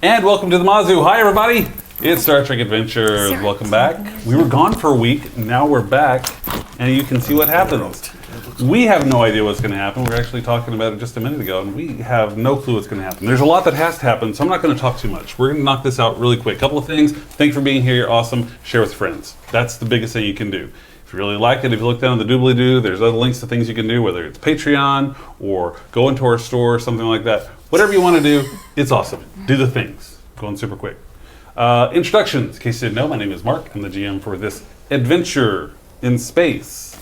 And welcome to the Mazu. Hi, everybody. It's Star Trek Adventures. Welcome back. We were gone for a week. Now we're back, and you can see what happens. We have no idea what's going to happen. We were actually talking about it just a minute ago, and we have no clue what's going to happen. There's a lot that has to happen, so I'm not going to talk too much. We're going to knock this out really quick. Couple of things. Thanks for being here. You're awesome. Share with friends. That's the biggest thing you can do. If you really like it, if you look down at the doobly-doo, there's other links to things you can do, whether it's Patreon or go into our store, something like that. Whatever you want to do, it's awesome. Do the things. Going super quick. Introductions. In case you didn't know, my name is Mark. I'm the GM for this adventure in space.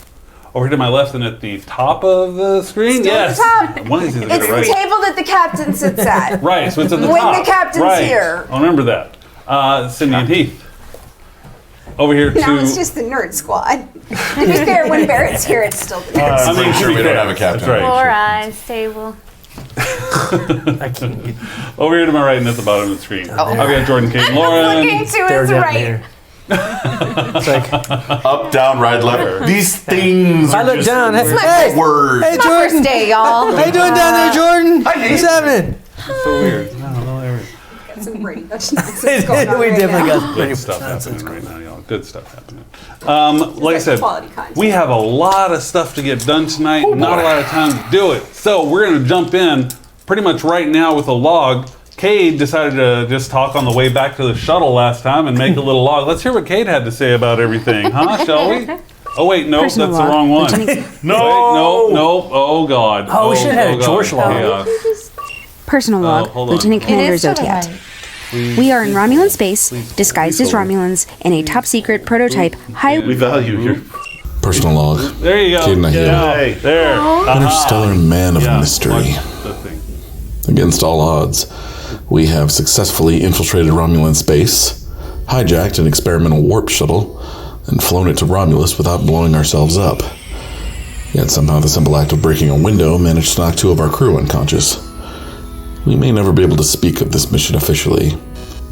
Over here to my left and at the top of the screen. Still yes. at the top. One of these is It's right. the table that the captain sits at. Right, so it's at the when top. the captain's right. here. I'll remember that. Cindy and Heath. Over here Now to... it's just the nerd squad. To be fair, when Barrett's here, it's still the nerd I squad. mean, sure we don't have a captain. That's right. Four eyes table. I can't get Over here to my right and at the bottom of the screen. Oh. I've got Jordan, Kate, and Lauren. Looking to there his down right. there. It's like, Up, down, right, left. These things I are look just down. Hey, my words. hey, My Jordan. first day, y'all. How you doing down there, Jordan? Hi, What's happening? That's so weird. I don't know. Got some Brady Bunch nonsense going on We right definitely now. got Good pretty stuff nonsense happening going right on. now, y'all. Good stuff happening. Like I said, quality content. we have a lot of stuff to get done tonight. Not a lot of time to do it. So we're going to jump in pretty much right now with a log. Cade decided to just talk on the way back to the shuttle last time and make a little log. Let's hear what Cade had to say about everything, huh? Shall we? Oh wait, no, that's Personal the log. wrong one. Lieutenant- No, wait, no. Oh God. Oh, we should have had a God. George log. Chaos. Personal log, hold on. Lieutenant Commander Zodiac. We are in Romulan space, disguised as Romulans, in a top-secret prototype high... We value your Personal log. There you go. Kade and I Yeah, Hey. there. Interstellar man of Yeah, mystery. watch the thing. Against all odds, we have successfully infiltrated Romulan space, hijacked an experimental warp shuttle, and flown it to Romulus without blowing ourselves up. Yet somehow the simple act of breaking a window managed to knock 2 of our crew unconscious. We may never be able to speak of this mission officially,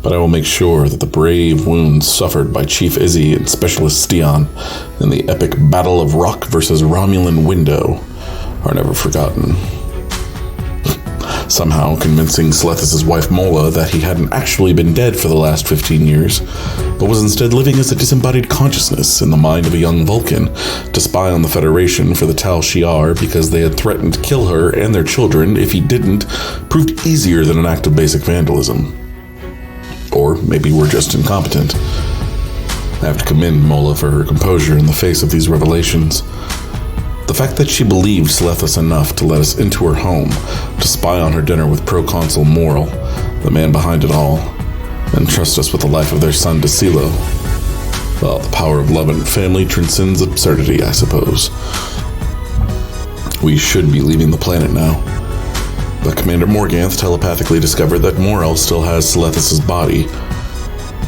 but I will make sure that the brave wounds suffered by Chief Izzy and Specialist Steon in the epic Battle of Rock versus Romulan Window are never forgotten. Somehow convincing Slethis' wife Mola that he hadn't actually been dead for the last 15 years, but was instead living as a disembodied consciousness in the mind of a young Vulcan to spy on the Federation for the Tal Shiar because they had threatened to kill her and their children if he didn't, proved easier than an act of basic vandalism. Or maybe we're just incompetent. I have to commend Mola for her composure in the face of these revelations. The fact that she believed Slethis enough to let us into her home to spy on her dinner with Proconsul Moral, the man behind it all, and trust us with the life of their son Desilo. Well, the power of love and family transcends absurdity, I suppose. We should be leaving the planet now, but Commander Morganth telepathically discovered that Morel still has Slethis' body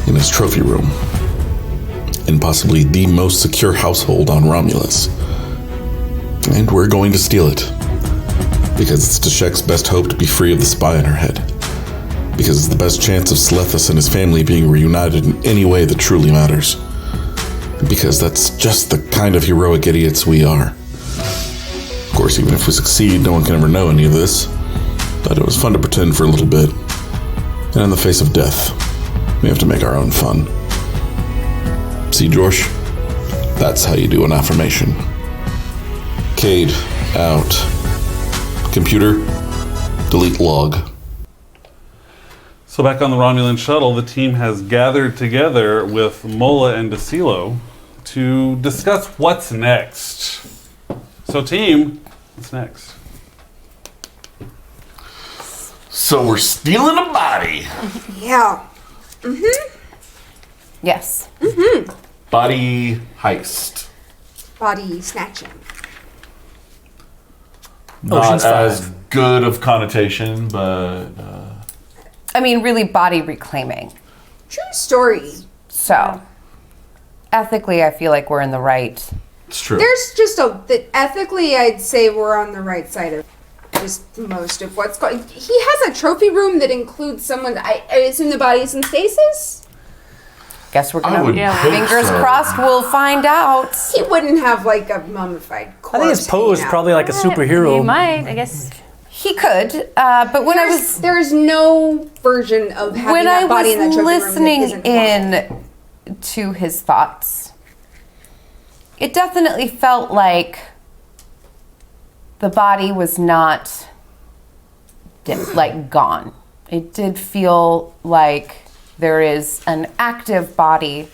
in his trophy room, in possibly the most secure household on Romulus. And we're going to steal it. Because it's Deshek's best hope to be free of the spy in her head. Because it's the best chance of Slethis and his family being reunited in any way that truly matters. And because that's just the kind of heroic idiots we are. Of course, even if we succeed, no one can ever know any of this. But it was fun to pretend for a little bit. And in the face of death, we have to make our own fun. See, George? That's how you do an affirmation. Cade, out. Computer, delete log. So back on the Romulan shuttle, the team has gathered together with Mola and Desilo to discuss what's next. So team, what's next? So we're stealing a body. Yeah. Yes. Body heist. Body snatching. Not Ocean's as 5. good of connotation, but I mean, really body reclaiming. True story. So, ethically, I feel like we're in the right. it's true. There's just ethically, I'd say we're on the right side of just most of what's going. He has a trophy room that includes someone. I assume the body's in stasis. Guess we're I gonna. would hope Fingers so. crossed, we'll find out. He wouldn't have like a mummified corpse. I think his pose hanging out. probably like a You superhero. might, I guess. He could, but when I was There's no version of having when that I body was in that trophy room that listening isn't wild. in to his thoughts, it definitely felt like the body was not like gone. It did feel like there is an active body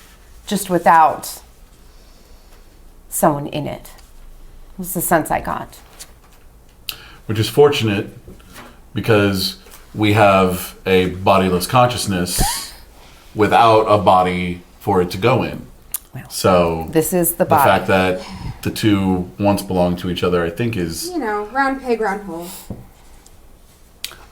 just without someone in it. Was the sense I got. Which is fortunate because we have a bodiless consciousness without a body for it to go in. So This is the the body. fact that the two once belonged to each other, I think, is You know, round peg, round hole.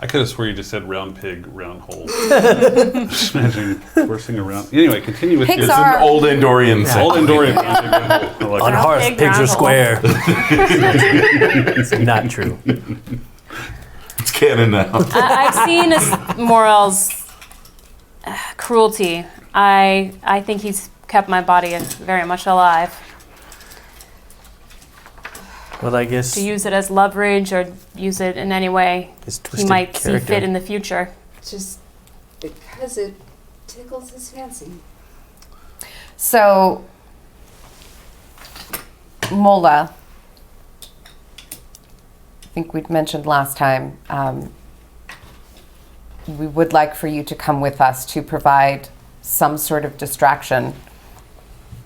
I could have swore you just said round pig, round hole. Just imagining forcing around. Anyway, continue with Pigs your it's are- an old Andorian saying. old Andorian round pig, round hole. I like On that. Hearth, pig, pigs are round square. It's not true. It's canon now. I've seen Morel's cruelty. I think he's kept my body very much alive. Well, I guess To use it as leverage or use it in any way his he twisted might see character. fit in the future. Just because it tickles his fancy. So, Mola, I think we'd mentioned last time, we would like for you to come with us to provide some sort of distraction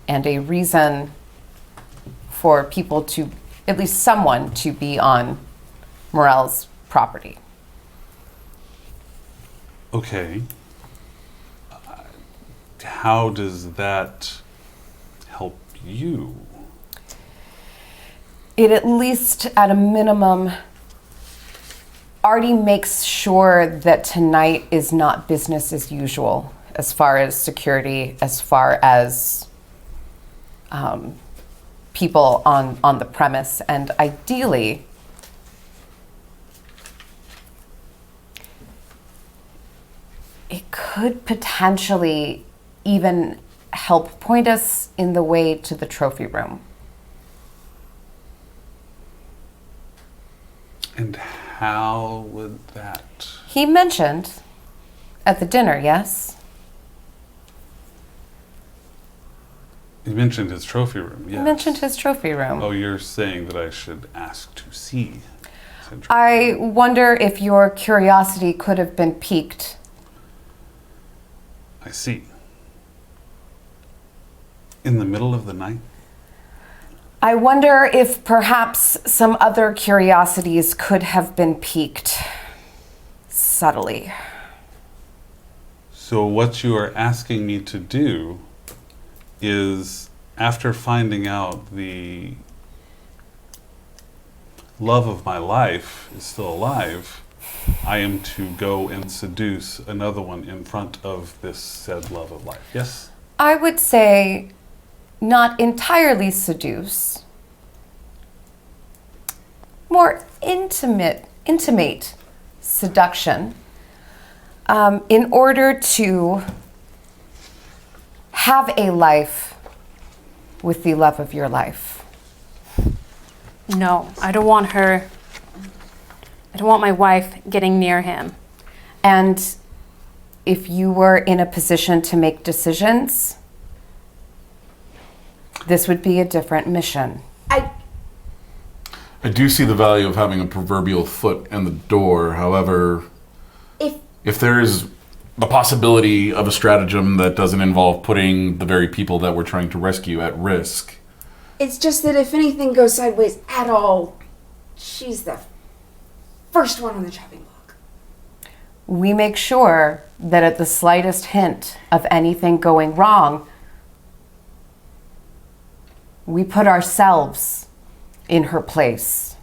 and a reason for people to, at least someone, to be on Morel's property. Okay. How does that help you? It at least, at a minimum, Artie makes sure that tonight is not business as usual as far as security, as far as people on the premise, and ideally, it could potentially even help point us in the way to the trophy room. And how would that? He mentioned at the dinner, yes? You mentioned his trophy room, yes. He mentioned his trophy room. Oh, you're saying that I should ask to see said trophy I wonder if your curiosity could have been piqued. I see. In the middle of the night? I wonder if perhaps some other curiosities could have been piqued subtly. So what you are asking me to do is, after finding out the love of my life is still alive, I am to go and seduce another one in front of this said love of life. Yes? I would say not entirely seduce, more intimate seduction, in order to have a life with the love of your life. No, I don't want her. I don't want my wife getting near him. And if you were in a position to make decisions, this would be a different mission. I do see the value of having a proverbial foot in the door. However, if there is the possibility of a stratagem that doesn't involve putting the very people that we're trying to rescue at risk. It's just that if anything goes sideways at all, she's the first one on the chopping block. We make sure that at the slightest hint of anything going wrong, we put ourselves in her place.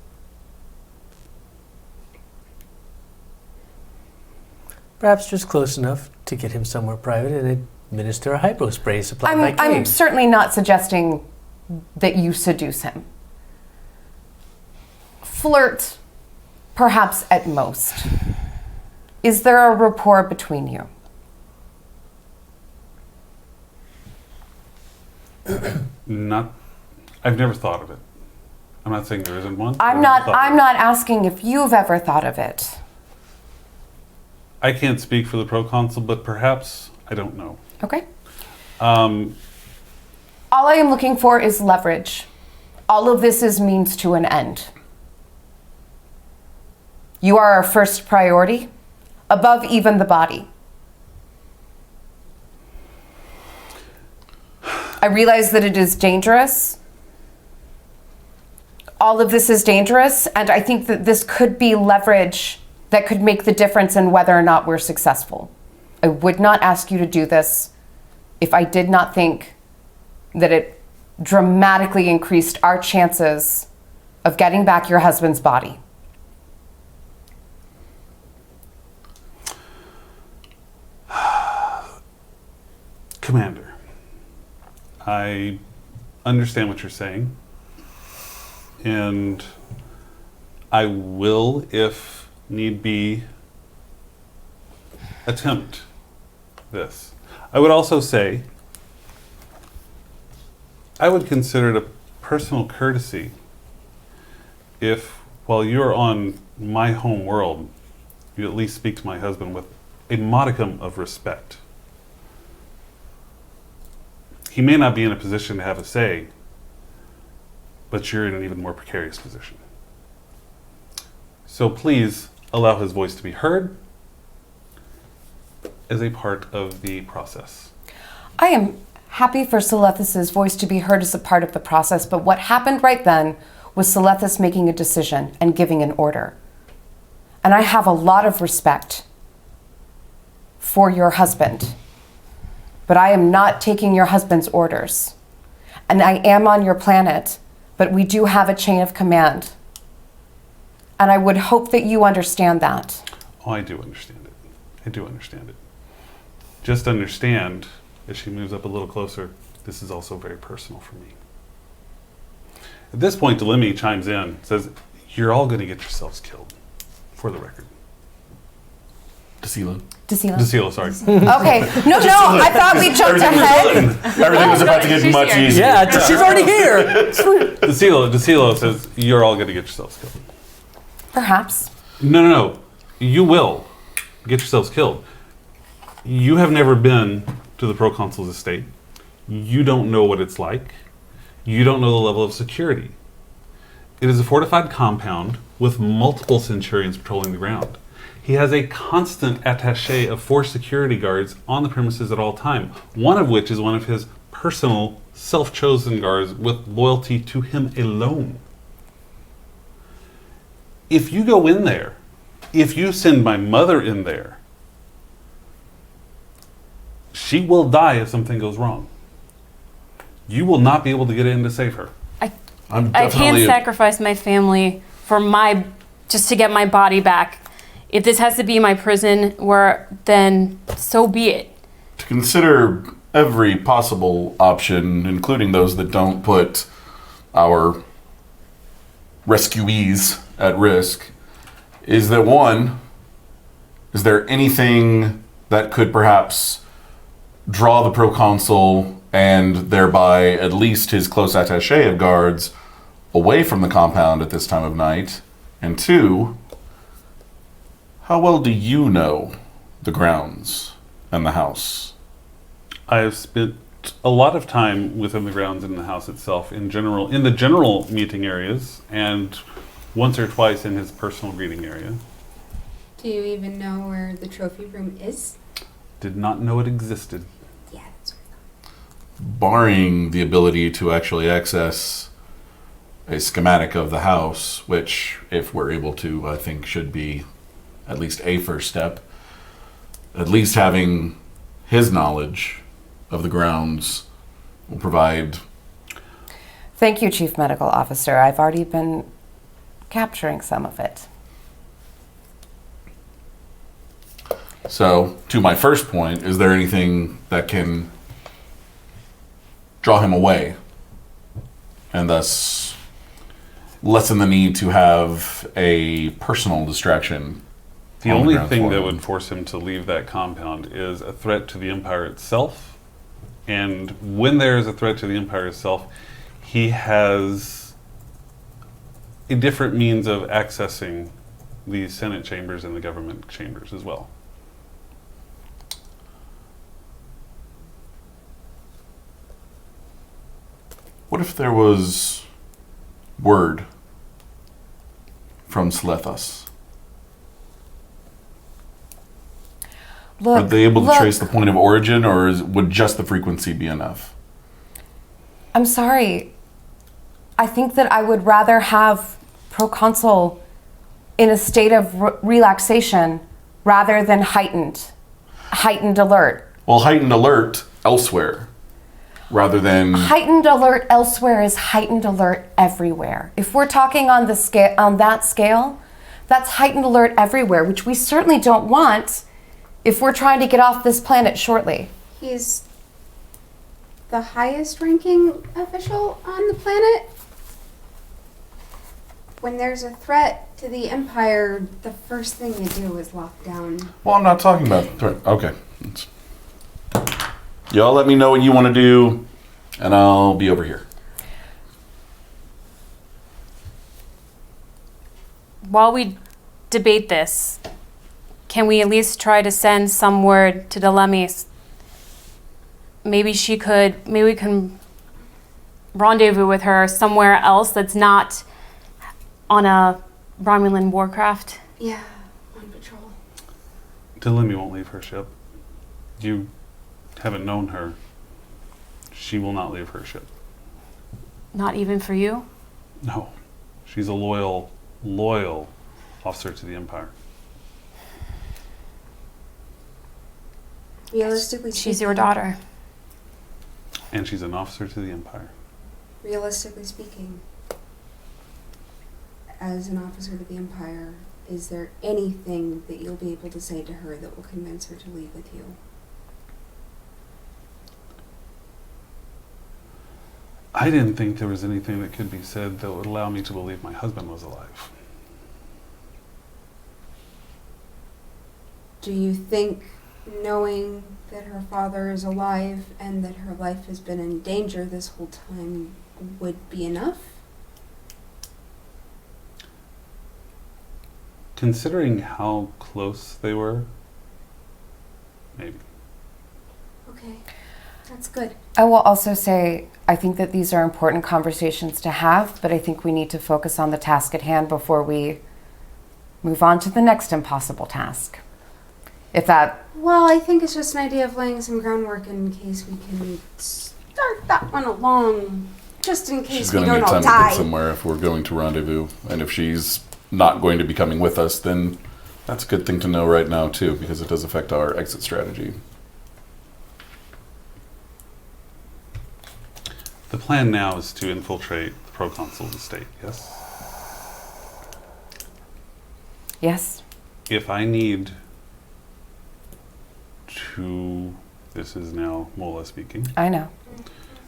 Perhaps just close enough to get him somewhere private and administer a hypo spray supplied by I'm Kane. certainly not suggesting that you seduce him. Flirt, perhaps at most. Is there a rapport between you? Not. I've never thought of it. I'm not saying there isn't one. I'm not asking if you've ever thought of it. I can't speak for the proconsul, but perhaps I don't know. Okay. All I am looking for is leverage. All of this is means to an end. You are our first priority, above even the body. I realize that it is dangerous. All of this is dangerous, and I think that this could be leverage that could make the difference in whether or not we're successful. I would not ask you to do this if I did not think that it dramatically increased our chances of getting back your husband's body. Commander, I understand what you're saying, and I will, if need be, attempt this. I would also say I would consider it a personal courtesy if, while you're on my home world, you at least speak to my husband with a modicum of respect. He may not be in a position to have a say, but you're in an even more precarious position. So please allow his voice to be heard as a part of the process. I am happy for Selethis' voice to be heard as a part of the process, but what happened right then was Selethis making a decision and giving an order. And I have a lot of respect for your husband, but I am not taking your husband's orders. And I am on your planet, but we do have a chain of command. And I would hope that you understand that. Oh, I do understand it. I do understand it. Just understand, as she moves up a little closer, this is also very personal for me. At this point, Delemy chimes in, says, "You're all going to get yourselves killed," for the record. Decila. Decila, sorry. Okay. No, I thought we jumped ahead. Everything was about to get much easier. Yeah, she's already here. Decila says, "You're all going to get yourselves killed." Perhaps. No. You will get yourselves killed. You have never been to the proconsul's estate. You don't know what it's like. You don't know the level of security. It is a fortified compound with multiple centurions patrolling the ground. He has a constant attaché of 4 security guards on the premises at all time, one of which is one of his personal, self-chosen guards with loyalty to him alone. If you go in there, if you send my mother in there, she will die if something goes wrong. You will not be able to get in to save her. I can't sacrifice my family for just to get my body back. If this has to be my prison, then so be it. To consider every possible option, including those that don't put our rescuees at risk, is there anything that could perhaps draw the proconsul and thereby at least his close attaché of guards away from the compound at this time of night? And 2, how well do you know the grounds and the house? I have spent a lot of time within the grounds and the house itself, in the general meeting areas, and once or twice in his personal reading area. Do you even know where the trophy room is? Did not know it existed. Yeah, that's what I thought. Barring the ability to actually access a schematic of the house, which, if we're able to, I think should be at least a first step, at least having his knowledge of the grounds will provide. Thank you, Chief Medical Officer. I've already been capturing some of it. So, to my first point, is there anything that can draw him away and thus lessen the need to have a personal distraction? The only thing that would force him to leave that compound is a threat to the Empire itself. And when there is a threat to the Empire itself, he has a different means of accessing the Senate chambers and the government chambers as well. What if there was word from Slethus? Are they able to trace the point of origin, or would just the frequency be enough? I'm sorry. I think that I would rather have Proconsul in a state of relaxation rather than heightened alert. Well, heightened alert elsewhere, rather than... Heightened alert elsewhere is heightened alert everywhere. If we're talking on that scale, that's heightened alert everywhere, which we certainly don't want if we're trying to get off this planet shortly. He's the highest ranking official on the planet. When there's a threat to the Empire, the first thing you do is lock down. Well, I'm not talking about... Okay. Y'all let me know what you want to do, and I'll be over here. While we debate this, can we at least try to send some word to Delemis? Maybe we can rendezvous with her somewhere else that's not on a Romulan warcraft. Yeah, on patrol. Delemy won't leave her ship. You haven't known her. She will not leave her ship. Not even for you? No. She's a loyal officer to the Empire. Realistically speaking, She's your daughter. And she's an officer to the Empire. Realistically speaking, as an officer to the Empire, is there anything that you'll be able to say to her that will convince her to leave with you? I didn't think there was anything that could be said that would allow me to believe my husband was alive. Do you think knowing that her father is alive and that her life has been in danger this whole time would be enough? Considering how close they were, maybe. Okay, that's good. I will also say, I think that these are important conversations to have, but I think we need to focus on the task at hand before we move on to the next impossible task. Well, I think it's just an idea of laying some groundwork in case we can start that one along, just in case we don't all She's going to need time to die. get somewhere if we're going to rendezvous. And if she's not going to be coming with us, then that's a good thing to know right now, too, because it does affect our exit strategy. The plan now is to infiltrate the Proconsul's estate, yes? Yes. If I need to, this is now Mola speaking, I know.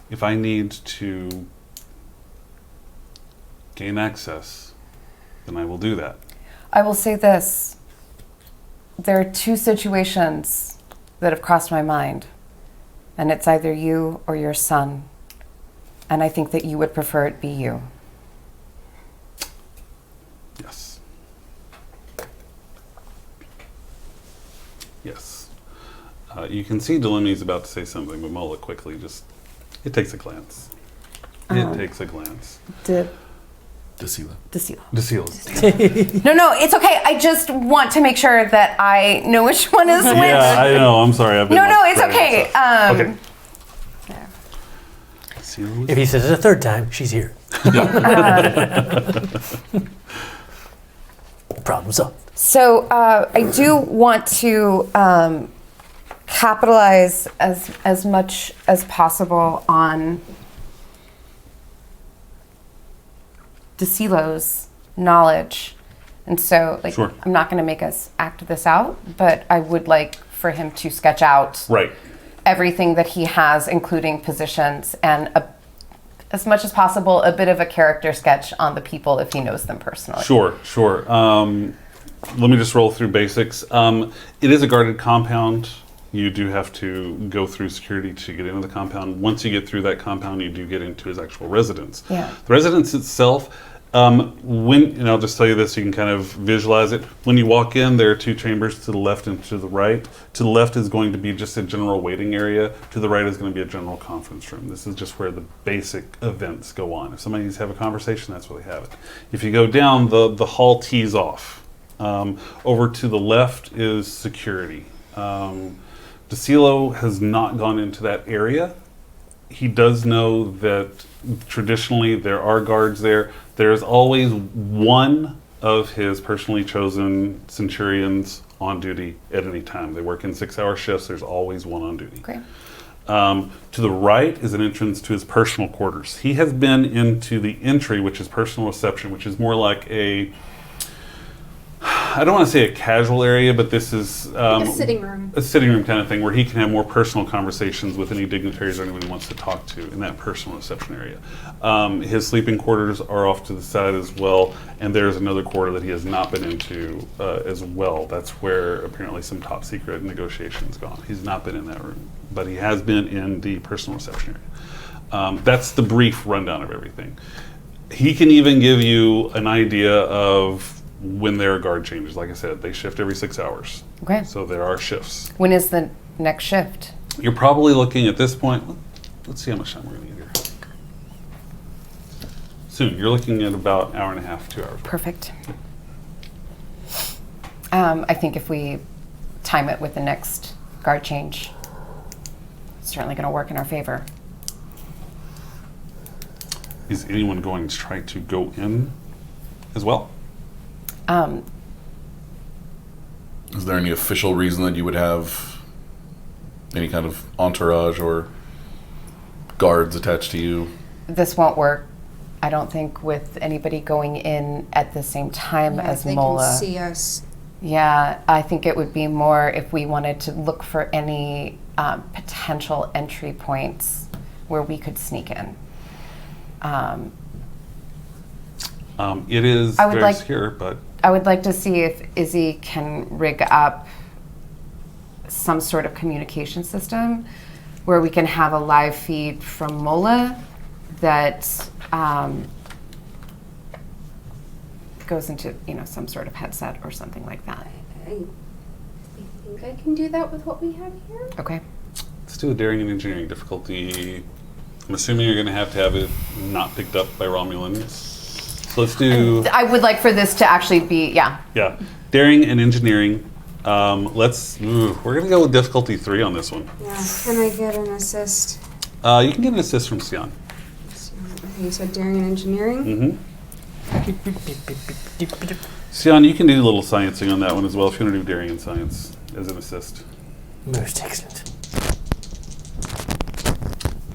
if I need to gain access, then I will do that. I will say this. There are two situations that have crossed my mind, and it's either you or your son. And I think that you would prefer it be you. Yes. Yes. You can see Delaney's about to say something, but Mola quickly it takes a glance. It takes a glance. Decila. No, it's okay. I just want to make sure that I know which one is which. Yeah, I know. I'm sorry. I've been No, it's okay. Okay. If he says it a third time, she's here. Problem solved. So I do want to capitalize as much as possible on DeCelo's knowledge. And so, Sure. I'm not going to make us act this out, but I would like for him to sketch out Right. everything that he has, including positions, and as much as possible, a bit of a character sketch on the people if he knows them personally. Sure. Let me just roll through basics. It is a guarded compound. You do have to go through security to get into the compound. Once you get through that compound, you do get into his actual residence. Yeah. The residence itself, And I'll just tell you this so you can kind of visualize it. When you walk in, there are two chambers to the left and to the right. To the left is going to be just a general waiting area. To the right is going to be a general conference room. This is just where the basic events go on. If somebody needs to have a conversation, that's where they have it. If you go down, the hall tees off. Over to the left is security. DeCilo has not gone into that area. He does know that traditionally there are guards there. There's always one of his personally chosen centurions on duty at any time. They work in 6-hour shifts. There's always one on duty. Great. To the right is an entrance to his personal quarters. He has been into the entry, which is personal reception, which is more like I don't want to say a casual area, but this is Like a sitting room. A sitting room kind of thing where he can have more personal conversations with any dignitaries or anyone he wants to talk to in that personal reception area. His sleeping quarters are off to the side as well, and there's another quarter that he has not been into as well. That's where apparently some top secret negotiations gone. He's not been in that room, but he has been in the personal reception area. That's the brief rundown of everything. He can even give you an idea of when there are guard changes. Like I said, they shift every 6 hours. Okay. So there are shifts. When is the next shift? You're probably looking at this point, let's see how much time we're going to need here. Soon. You're looking at about an hour and a half, 2 hours. Perfect. I think if we time it with the next guard change, it's certainly going to work in our favor. Is anyone going to try to go in as well? Is there any official reason that you would have any kind of entourage or guards attached to you? This won't work, I don't think, with anybody going in at the same time as they Mola. can see us. Yeah, I think it would be more if we wanted to look for any potential entry points where we could sneak in. It is I would very like- secure, but I would like to see if Izzy can rig up some sort of communication system where we can have a live feed from Mola that goes into some sort of headset or something like that. I think I can do that with what we have here. Okay. let's do a daring and engineering difficulty. I'm assuming you're going to have it not picked up by Romulans. So let's do... I would like for this to actually be, yeah. Yeah, daring and engineering. We're going to go with difficulty 3 on this one. Yeah. Can I get an assist? You can get an assist from Sion. Okay, you said daring and engineering? Sion, you can do a little sciencing on that one as well if you want to do daring and science as an assist. Most excellent.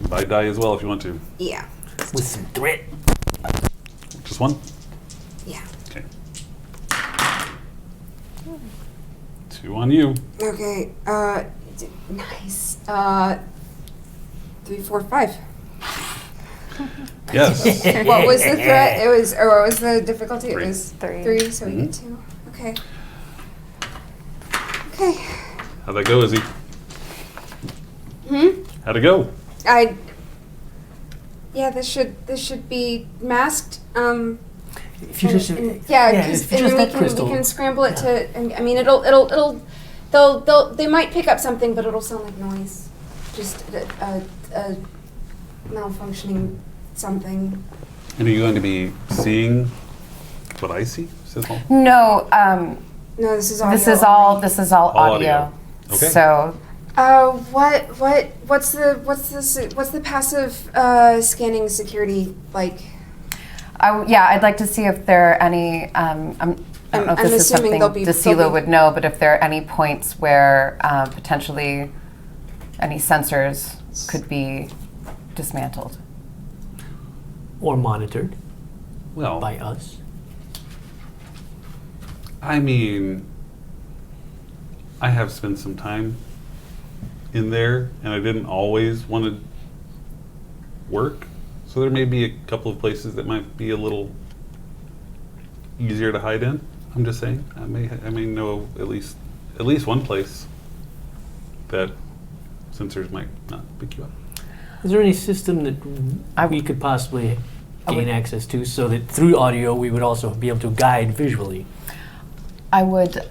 Buy die as well if you want to. Yeah. With some threat. Just one? Yeah. Okay. 2 on you. Okay. Nice. 3, 4, 5. Yes. What was the threat? It was, or what was the difficulty? 3. It was 3. 3, so we get 2. Okay. Okay. How'd that go, Izzy? Hmm? How'd it go? Yeah, this should be masked. If you just, and if you then just that we crystal. can scramble it to. And, I mean, they might pick up something, but it'll sound like noise. Just a malfunctioning something. And are you going to be seeing what I see? Says Paul? No, No, this is audio. this is all audio. Okay. So What's the passive scanning security like? I'd like to see if there are any. I don't know if I'm this is assuming something they'll be- DeCilo would know, but if there are any points where potentially any sensors could be dismantled. Or monitored Well, by us. I mean, I have spent some time in there, and I didn't always want to work. So there may be a couple of places that might be a little easier to hide in. I'm just saying. I may know at least one place that sensors might not pick you up. Is there any system that we could possibly gain access to, so that through audio we would also be able to guide visually. I would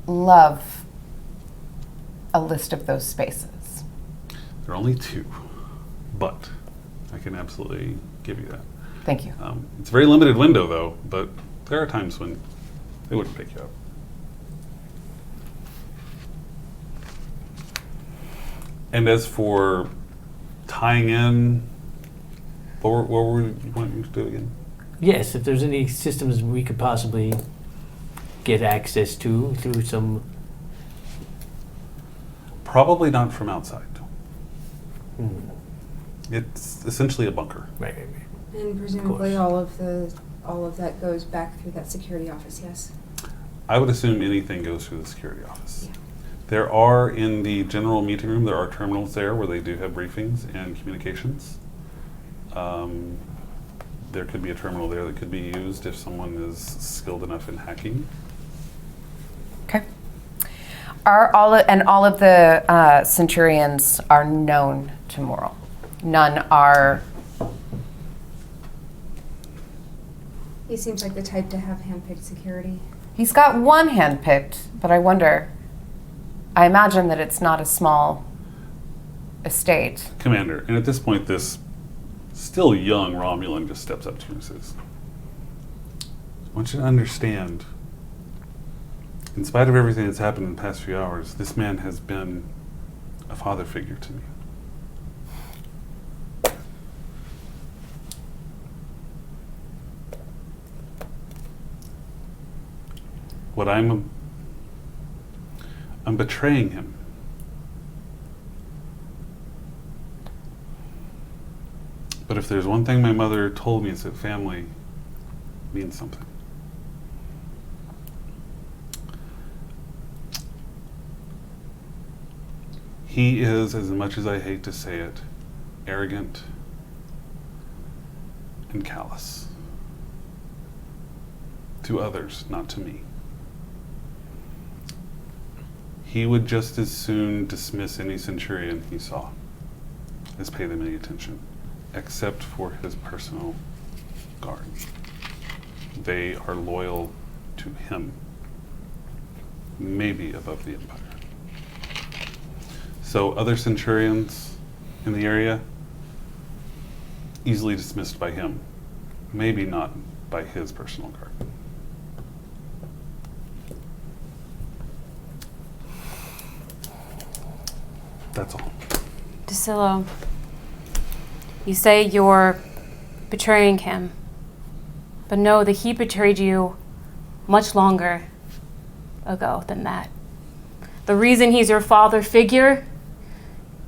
love a list of those spaces. There are only 2, but I can absolutely give you that. Thank you. It's a very limited window, though, but there are times when they wouldn't pick you up. And as for tying in, what were you wanting to do again? Yes, if there's any systems we could possibly get access to through some... Probably not from outside. It's essentially a bunker. Right. And presumably all of that goes back through that security office, yes? I would assume anything goes through the security office. Yeah. There are, in the general meeting room, there are terminals there where they do have briefings and communications. There could be a terminal there that could be used if someone is skilled enough in hacking. Okay. Are all of the Centurions are known to Morrill? None are. He seems like the type to have handpicked security. He's got one handpicked, but I wonder. I imagine that it's not a small estate. Commander, and at this point, this still young Romulan just steps up to you and says, I want you to understand, in spite of everything that's happened in the past few hours, this man has been a father figure to me. What I'm betraying him. But if there's one thing my mother told me, it's that family means something. He is, as much as I hate to say it, arrogant and callous. To others, not to me. He would just as soon dismiss any centurion he saw as pay them any attention, except for his personal guard. They are loyal to him, maybe above the Empire. So other centurions in the area, easily dismissed by him, maybe not by his personal guard. That's all. Decillo, you say you're betraying him, but know that he betrayed you much longer ago than that. The reason he's your father figure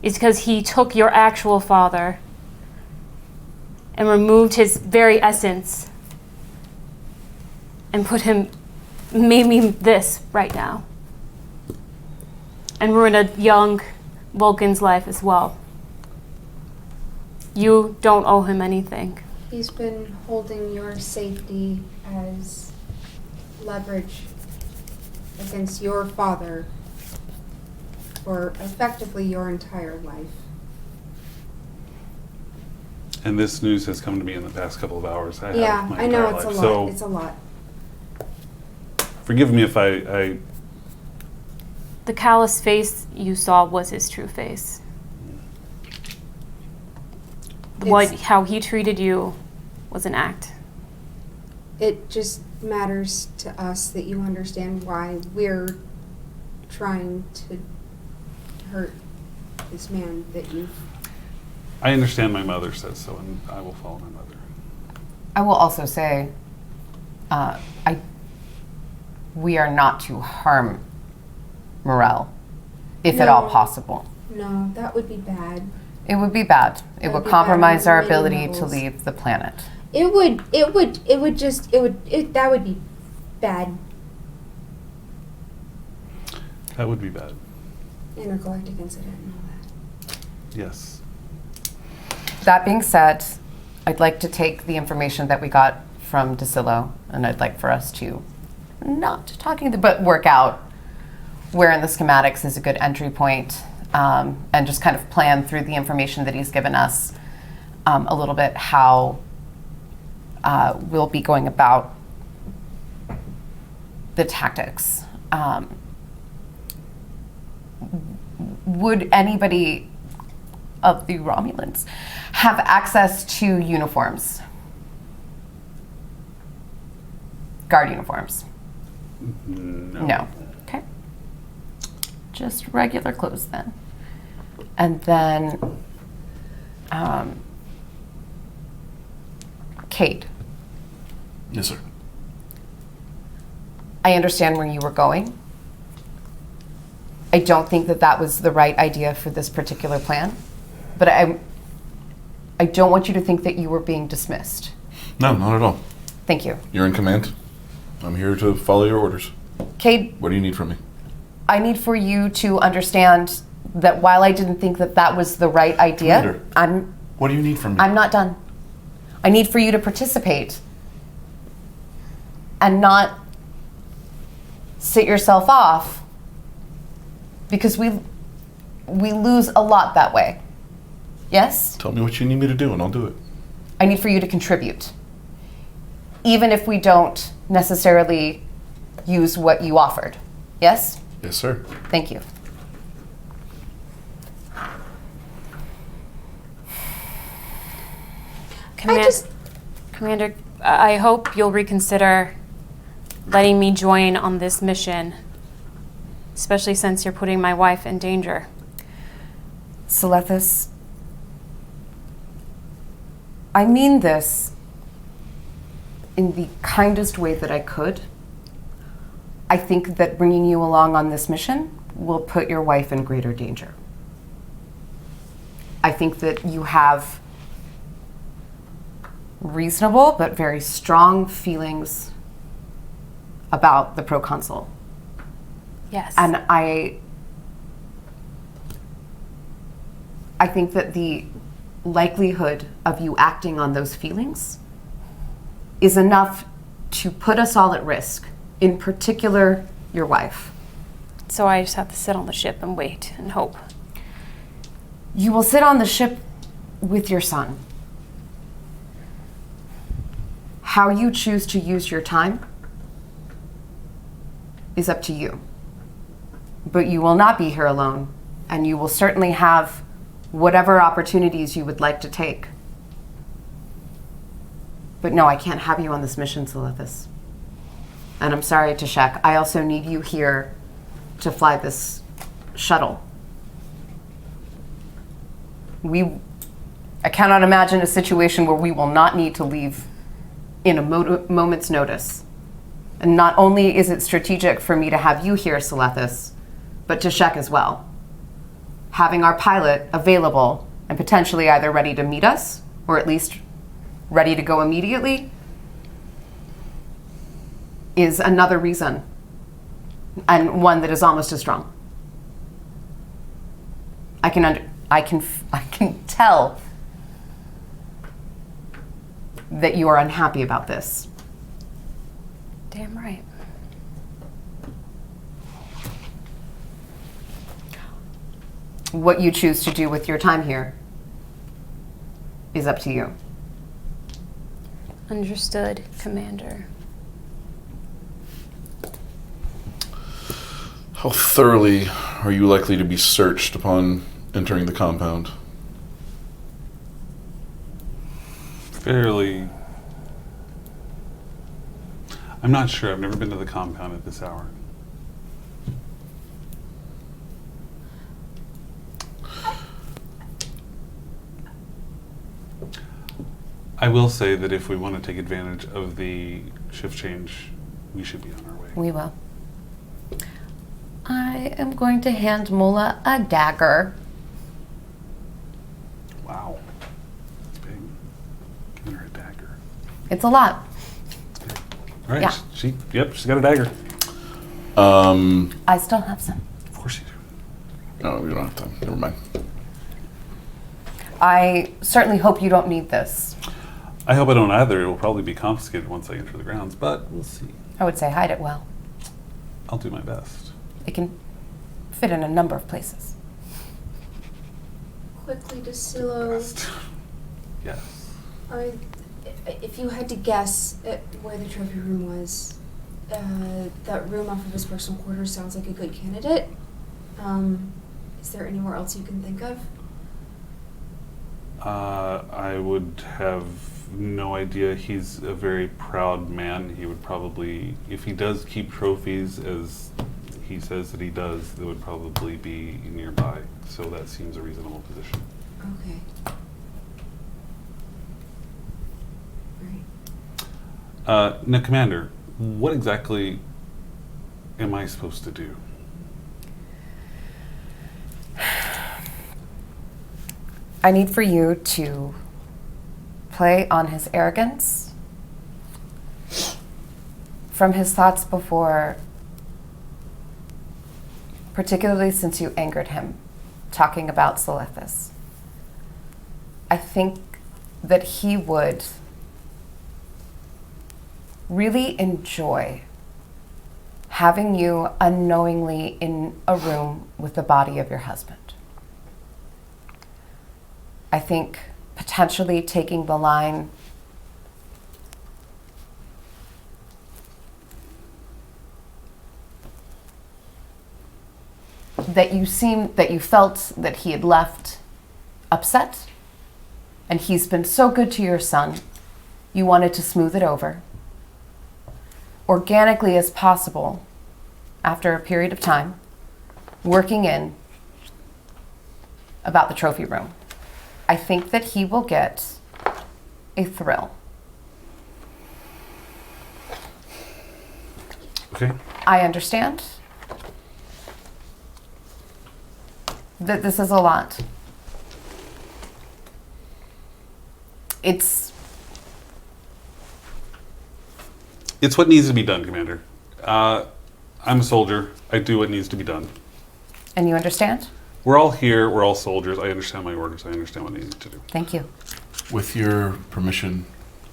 is because he took your actual father and removed his very essence and made me this right now. And ruined a young Vulcan's life as well. You don't owe him anything. He's been holding your safety as leverage against your father for effectively your entire life. And this news has come to me in the past couple of hours. I I know it's life. a lot. So It's a lot. forgive me if I The callous face you saw was his true face. How he treated you was an act. It just matters to us that you understand why we're trying to hurt this man that you've... I understand my mother says so, and I will follow my mother. I will also say, we are not to harm Morrell, if at all No. possible. No, that would be bad. It would be bad. It That would would be bad compromise on our many ability to levels. leave the planet. That would be bad. That would be bad. Intergalactic incident and all that. Yes. That being said, I'd like to take the information that we got from Decillo, and I'd like for us to but work out where in the schematics is a good entry point, and just kind of plan through the information that he's given us a little bit how we'll be going about the tactics. Would anybody of the Romulans have access to uniforms? Guard uniforms? No. Okay. Just regular clothes then. And then, Kate, Yes, sir. I understand where you were going. I don't think that that was the right idea for this particular plan, but I don't want you to think that you were being dismissed. No, not at all. Thank you. You're in command. I'm here to follow your orders. Kate, What do you need from me? I need for you to understand that while I didn't think that that was the right idea, Commander. What do you need from me? I'm not done. I need for you to participate and not sit yourself off, because we lose a lot that way. Yes? Tell me what you need me to do and I'll do it. I need for you to contribute. Even if we don't necessarily use what you offered. Yes? Yes, sir. Thank you. Commander, I hope you'll reconsider letting me join on this mission, especially since you're putting my wife in danger. Selethis, I mean this in the kindest way that I could. I think that bringing you along on this mission will put your wife in greater danger. I think that you have reasonable but very strong feelings about the Proconsul. Yes. And I think that the likelihood of you acting on those feelings is enough to put us all at risk, in particular your wife. So I just have to sit on the ship and wait and hope. You will sit on the ship with your son. How you choose to use your time is up to you. But you will not be here alone, and you will certainly have whatever opportunities you would like to take. But no, I can't have you on this mission, Selethis. And I'm sorry, Tashek. I also need you here to fly this shuttle. I cannot imagine a situation where we will not need to leave in a moment's notice. And not only is it strategic for me to have you here, Selethis, but Tashek as well. Having our pilot available and potentially either ready to meet us, or at least ready to go immediately, is another reason, and one that is almost as strong. I can tell that you are unhappy about this. Damn right. What you choose to do with your time here is up to you. Understood, Commander. How thoroughly are you likely to be searched upon entering the compound? Fairly. I'm not sure. I've never been to the compound at this hour. I will say that if we want to take advantage of the shift change, we should be on our way. We will. I am going to hand Mola a dagger. Wow. That's big. Give her a dagger. It's a lot. All right. Yeah. She's got a dagger. I still have some. Of course you do. No, we don't have time. Never mind. I certainly hope you don't need this. I hope I don't either. It will probably be confiscated once I enter the grounds, but we'll see. I would say hide it well. I'll do my best. It can fit in a number of places. Quickly to Silo. Yes. if you had to guess at where the trophy room was, that room off of his personal quarters sounds like a good candidate. Is there anywhere else you can think of? I would have no idea. He's a very proud man. He would probably, if he does keep trophies as he says that he does, they would probably be nearby. So that seems a reasonable position. Okay. Right. Now, Commander, what exactly am I supposed to do? I need for you to play on his arrogance from his thoughts before, particularly since you angered him talking about Selethis. I think that he would really enjoy having you unknowingly in a room with the body of your husband. I think potentially taking the line that you felt that he had left upset, and he's been so good to your son, you wanted to smooth it over organically as possible after a period of time, working in about the trophy room. I think that he will get a thrill. Okay. I understand that this is a lot. It's what needs to be done, Commander. I'm a soldier. I do what needs to be done. And you understand? We're all here. We're all soldiers. I understand my orders. I understand what I need to do. Thank you. With your permission,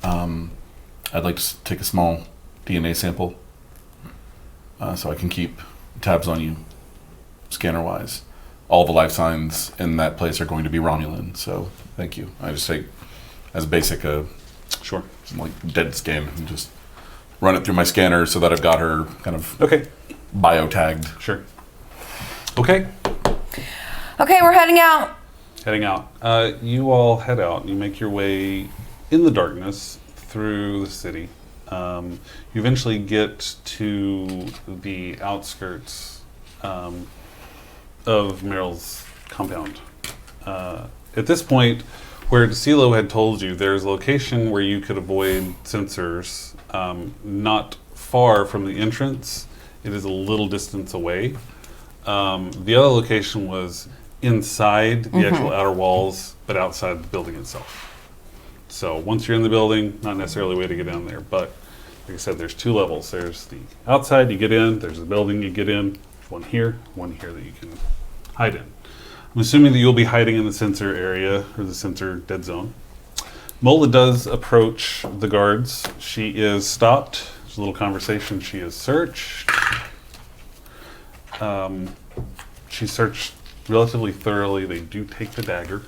I'd like to take a small DNA sample so I can keep tabs on you, scanner-wise. All the life signs in that place are going to be Romulan, so thank you. I just take as basic Sure. like dead scan and just run it through my scanner so that I've got her kind of Okay. bio-tagged. Sure. Okay. Okay, we're heading out. Heading out. You all head out. You make your way in the darkness through the city. You eventually get to the outskirts of Meryl's compound. At this point, where DeCilo had told you, there's a location where you could avoid sensors not far from the entrance. It is a little distance away. The other location was inside the actual outer walls, but outside the building itself. So once you're in the building, not necessarily a way to get down there, but like I said, there's two levels. There's the outside you get in, there's the building you get in, there's one here that you can hide in. I'm assuming that you'll be hiding in the sensor area, or the sensor dead zone. Mola does approach the guards. She is stopped. There's a little conversation. She is searched. She's searched relatively thoroughly. They do take the dagger.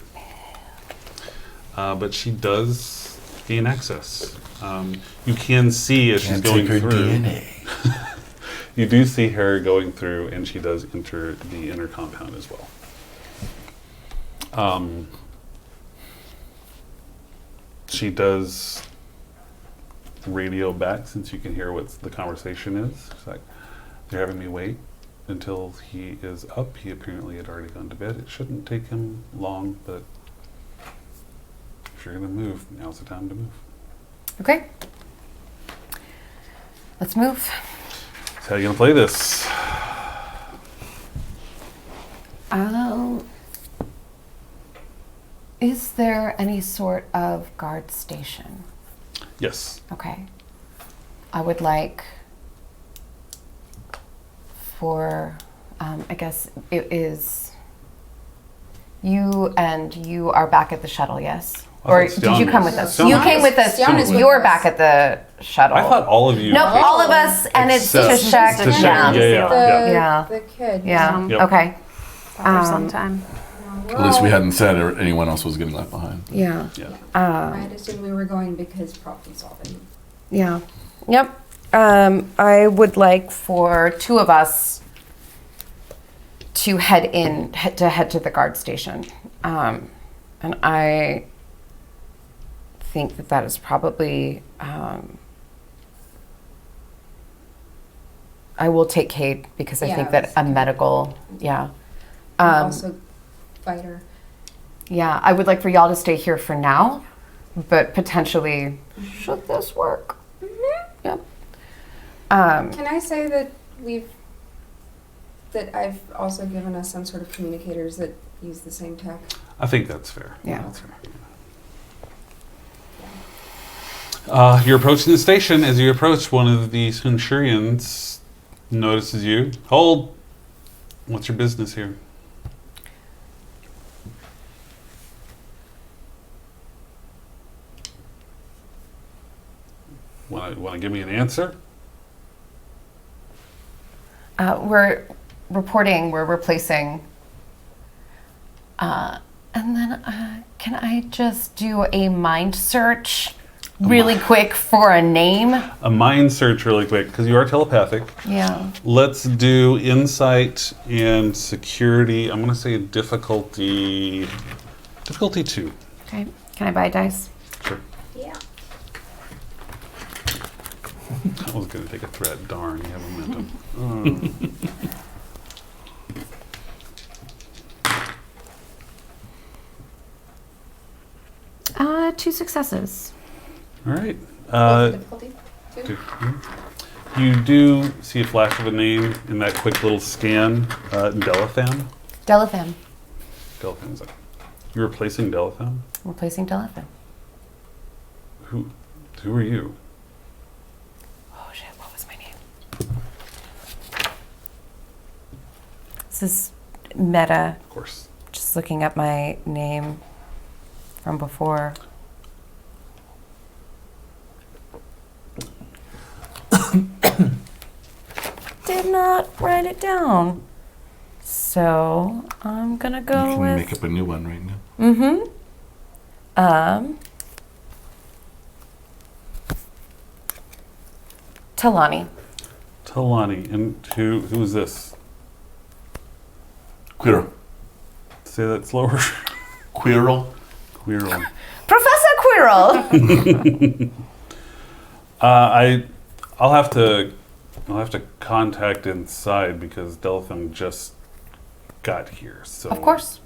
But she does gain access. You can see as she's going through. You do see her going through, and she does enter the inner compound as well. She does radio back, since you can hear what the conversation is. She's like, they're having me wait until he is up. He apparently had already gone to bed. It shouldn't take him long, but if you're going to move, now's the time to move. Okay. Let's move. So how are you going to play this? Is there any sort of guard station? Yes. Okay. I would like for, I guess it is you, and you are back at the shuttle, yes? Or did you come with us? You came with us. You were back at the shuttle. I thought all of you. Nope, all of us, and it's Except Tashek. Tashek, yeah. The kid. Yeah. The kid. Yeah. Yep. Okay. For some time. we're At least we all- hadn't said anyone else was getting left behind. Yeah. Yeah. I had assumed we were going because problem solving. Yeah. Yep. I would like for two of us to head to the guard station. And I think that is probably, I will take Kate because I Yeah, think that that's a medical, yeah. Also, fighter. Yeah, I would like for y'all to stay here for now, but potentially, should this work? Yep. Can I say that I've also given us some sort of communicators that use the same tech? I think that's fair. Yeah. That's fair. You're approaching the station. As you approach, one of the Centurions notices you. Hold. What's your business here? Want to give me an answer? We're reporting, we're replacing. And then, can I just do a mind search really quick for a name? A mind search really quick, because you are telepathic. Yeah. Let's do insight and security. I'm going to say difficulty 2. Okay. Can I buy dice? Sure. Yeah. I was going to take a threat. Darn, you have momentum. 2 successes. All right. Difficulty two? You do see a flash of a name in that quick little scan. Delatham. Delatham. Delatham's like, you're replacing Delatham? Replacing Delatham. Who are you? Oh shit, what was my name? This is meta. Of course. Just looking at my name from before. Did not write it down. So I'm gonna You go can with. make up a new one right now. Talani. Talani. And who is this? Quirrell. Say that slower. Quirrell. Quirrell. Professor Quirrell. I'll have to contact inside because Delatham just got here. So Of course.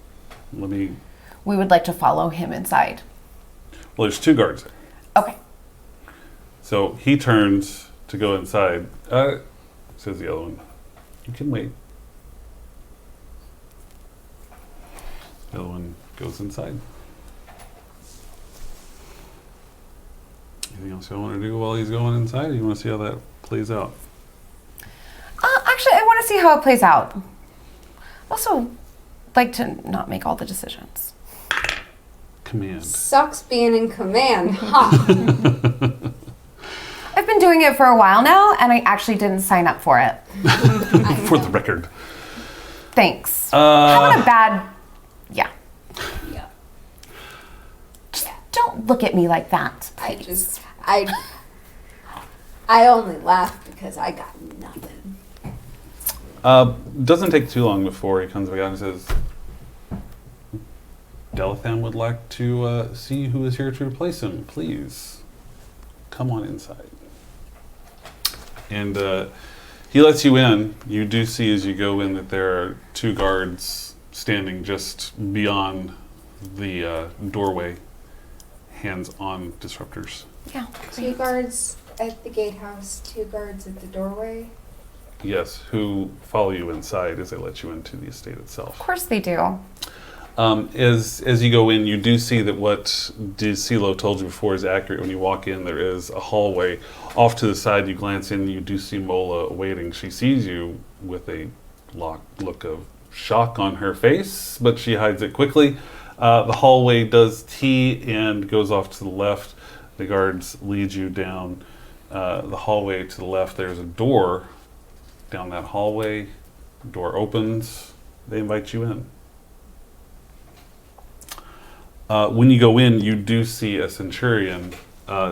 Let me. We would like to follow him inside. Well, there's 2 guards there. Okay. So he turns to go inside. Says the other one. You can wait. The other one goes inside. Anything else you want to do while he's going inside? Or you want to see how that plays out? Actually, I want to see how it plays out. Also, like to not make all the decisions. Command. Sucks being in command, huh? I've been doing it for a while now, and I actually didn't sign up for it. For the record. Thanks. Having a bad... Yeah. Yeah. Just don't look at me like that, please. I only laughed because I got nothing. Doesn't take too long before he comes back out and says, Delatham would like to see who is here to replace him. Please, come on inside. And he lets you in. You do see as you go in that there are 2 guards standing just beyond the doorway, hands on disruptors. Yeah. 2 guards at the gatehouse, 2 guards at the doorway. Yes, who follow you inside as they let you into the estate itself. Of course they do. As you go in, you do see that what DeCilo told you before is accurate. When you walk in, there is a hallway. Off to the side, you glance in, you do see Mola waiting. She sees you with a look of shock on her face, but she hides it quickly. The hallway does T and goes off to the left. The guards lead you down the hallway to the left. There's a door down that hallway. The door opens. They invite you in. When you go in, you do see a centurion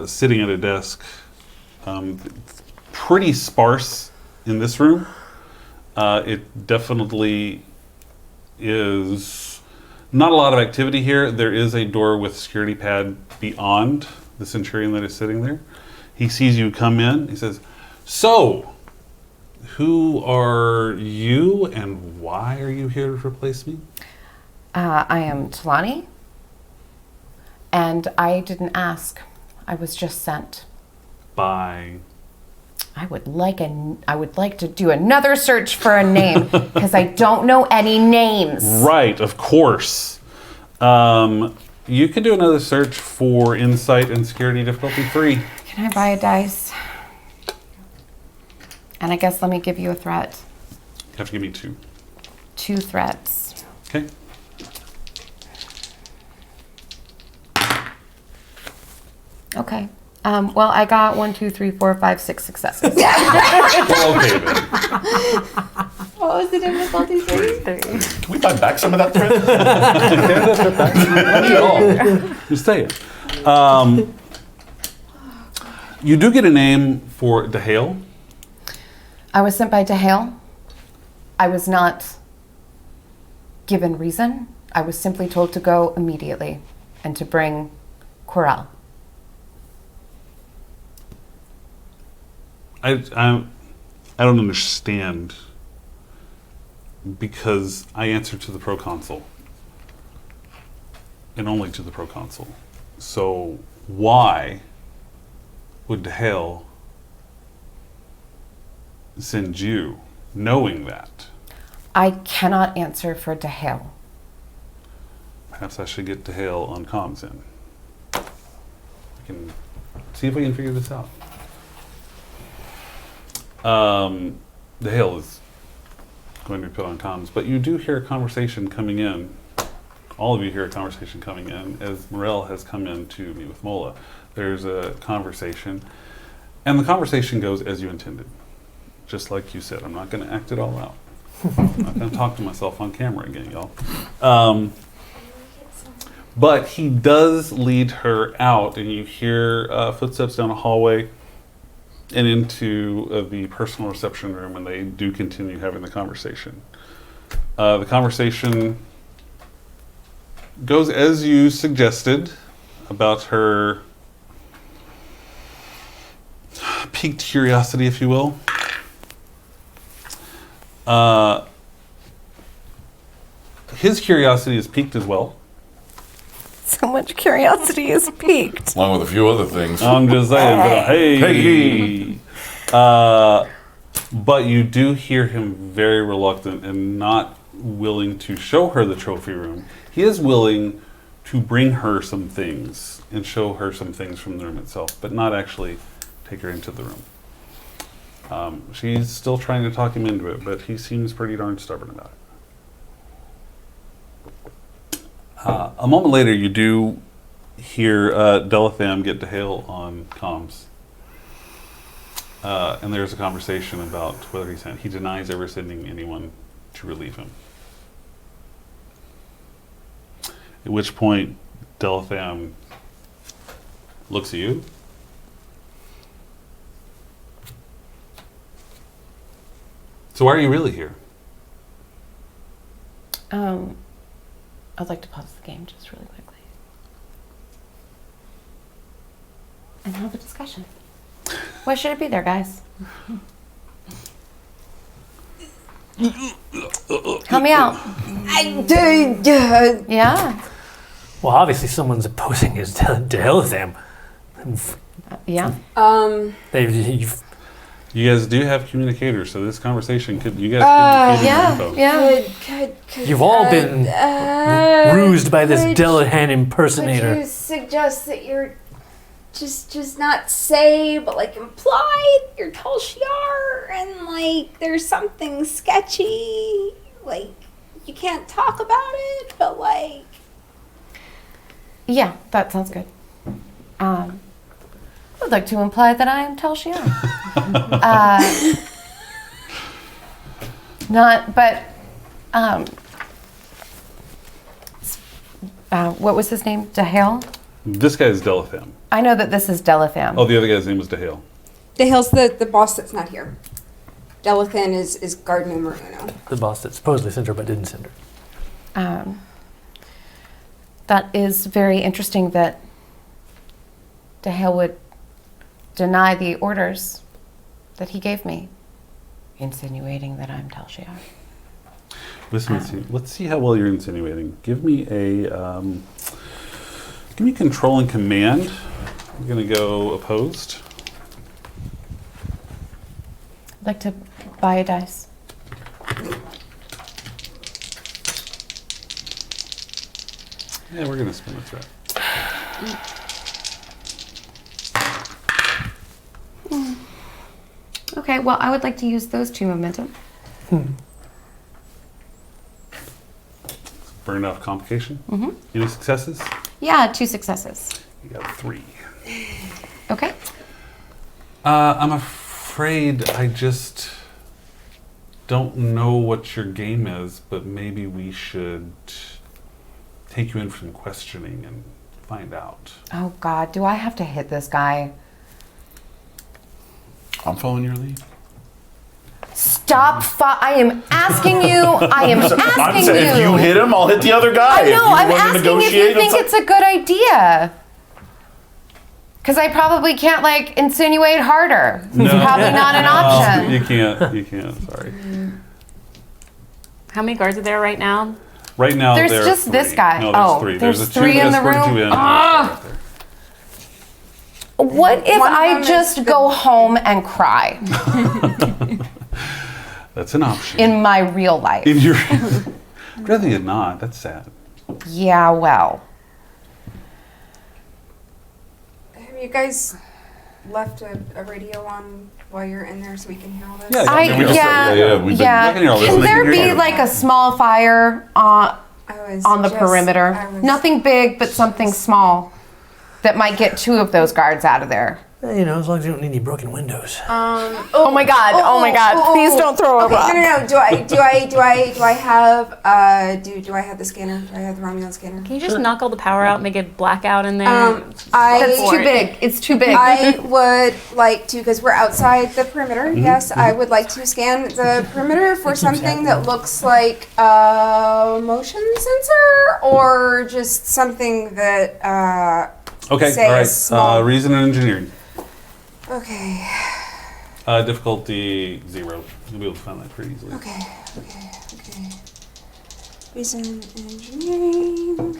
sitting at a desk. It's pretty sparse in this room. It definitely is not a lot of activity here. There is a door with security pad beyond the centurion that is sitting there. He sees you come in. He says, "So, who are you and why are you here to replace me?" I am Talani, and I didn't ask. I was just sent. By... I would like to do another search for a name because I don't know any names. Right, of course. You could do another search for insight and security difficulty 3. Can I buy a dice? And I guess let me give you a threat. You have to give me 2. 2 threats. Okay. Okay. Well, I got 1, 2, 3, 4, 5, 6 successes. Well, okay then. What was the difficulty? 3? Can we buy back some of that thread? Just say it. You do get a name for DeHale. I was sent by DeHale. I was not given reason. I was simply told to go immediately and to bring Corel. I don't understand because I answer to the Proconsul and only to the Proconsul. So why would DeHale send you knowing that? I cannot answer for DeHale. Perhaps I should get DeHale on comms in. I can see if we can figure this out. DeHale is going to be put on comms, but you do hear a conversation coming in. All of you hear a conversation coming in as Morel has come in to meet with Mola. There's a conversation, and the conversation goes as you intended. Just like you said, I'm not going to act it all out. I'm not going to talk to myself on camera again, y'all. But he does lead her out, and you hear footsteps down a hallway and into the personal reception room, and they do continue having the conversation. The conversation goes as you suggested about her piqued curiosity, if you will. His curiosity is piqued as well. So much curiosity is piqued. Along with a few other things. I'm just saying, but, hey. But you do hear him very reluctant and not willing to show her the trophy room. He is willing to bring her some things and show her some things from the room itself, but not actually take her into the room. She's still trying to talk him into it, but he seems pretty darn stubborn about it. A moment later, you do hear Delatham get DeHale on comms. And there's a conversation about whether he denies ever sending anyone to relieve him. At which point, Delatham looks at you. So why are you really here? I'd like to pause the game just really quickly and have a discussion. Why should it be there, guys? Help me out. Yeah. Well, obviously someone's opposing his Delitham. Yeah. You guys do have communicators, so this conversation could you guys could You've all been rused by this Delahan impersonator. Could you suggest that you're just not say, but like implied you're Tulshiar and like there's something sketchy, like you can't talk about it, but like... Yeah, that sounds good. I would like to imply that I am Tulshiar. What was his name? Dahale? This guy is Delatham. I know that this is Delatham. Oh, the other guy's name was Dahale. Dahale's the boss that's not here. Delathan is guard numero uno. The boss that supposedly sent her but didn't send her. That is very interesting that Dahale would deny the orders that he gave me, insinuating that I'm Tal Shiar. Listen, let's see how well you're insinuating. Give me control and command. I'm gonna go opposed. I'd like to buy a dice. Yeah, we're gonna spin a threat. Okay, well, I would like to use those 2 momentum. Burn off complication. Any successes? Yeah, 2 successes. You got 3. Okay. I'm afraid I just don't know what your game is, but maybe we should take you in for some questioning and find out. Oh, God, do I have to hit this guy? I'm following your lead. Stop! I am asking you. I am asking you. If you hit him, I'll hit the other guy. I know. I'm asking if you think it's a good idea. Because I probably can't like insinuate harder. It's probably not an option. You can't. Sorry. How many guards are there right now? Right now, There's there are just 3. this guy. No, Oh, there's 3. there's a 3 in the room? What if One of I them is just the- go home and cry That's an option. in my real life? In your, I'd rather you not. That's sad. Yeah, well. Have you guys left a radio on while you're in there so we can hear all this? Yeah, I, we just- yeah, we've been yeah. looking at all this. Can We there can be hear you. like a small fire on the I perimeter? was- Nothing big, but something small that might get 2 of those guards out of there. You know, as long as you don't need any broken windows. Oh my God! Oh my God! Please don't throw a Okay, rock. no. Do I have do I have the scanner? Do I have the Romulan scanner? Can you just knock all the power out, make it blackout in there? That's too big. It's too big. I would like to, because we're outside the perimeter, yes, I would like to scan the perimeter for something that looks like a motion sensor or just something that, Okay, say all a right. small- Reason and engineering. okay, Difficulty 0. You'll be able to find that pretty easily. okay. Reason engineering.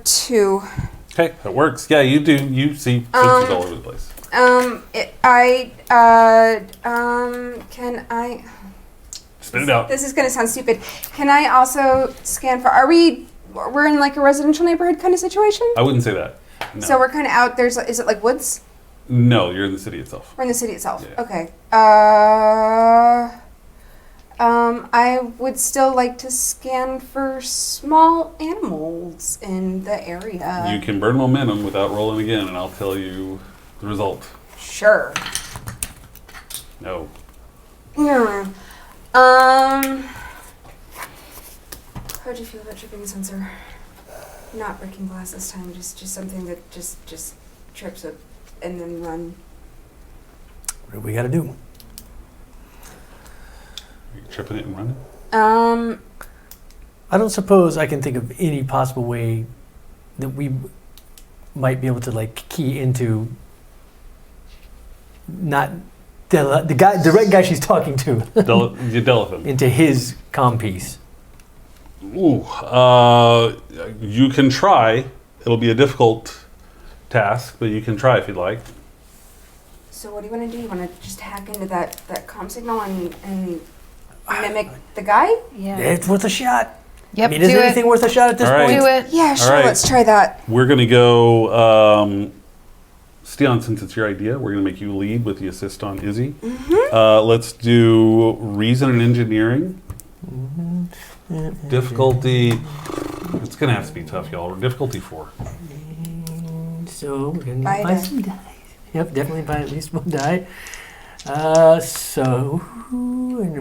2. Okay, that works. Yeah, you do. You see fences all over the place. Can I? Spit it out. This is gonna sound stupid. Can I also scan for? We're in like a residential neighborhood kind of situation. I wouldn't say that. No. So we're kind of out. Is it like woods? No, you're in the city itself. We're in the city itself. Yeah. Okay. I would still like to scan for small animals in the area. You can burn momentum without rolling again, and I'll tell you the result. Sure. No. Yeah. How'd you feel about tripping the sensor? Not breaking glass this time, just something that just trips up and then run. What do we gotta do? Are you tripping it and running? I don't suppose I can think of any possible way that we might be able to like key into not the right guy she's talking to Delatham. into his comm piece. Ooh, you can try. It'll be a difficult task, but you can try if you'd like. So what do you want to do? You want to just hack into that comm signal and mimic the guy? Yeah. It's worth a shot. Yep. I mean, is do anything it. worth a shot at this All right. point? Do it. Yeah, sure. right. Let's try that. We're going to go, Steon, since it's your idea, we're going to make you lead with the assist on Izzy. Let's do reason and engineering. Difficulty, it's going to have to be tough, y'all. Difficulty 4. So we're gonna Buy need to buy a some dice. Yep, definitely buy at least 1 die. And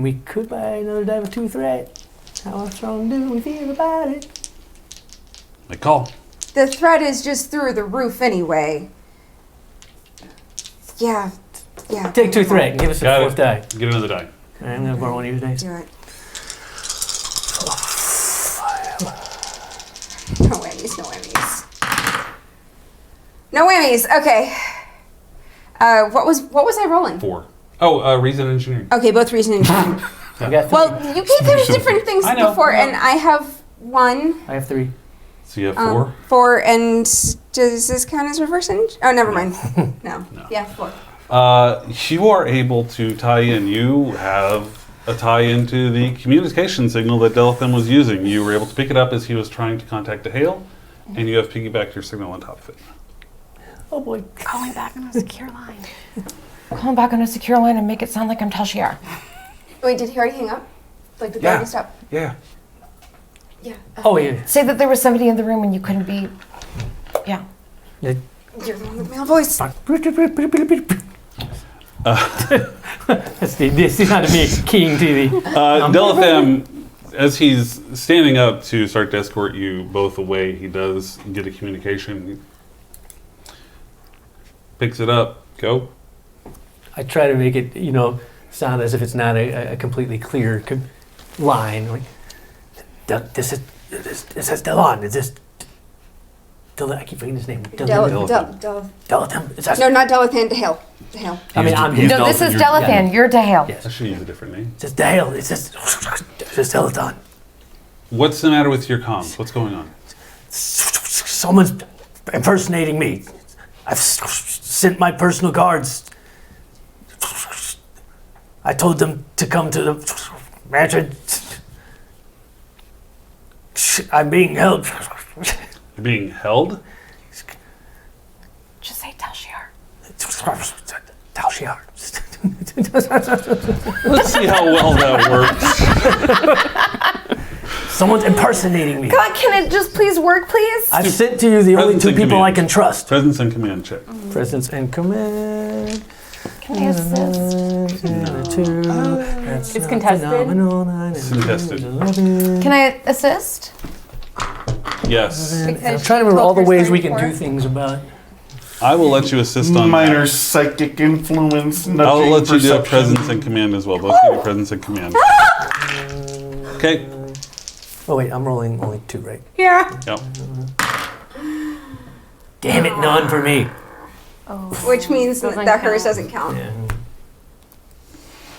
we could buy another die with 2 threat. How strong do we feel about it? Like call. The threat is just through the roof anyway. Yeah. Take 2 threat and give us a Got 4th it. die. Get another die. All right, I'm gonna borrow one of your dice. Do it. No whammies, no whammies. No whammies, okay. What was I rolling? 4. Oh, reason engineering. Okay, both reason and engineering. I got 3. Well, you gave them different things I know. before, and I have 1. I have 3. So you have 4. 4, and does this count as reverse engine? Oh, never mind. No. Yeah, 4. You are able to tie in. You have a tie into the communication signal that Delphine was using. You were able to pick it up as he was trying to contact Hale, and you have piggybacked your signal on top of it. Oh boy. Calling back on a secure line. Call him back on a secure line and make it sound like I'm Tal Shiar. Wait, did he already hang up? Like, did they already stop? Yeah. Yeah. Oh yeah. Say that there was somebody in the room and you couldn't be. Yeah. You're the one with male voice. This is not me keying to the. Delphine, as he's standing up to start to escort you both away, he does get a communication. He picks it up. Go. I try to make it, sound as if it's not a completely clear line. Like, this is Delon. Is this? I keep forgetting his name. No, not Delathan, to Hale. To Hale. I mean, I'm He's No, this is Delphin, Delathan. You're Dehale. Yes. I should use a different name. It's Dale. It's just Delaton. What's the matter with your comms? What's going on? Someone's impersonating me. I've sent my personal guards. I told them to come to the mansion. I'm being held. You're being held? Just say Tal Shiar. Tal Shiar. Let's see how well that works. Someone's impersonating me. God, can it just please work, please? I've sent to you the only Presence 2 and people command. I can trust. Presence and command check. Presence and command. Can I assist? It's contested. It's contested. Can I assist? Yes. I'm trying to remember all the ways we can do things about. I will let you assist on Minor that. psychic influence. I'll nudging let you do a perception. presence and command as well. Both of you presence and command. Okay. Oh wait, I'm rolling only 2, right? Yeah. Yep. Damn it, none for me. Which means Doesn't that hers count. doesn't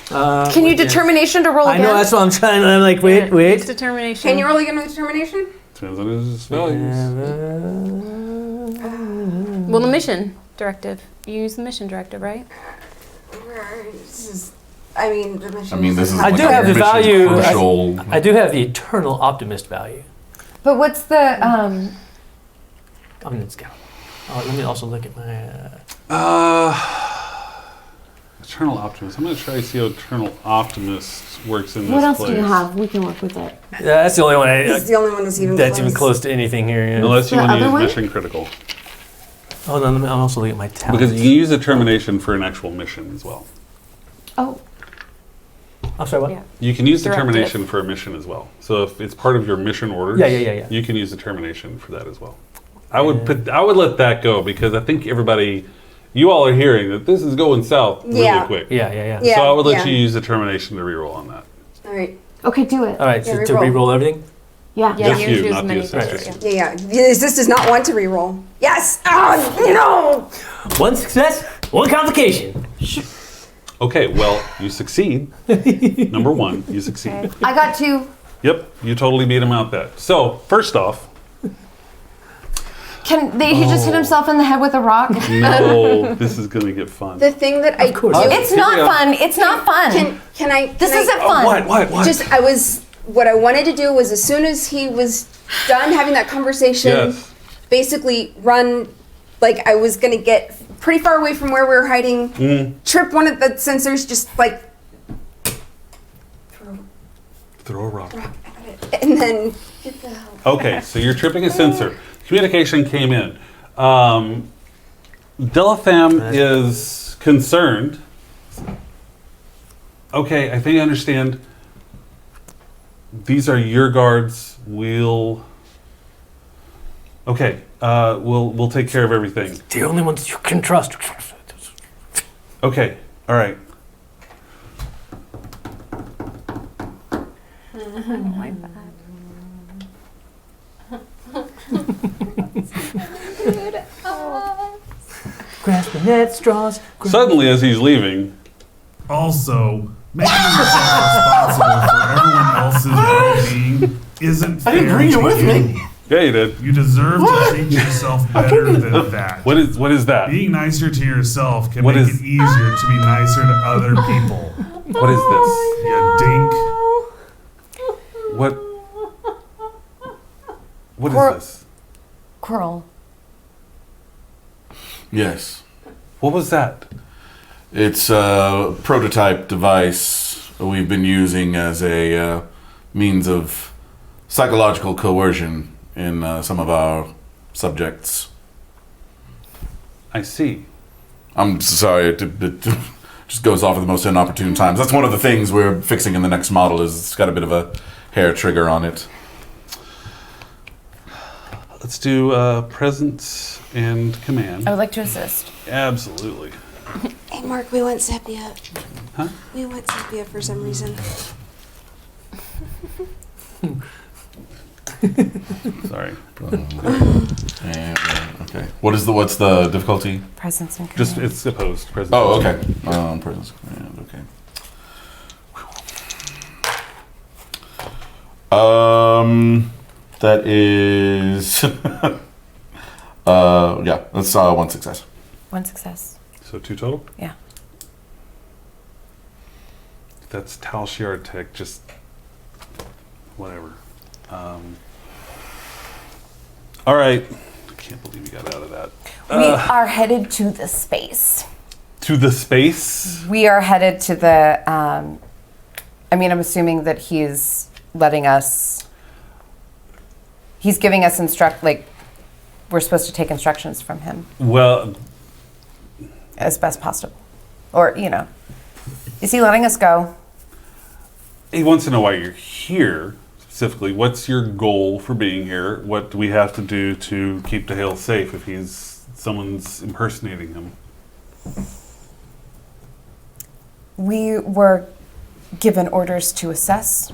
count. Can you determination to roll I again? know, that's what I'm trying to, I'm like, It's wait. determination. Can you roll again with determination? Depends on his values. Well, the mission directive. You use the mission directive, right? This is, I mean, the mission. I mean, this is I like do a have the mission value. crucial. I do have the eternal optimist value. But what's the I mean, it's got. Oh, let me also look at my. Eternal Optimist. I'm going to try to see how Eternal Optimist works in this what else place. do you have? We can work with it. Yeah, that's the only one This is the only one that's even that's even close to anything here. Yeah. Unless you The want to other use one? Mission Critical. Hold on, I'm also looking at my talents. Because you can use Determination for an actual mission as well. Oh, I'm sorry, what? Yeah. You can use Directive. Determination for a mission as well. So if it's part of your mission orders, Yeah. you can use Determination for that as well. I would let that go because I think everybody, you all are hearing that this is going south really Yeah. quick. Yeah. Yeah. So I would let yeah. you use Determination to reroll on that. All right. okay, do it. All right, Yeah, so to reroll. re-roll everything? Yeah. Yeah, Just you you, choose not the many assist. people, Yeah. This does not want to reroll. Yes. Oh no. One success, one complication. Okay, well, you succeed. Number 1, you succeed. I got 2. Yep, you totally beat him out that. So, first off, He just hit himself in the head with a rock. no, this is going to get fun. The thing that I course. do. It's not fun. It's not fun. Can I? This can I- isn't fun. What? Just what I wanted to do was as soon as he was done having that conversation, Yes. basically run, like I was gonna get pretty far away from where we were hiding, trip one of the sensors, just like Throw a rock. and then get the hell. Okay, so you're tripping a sensor. Communication came in. Delafam is concerned. Okay, I think I understand. these are your guards. We'll take care of everything. The only ones you can trust. Okay, all right. Grasping at straws. Suddenly, as he's leaving, Also, making yourself responsible for everyone else's well-being isn't fair. I didn't bring you to with me. yeah, you did. You deserve to treat yourself better than that. What is that? Being nicer to yourself can What make is- it easier to be nicer to other people. What is this? You dink. What? What Cor- is this? Coral. Yes. What was that? It's a prototype device we've been using as a means of psychological coercion in some of our subjects. I see. I'm sorry, it just goes off at the most inopportune times. That's one of the things we're fixing in the next model. Is it's got a bit of a hair trigger on it. Let's do presence and command. I would like to assist. Absolutely. Hey, Mark, we want sepia. Huh? We want sepia for some reason. Sorry. And, okay. What's the difficulty? Presence and command. Just it's opposed. Presence. Oh, okay. Presence command. Okay. That is. Yeah. That's one success. One success. So 2 total. Yeah. That's Tal Shiar Tech. Just whatever. All right. I can't believe we got out of that. We are headed to the space. To the space. We are headed to the. I mean, I'm assuming that he's letting us. He's giving us we're supposed to take instructions from him Well, as best possible, or is he letting us go? he wants to know why you're here specifically. What's your goal for being here? What do we have to do to keep DeHale safe if someone's impersonating him? We were given orders to assess.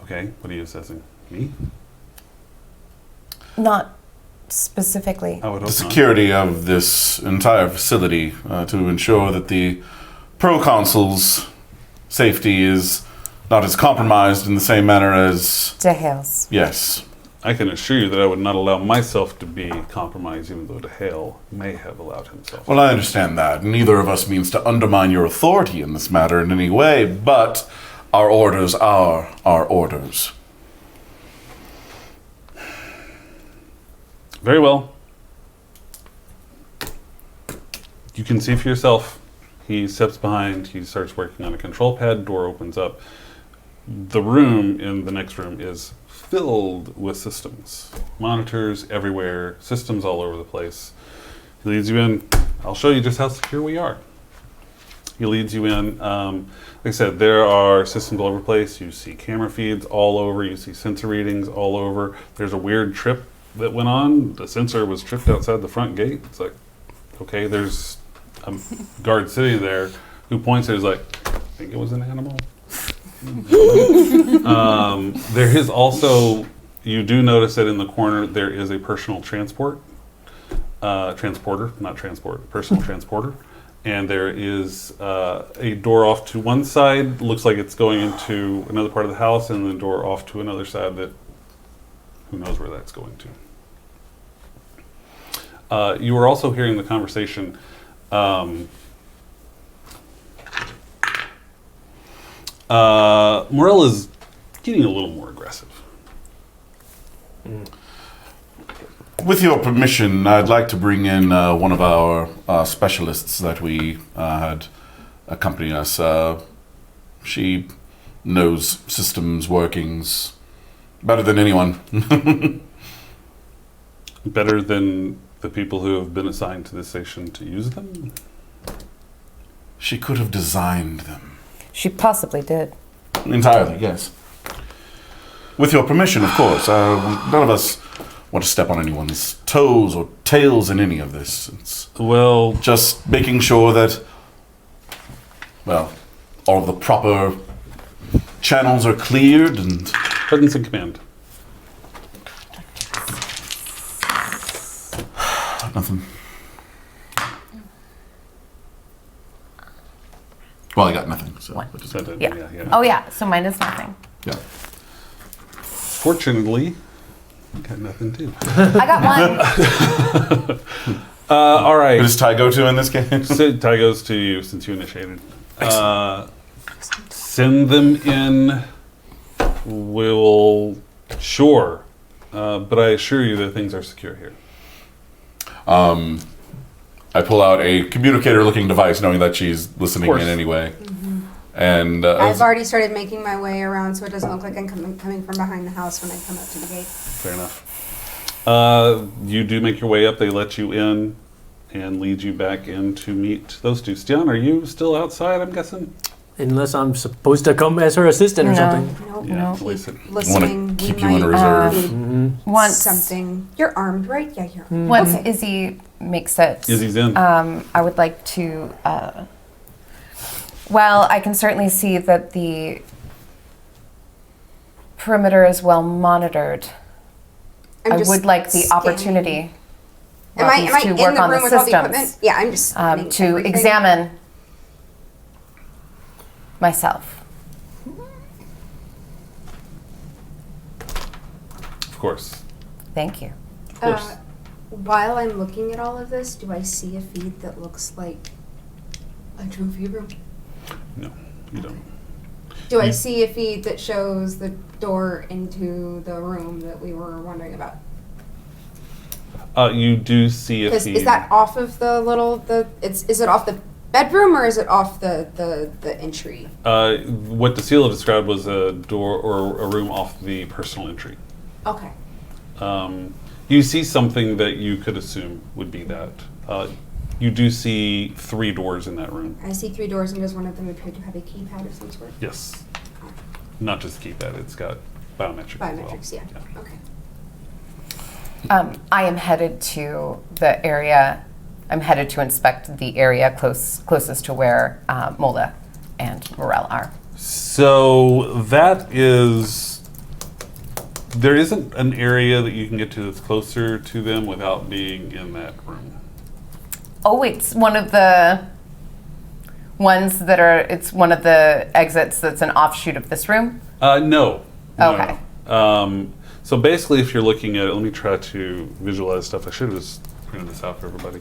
Okay, what are you assessing? Me? Not specifically. I would hope The not. security of this entire facility to ensure that the Proconsul's safety is not as compromised in the same manner as. DeHale's. Yes. I can assure you that I would not allow myself to be compromised, even though DeHale may have allowed himself. Well, I understand that. Neither of us means to undermine your authority in this matter in any way, but our orders are our orders. Very well. You can see for yourself. He steps behind, he starts working on a control pad, door opens up. The room in the next room is filled with systems. Monitors everywhere, systems all over the place. He leads you in. I'll show you just how secure we are. He leads you in. Like I said, there are systems all over the place. You see camera feeds all over. You see sensor readings all over. There's a weird trip that went on. The sensor was tripped outside the front gate. It's like, okay, there's a guard sitting there who points at it. He's like, I think it was an animal. There is also, you do notice that in the corner there is a personal transporter, personal transporter. And there is a door off to one side, looks like it's going into another part of the house, and the door off to another side that, who knows where that's going to. You were also hearing the conversation. Morel is getting a little more aggressive. With your permission, I'd like to bring in one of our specialists that we had accompany us. She knows systems workings better than anyone. Better than the people who have been assigned to this station to use them? She could have designed them. She possibly did. Entirely, yes. With your permission, of course. None of us want to step on anyone's toes or tails in any of this. It's Well, just making sure that, well, all of the proper channels are cleared and... presence in command. Nothing. Well, I got nothing, so... What? I just- Yeah. Oh, yeah. So mine is nothing. yeah. Fortunately, I got nothing too. I got one. All Who right. does Ty go to in this game? So Ty goes to you since you initiated. Send them in. Sure. But I assure you that things are secure here. I pull out a communicator-looking device, knowing that she's listening in anyway. And I've already started making my way around so it doesn't look like I'm coming from behind the house when I come up to the gate. Fair enough. You do make your way up. They let you in and lead you back in to meet those two. Stian, are you still outside, I'm guessing? Unless I'm supposed to come as her assistant or something. Nope, Yeah, nope. voice it. Listening. keep we you in might reserve. need Once something. You're armed, right? Yeah, you're armed. once Izzy makes it, Izzy's in. I would like to. Well, I can certainly see that the perimeter is well monitored. I'm I just would like the scanning. opportunity. Am while I, these am I two in work the on room with all the systems, equipment? Yeah, I'm just scanning to everything. examine myself. Of course. Thank you. Of course. While I'm looking at all of this, do I see a feed that looks like a trophy room? No, you don't. Do I see a feed that shows the door into the room that we were wondering about? You do see a Because feed. is that off of the little is it off the bedroom or is it off the entry? What the seal described was a door or a room off the personal entry. Okay. You see something that you could assume would be that. You do see 3 doors in that room. I see 3 doors and does one of them appear to have a keypad of some sort? Yes. Not just keypad, it's got biometrics as well. Biometrics, yeah. Okay. I am headed to the area. I'm headed to inspect the area closest to where Mola and Morel are. So that is. There isn't an area that you can get to that's closer to them without being in that room. Oh, it's one of the ones that are. It's one of the exits that's an offshoot of this room. No. Okay. No. So basically, if you're looking at it, let me try to visualize stuff. I should have just printed this out for everybody.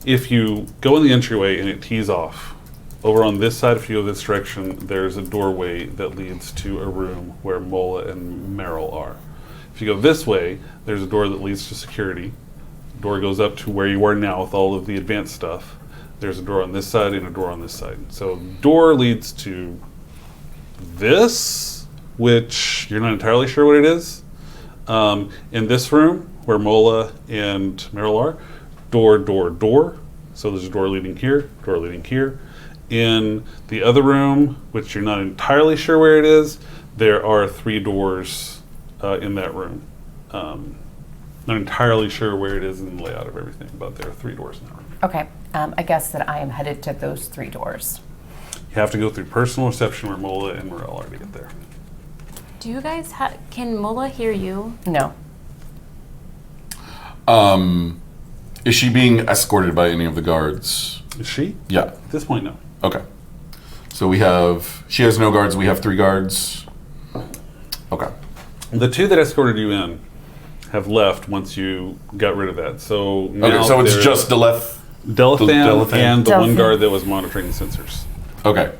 If you go in the entryway and it tees off, over on this side, if you go this direction, there's a doorway that leads to a room where Mola and Meryl are. If you go this way, there's a door that leads to security. Door goes up to where you are now with all of the advanced stuff. There's a door on this side and a door on this side. So door leads to this, which you're not entirely sure what it is. In this room, where Mola and Meryl are, door. So there's a door leading here, door leading here. In the other room, which you're not entirely sure where it is, there are 3 doors in that room. Not entirely sure where it is in the layout of everything, but there are 3 doors in that room. Okay. I guess that I am headed to those 3 doors. You have to go through personal reception where Mola and Morel are to get there. Do you guys can Mola hear you? No. Is she being escorted by any of the guards? Is she? Yeah. At this point, no. Okay. So she has no guards, we have 3 guards. Okay. The 2 that escorted you in have left once you got rid of that. So now Okay, so it's there's just Delathan Delathan. and the one Delathan. guard that was monitoring the sensors. Okay.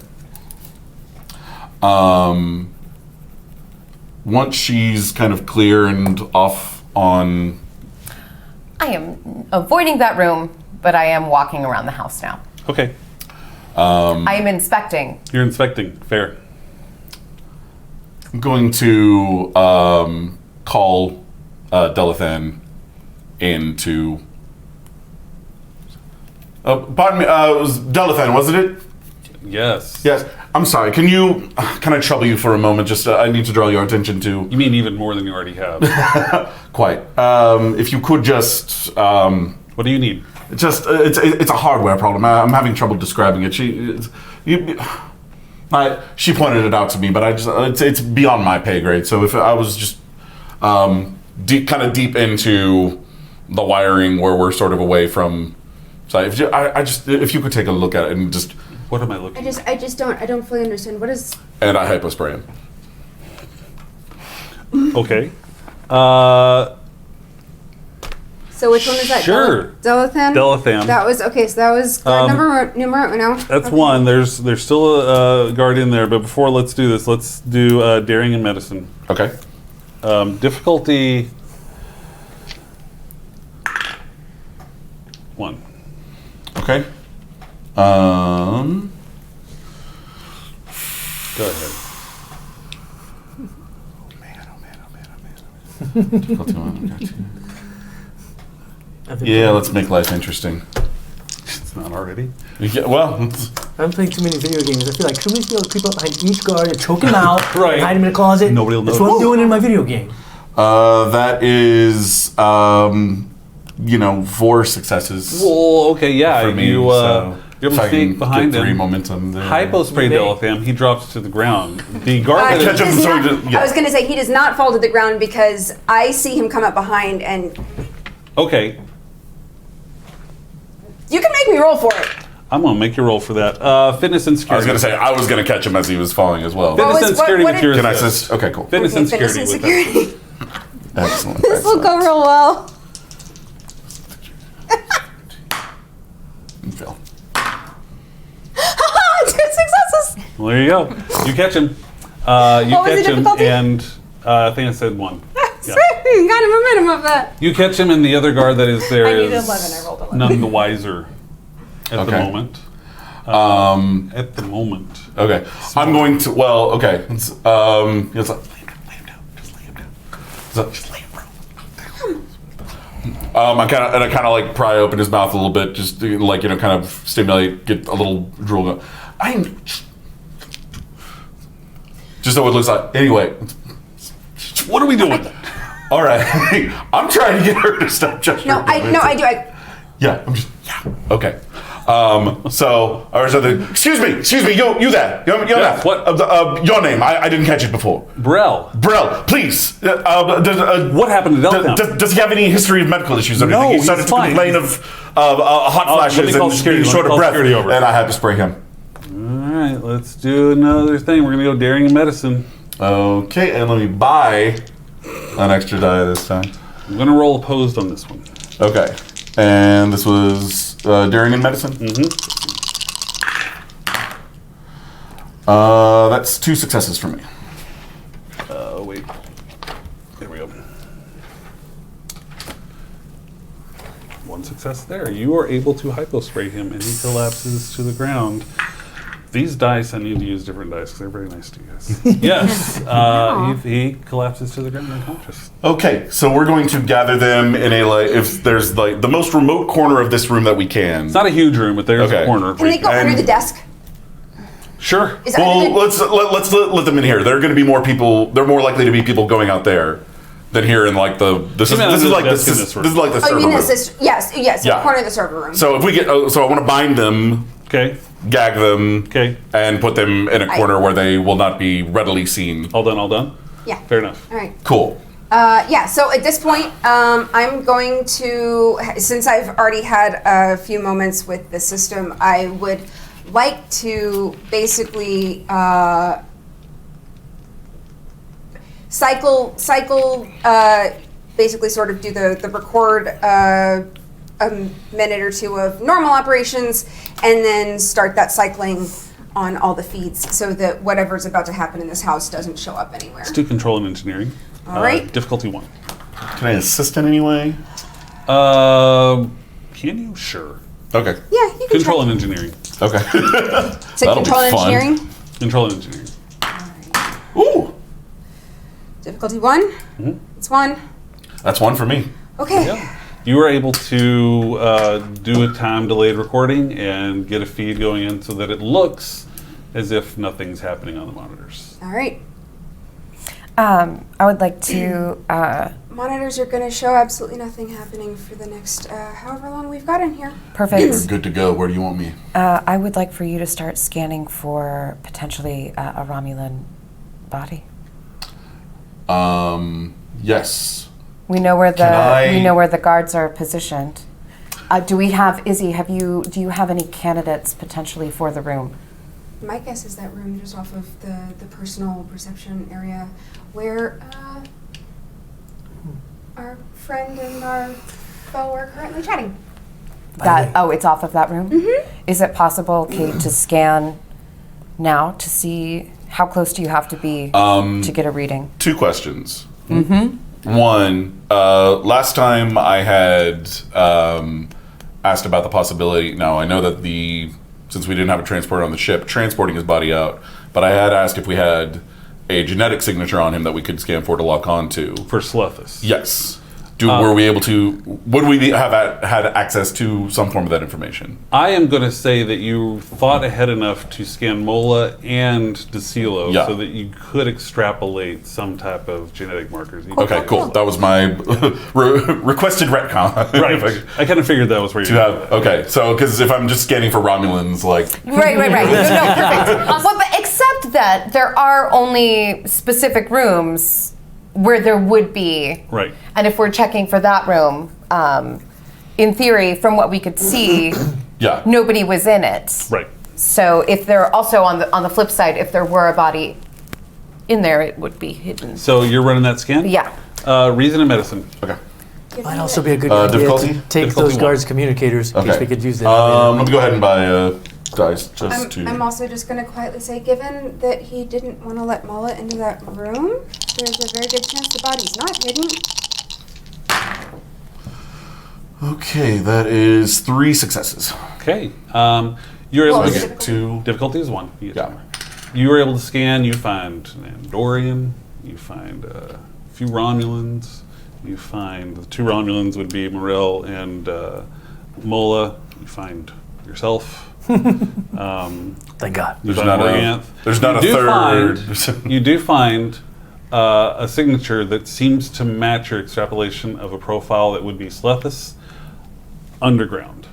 Once she's kind of clear and off on... I am avoiding that room, but I am walking around the house now. Okay. I am inspecting. You're inspecting. Fair. I'm going to call Delathan in to... pardon me, it was Delathan, wasn't it? Yes. Yes. I'm sorry. Can I trouble you for a moment? Just I need to draw your attention to. You mean even more than you already have? Quite. If you could just. What do you need? It's a hardware problem. I'm having trouble describing it. She pointed it out to me, but it's beyond my pay grade. So if I was just kind of deep into the wiring where we're sort of away from. So if you could take a look at it and just. What am I looking at? I don't fully understand. What is... And I hypospray him. Okay. So which one is that? Sure. Delathan? Delathan. That was, okay, so that was numero uno. That's Okay. one. There's still a guard in there, but before let's do this, let's do daring and medicine. Okay. Difficulty 1. Okay. Go ahead. Yeah, let's make life interesting. It's not already. Yeah, well, I'm playing too many video games. I feel like too many people creep up behind each guard and choke him out, Right. hide him in a closet. Nobody will That's know. what I'm doing in my video game. that is, 4 successes Well, okay, yeah. for me. You so you're if I can mistake behind get 3 him. momentum there. Hypospray Maybe. Delatham, he drops to the ground. The guard Catch that him, is, so he just- yeah. I was going to say he does not fall to the ground because I see him come up behind, and okay, you can make me roll for it. I'm gonna make you roll for that. Fitness and I was security. going to say, I was going to catch him as he was falling as well. Fitness What was- and security what with did- your Can I assist. assist? Okay, cool. Fitness and Fitness security and with that. security. Excellent. This will go real well. You fail. 2 successes. Well, there you go. You catch him. You What was the catch him, difficulty? and I think I said 1. Yeah. Got a momentum of that. You catch him, and the other guard that is there I need is 11, I rolled 11. none the wiser at the Okay. moment. At the moment. Okay. I'm going to, well, okay. It's like, lay him down. Just lay him down. So, just lay him, bro. I kind of like pry open his mouth a little bit, just to, like, kind of stimulate, get a little drool going. Just so it looks like, anyway. What are we doing? All right. I'm trying to get her to stop gesturing. I do. Yeah, I'm just, yeah. Okay. So, or so the, excuse me, you there. You there. what? Your name, I didn't catch it before. Brell. Brell, please. What happened to Delcam? Does he have any history of medical issues or anything? No, He started he's to fine. complain of hot let flashes me call and security. being Let me short of call breath, security over. and I had to spray him. All right, let's do another thing. We're gonna go daring and medicine. Okay, and let me buy an extra die this time. I'm gonna roll opposed on this one. Okay, and this was daring and medicine? Mm-hmm. That's 2 successes for me. Wait. There we go. 1 success there. You are able to hypospray him, and he collapses to the ground. These dice, I need to use different dice because they're very nice to you guys. Yes, he collapses to the ground unconscious. Okay, so we're going to gather them in a, like, if there's like the most remote corner of this room that we can. It's not a huge room, but there's Okay. a corner. Can they go under the desk? Sure. Is that Well, under let's let them in here. There are going to be more people. There are more likely to be people going out there than here in like the. This is like the this desk in is this room. this is like the Oh, server you mean room. this is yes, Yeah. the corner of the server room. So if we get, so I want to bind them, Okay. gag them, Okay. and put them in a corner where they will not be readily seen. All done. All done. Yeah. Fair enough. All right. Cool. Yeah, so at this point, I'm going to, since I've already had a few moments with the system, I would like to basically basically sort of do the record a minute or 2 of normal operations, and then start that cycling on all the feeds so that whatever's about to happen in this house doesn't show up anywhere. Let's do control and engineering. All right. Difficulty 1. Can I assist in any way? Can you? Sure. Okay. Yeah, you can Control try. and engineering. Okay. So That'll be control and fun. engineering. Control and engineering. Ooh, Difficulty 1. It's 1. that's 1 for me. Okay. Yeah. You were able to do a time delayed recording and get a feed going in so that it looks as if nothing's happening on the monitors. All right. I would like to. Monitors are going to show absolutely nothing happening for the next however long we've got in here. Perfect. Good to go. Where do you want me? I would like for you to start scanning for potentially a Romulan body. Yes. We know where Can we know where the guards are positioned. Do we have Izzy? Do you have any candidates potentially for the room? My guess is that room just off of the personal reception area where our friend and our foe are currently chatting. It's off of that room? Mm-hmm. Is it possible, Kate, to scan now to see how close do you have to be to get a reading? 2 questions. Mm-hmm. One, last time I had asked about the possibility. Now, I know that since we didn't have a transporter on the ship, transporting his body out, but I had asked if we had a genetic signature on him that we could scan for to lock on to. For Slethus. Yes. Were we able to? Would we have had access to some form of that information? I am going to say that you thought ahead enough to scan Mola and DeCilo so that you could extrapolate some type of genetic markers. Okay, cool. That was my requested retcon. Right. I kind of figured that was where you have. Okay, so because if I'm just scanning for Romulans, like right. No, perfect. Well, but except that there are only specific rooms where there would be. Right. And if we're checking for that room, in theory, from what we could see, nobody was in it. Right. So if there also on the flip side, if there were a body in there, it would be hidden. So you're running that scan? Yeah. Reason and medicine. Okay. Might also be a good idea difficulty? to take those guards' communicators in case we could use them. Let me go ahead and buy dice just to. I'm also just going to quietly say, given that he didn't want to let Mola into that room, there's a very good chance the body's not hidden. Okay, that is 3 successes. Okay. You're able to get to difficulty is 1. Yeah. You were able to scan. You find an Andorian. You find a few Romulans. You find the 2 Romulans would be Morel and Mola. You find yourself. Thank God. There's not a third. You do find a signature that seems to match your extrapolation of a profile that would be Slethus underground.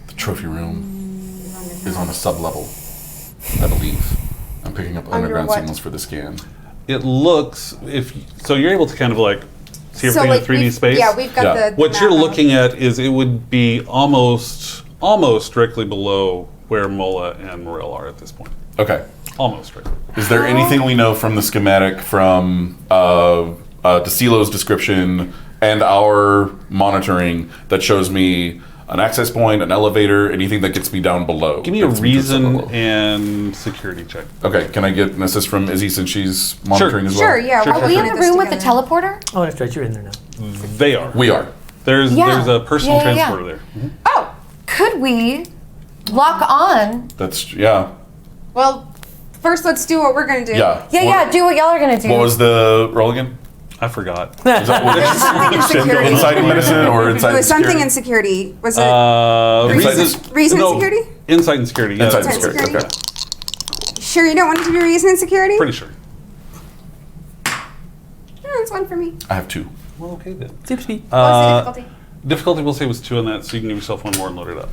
The trophy room is on a sub-level, I believe. I'm picking up underground signals for the scan. It looks, so you're able to kind of like see everything in 3D space? Yeah, we've got the what map you're out. looking at is it would be almost directly below where Mola and Morel are at this point. Okay. Almost directly. Is there anything we know from the schematic from DeCilo's description and our monitoring that shows me an access point, an elevator, anything that gets me down below? Give me a reason and security check. Okay, can I get an assist from Izzy since she's monitoring as well? Sure, yeah. Are we in the room with the teleporter? Oh, that's right. You're in there now. They are. We are. There's a personal transporter there. Mm-hmm. Oh, could we lock on? Well, first let's do what we're going to do. Yeah. Do what y'all are gonna do. What was the roll again? I forgot. Was that inside medicine or inside It was something security? in security. Was it reason and security? Insight and security. Yeah, Inside that's security. correct. Okay. Sure you don't want it to be reason and security? Pretty sure. That's 1 for me. I have 2. Well, okay then. What's the difficulty? Difficulty, we'll say, was 2 on that, so you can give yourself 1 more and load it up.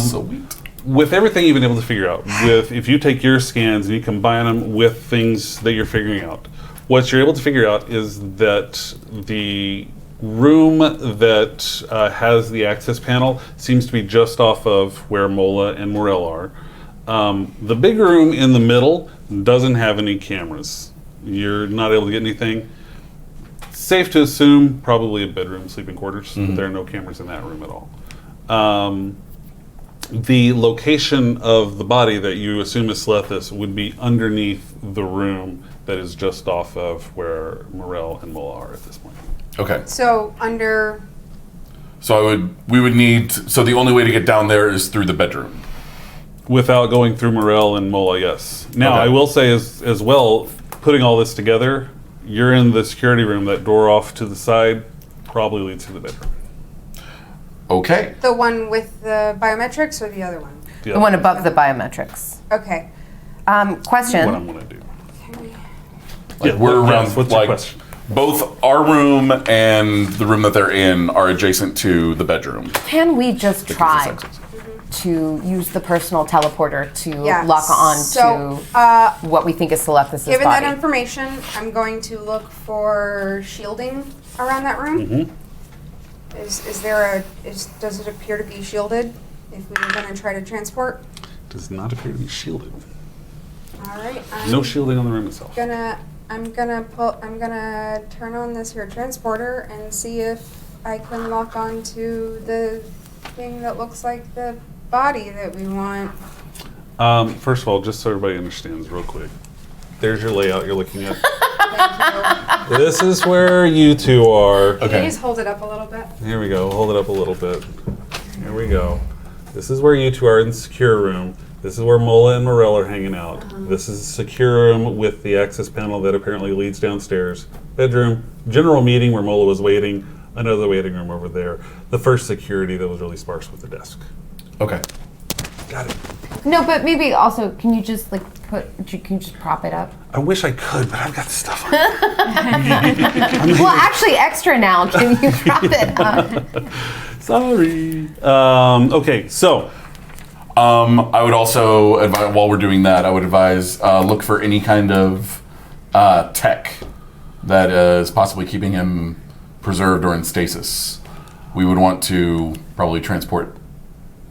Sweet. With everything you've been able to figure out, if you take your scans and you combine them with things that you're figuring out, what you're able to figure out is that the room that has the access panel seems to be just off of where Mola and Morel are. The big room in the middle doesn't have any cameras. You're not able to get anything. Safe to assume probably a bedroom, sleeping quarters. Mm-hmm. There are no cameras in that room at all. The location of the body that you assume is Slethus would be underneath the room that is just off of where Morel and Mola are at this point. Okay. So under... So the only way to get down there is through the bedroom. Without going through Morel and Mola, yes. Now, Okay. I will say as well, putting all this together, you're in the security room. That door off to the side probably leads to the bedroom. Okay. The one with the biometrics or the other one? The one above the biometrics. Okay. Question. What I'm gonna do. We're around, What's your like, question? both our room and the room that they're in are adjacent to the bedroom. Can we just try to use the personal teleporter to lock on So, to what we think is Celestis' given body? that information, I'm going to look for shielding around that room. Does it appear to be shielded if we were going to try to transport? Does not appear to be shielded. All right. No shielding on the room itself. I'm gonna turn on this here transporter and see if I can lock on to the thing that looks like the body that we want. First of all, just so everybody understands real quick, there's your layout you're looking at. Thank you. This is where you two are. Can you just hold it up a little bit? Here we go. Hold it up a little bit. Here we go. This is where you two are in the secure room. This is where Mola and Morel are hanging out. This is a secure room with the access panel that apparently leads downstairs. Bedroom, general meeting where Mola was waiting, another waiting room over there. The first security that was really sparse with the desk. Okay. Got it. No, but maybe also, can you just can you just prop it up? I wish I could, but I've got stuff on. Well, actually, extra now. Can you prop it up? Sorry. Okay, so. I would also advise, while we're doing that, I would advise look for any kind of tech that is possibly keeping him preserved or in stasis. We would want to probably transport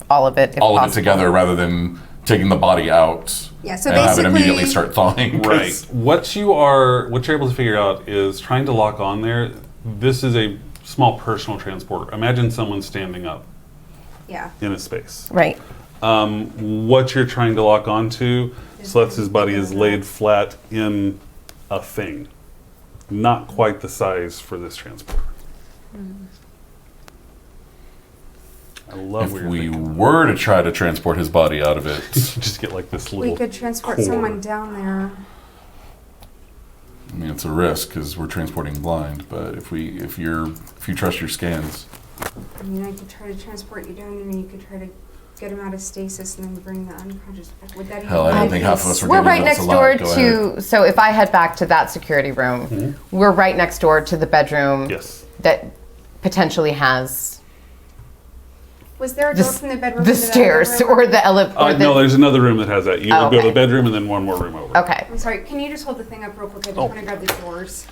all of it, if all of it possible. together rather than taking the body out Yeah. So and have it basically, immediately start thawing. Right. What you're able to figure out is trying to lock on there. This is a small personal transporter. Imagine someone standing up yeah. in a space. Right. What you're trying to lock onto, Celeste's body is laid flat in a thing. Not quite the size for this transporter. I love If where you're we thinking. were to try to transport his body out of it, Just get like this little We could transport core. someone down there. I mean, it's a risk because we're transporting blind. But if you trust your scans, I mean, I could try to transport you down there and you could try to get him out of stasis and then bring the unconscious back. Would that even hell, I don't be think the half of case? us are We're gonna right know next it's door alive. Go to. So if I head back to that security room, we're right next door to the bedroom Yes. that potentially has Was there a door from the bedroom the into that stairs other room? or the elevator. No, there's another room that has that. You would go to okay. the bedroom and then one more room over. Okay. I'm sorry, can you just hold the thing up real quick? I just Oh. want to grab the doors.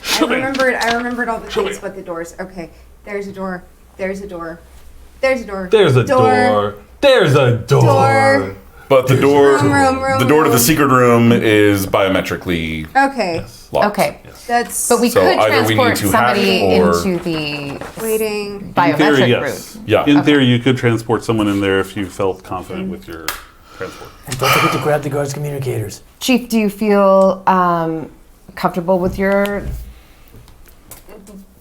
Show me. I remembered all the Show things me. but the doors. Okay, there's a door. There's a door. There's a door. There's a door. There's a door. Door. But the door, Room, the door to the room. secret room is biometrically Okay, locked. Okay. that's But we So could either we transport need to hack somebody or- into the waiting. In biometric theory, yes. route. Yeah. In theory, you could transport someone in there if you felt confident with your transport. And don't forget to grab the guard's communicators. Chief, do you feel comfortable with your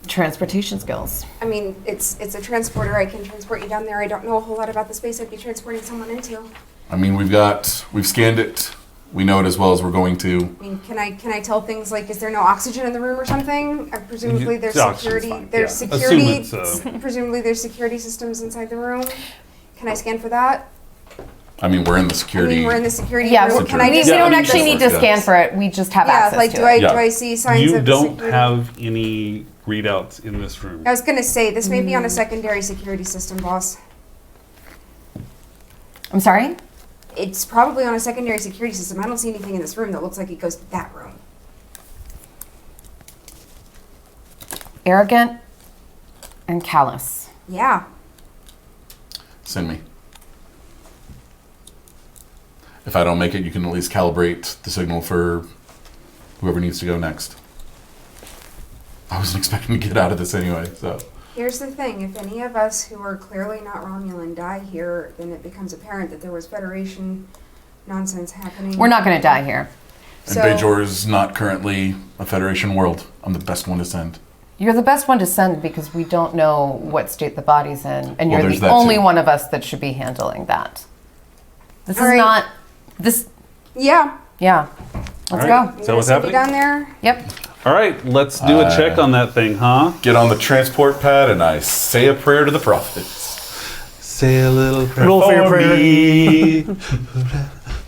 transportation skills? I mean, it's a transporter. I can transport you down there. I don't know a whole lot about the space I'd be transporting someone into. I mean, we've scanned it. We know it as well as we're going to. I mean, can I tell things like, is there no oxygen in the room or something? Presumably there's The oxygen's security. fine, There's yeah. security. Assume it's, Presumably there's security systems inside the room. Can I scan for that? I mean, we're in the I security. mean, we're in the security Yeah, room. we, Can I we just don't Yeah, actually need to yeah. scan for it. We just have yeah, access like to do it. I Yeah. do I see signs You of don't security? have any readouts in this room. I was gonna say this may be on a secondary security system, boss. I'm sorry? It's probably on a secondary security system. I don't see anything in this room that looks like it goes to that room. Arrogant and callous. Yeah. Send me. If I don't make it, you can at least calibrate the signal for whoever needs to go next. I wasn't expecting to get out of this anyway, so. Here's the thing, if any of us who are clearly not Romulan die here, then it becomes apparent that there was Federation nonsense happening. We're not going to die here. And So- Bajor is not currently a Federation world. I'm the best one to send. You're the best one to send because we don't know what state the body's in, and Well, you're there's the that only too. one of us that should be handling that. This All is right. not this. Yeah. Yeah, let's All right. go. Is that I'm gonna what's send you happening? down there. Yep. All right, let's do a check on that thing, huh? Get on the transport pad and I say a prayer to the prophets. Say a little prayer Roll for your prayer. me.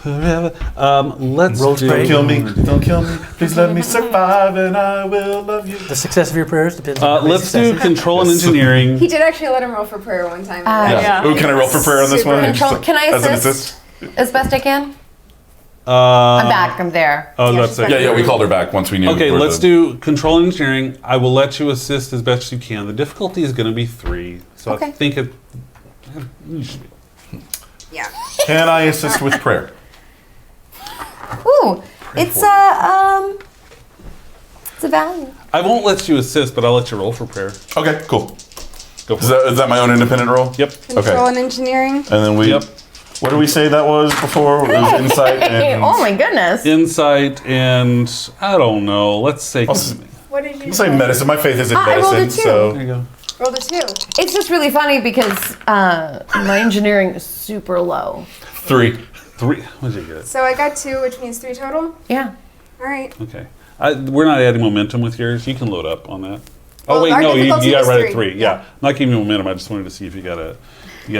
Let's Roll do. pray. Don't kill me. Please let me survive, and I will love you. The success of your prayers depends on how many Let's do successes. control and engineering. He did actually let him roll for prayer one time. Yeah. Ooh, can I roll for prayer on this Super one? Control. Can I As an assist as best I can? Uh, I'm back. I'm there. Oh, Yeah, that's she's it. back. Yeah, we called her back once we knew. Okay, where let's the- do control and engineering. I will let you assist as best you can. The difficulty is going to be 3, so I Okay. think it. You should be. Yeah. Can I assist with prayer? Ooh, it's a value. I won't let you assist, but I'll let you roll for prayer. Okay, cool. Go for Is it. that my own independent roll? Yep. Control and engineering. And then we. Yep. What did we say that was before? It was insight and. Oh my goodness. Insight and I don't know. Let's say. What did you I'll say medicine. My faith is in I rolled a medicine, 2. There so. you go. rolled a 2? It's just really funny because my engineering is super low. 3. 3. What did you get? So I got 2, which means 3 total. Yeah. All right. Okay. We're not adding momentum with yours. You can load up on that. Oh Well, wait, our no, you difficulty got is right 3. at 3. Yeah. I'm not giving you momentum. I just wanted to see if you got a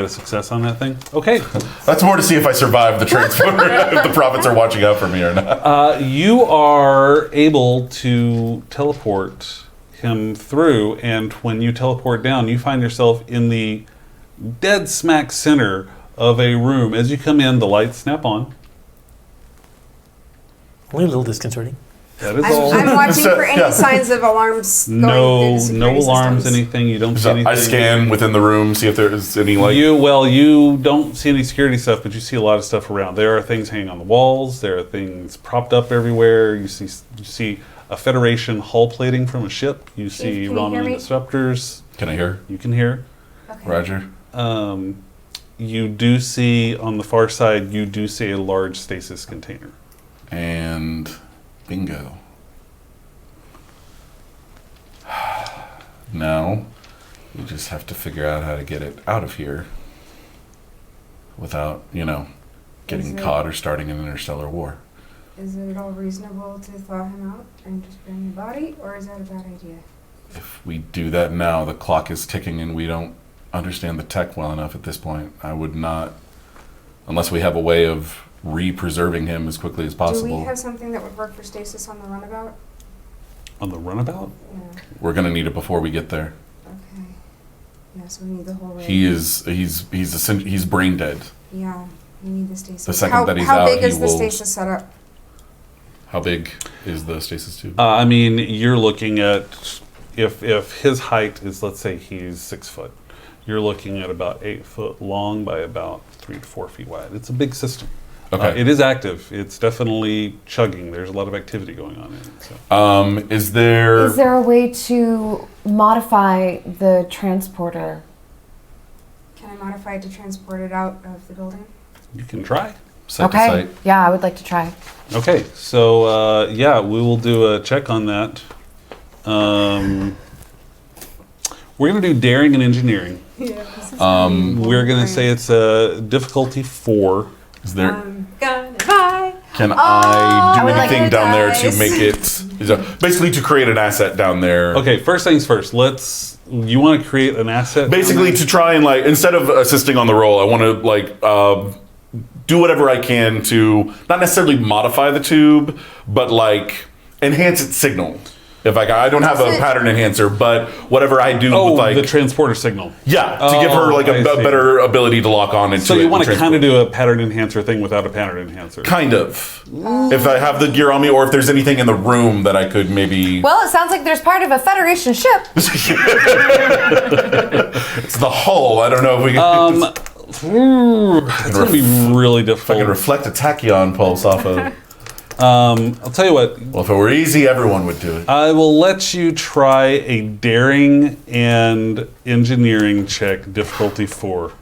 success on that thing. Okay. That's more to see if I survive the transport, if the prophets are watching out for me or not. You are able to teleport him through, and when you teleport down, you find yourself in the dead smack center of a room. As you come in, the lights snap on. Only a little disconcerting. That is all. I'm watching for any Yeah. signs of alarms going No, through the security no alarms, systems. anything. You don't see So anything. I scan within the room, see if there's any like. You don't see any security stuff, but you see a lot of stuff around. There are things hanging on the walls. There are things propped up everywhere. You see a Federation hull plating from a ship. You see can you hear Romulan me? disruptors. Can I hear? You can hear. Okay. Roger. You do see on the far side. You do see a large stasis container. And bingo. Now, you just have to figure out how to get it out of here without, getting Is it- caught or starting an interstellar war. Is it at all reasonable to thaw him out and just bring the body, or is that a bad idea? If we do that now, the clock is ticking and we don't understand the tech well enough at this point. I would not, unless we have a way of re-preserving him as quickly as Do possible. we have something that would work for stasis on the runabout? On the runabout? Yeah. We're gonna need it before we get there. Okay. Yeah, so we need the whole rig. He's brain dead. Yeah, we need the stasis. The second how, that he's how out, big he is the will- stasis setup? How big is the stasis tube? I mean, you're looking at if his height is, let's say he's 6 foot, you're looking at about 8 foot long by about 3 to 4 feet wide. It's a big system. Okay. It is active. It's definitely chugging. There's a lot of activity going on in it. So. Is there? Is there a way to modify the transporter? Can I modify it to transport it out of the building? You can try. Site to Okay. site? Yeah, I would like to try. Okay, so yeah, we will do a check on that. We're going to do daring and engineering. We're going to say it's a difficulty 4. Is there? I'm gonna buy. Can I do would like anything to down there to dice. make it? Basically, to create an asset down there. Okay, first things first. You want to create an asset? Basically, to try and instead of assisting on the roll, I want to do whatever I can to not necessarily modify the tube, but enhance its signal. If I don't have a Is it- pattern enhancer, but whatever I do Oh, with the transporter signle. to give her Oh, a I see. better ability to lock on into So it. you want and to kind of transport. do a pattern enhancer thing without a pattern enhancer. Kind of. If I have the gear on me, or if there's anything in the room that I could maybe. Well, it sounds like there's part of a Federation ship. It's the hull. I don't know if we can. It's going to be really If I difficult. can reflect a tachyon pulse off of. I'll tell you what. Well, if it were easy, everyone would do it. I will let you try a daring and engineering check, difficulty 4,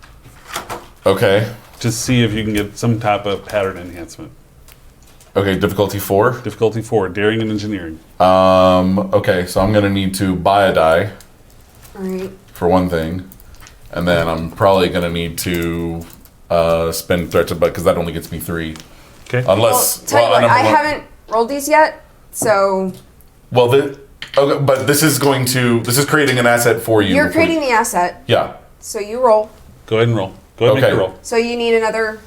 Okay. to see if you can get some type of pattern enhancement. Okay, difficulty 4. Difficulty 4, daring and engineering. Okay, so I'm gonna need to buy a die Alright. for one thing, and then I'm probably gonna need to spend threats, because that only gets me 3. Okay. Well, Unless. tell you what, number I one- haven't rolled these yet, so Well, okay, but this is creating an asset for you. you're creating the asset, Yeah. so you roll. Go ahead and roll. Go ahead and make Okay. your roll. So you need another.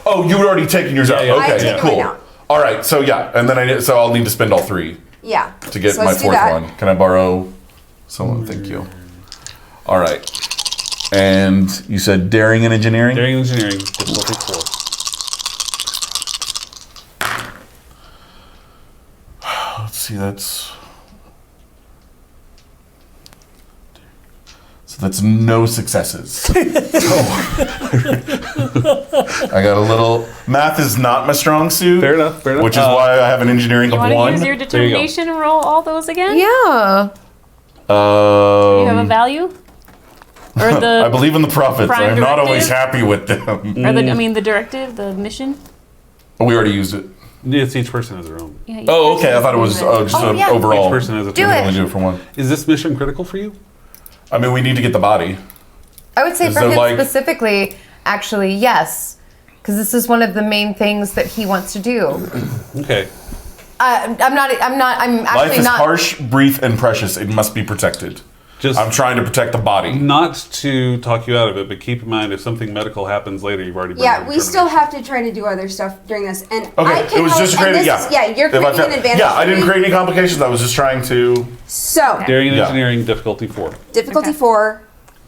Oh, you were already taking yours out. Yeah, yeah. Okay, I've taken cool. mine out. All right, so yeah, and then I'll need to spend all 3 Yeah. to get So my let's do 4th that. one. Can I borrow someone? Thank you. All right. And you said daring and engineering? Daring and engineering, difficulty 4. Let's see, that's no successes. I got a little. Math is not my strong suit. Fair enough. Which is why I have an engineering You of want to 1. use your determination and roll all those again? Yeah. Do you have a Um, value? Or the I believe in the prophets. prime I'm not always directive? happy with them. or the directive, the mission? We already used it. It's each person has their own. Yeah, Oh, okay. I thought it was just Oh, yeah. overall. Each person has a Do We turn. can it. only do it for 1. Is this mission critical for you? I mean, we need to get the body. I would say Is for there, him like- specifically, actually, yes. Because this is one of the main things that he wants to do. Okay. I'm Life actually is not. harsh, brief, and precious. It must be protected. Just I'm trying to protect the body. not to talk you out of it, but keep in mind if something medical happens later, you've already. burned Yeah, your we still determination. have to try to do other stuff during this, and Okay, I can it was help, just and creating. this Yeah, is, you're If I creating fa- an advantage. Yeah, I didn't for me. create any complications. I was just trying to. So Daring and Yeah. engineering difficulty 4. difficulty Okay. 4.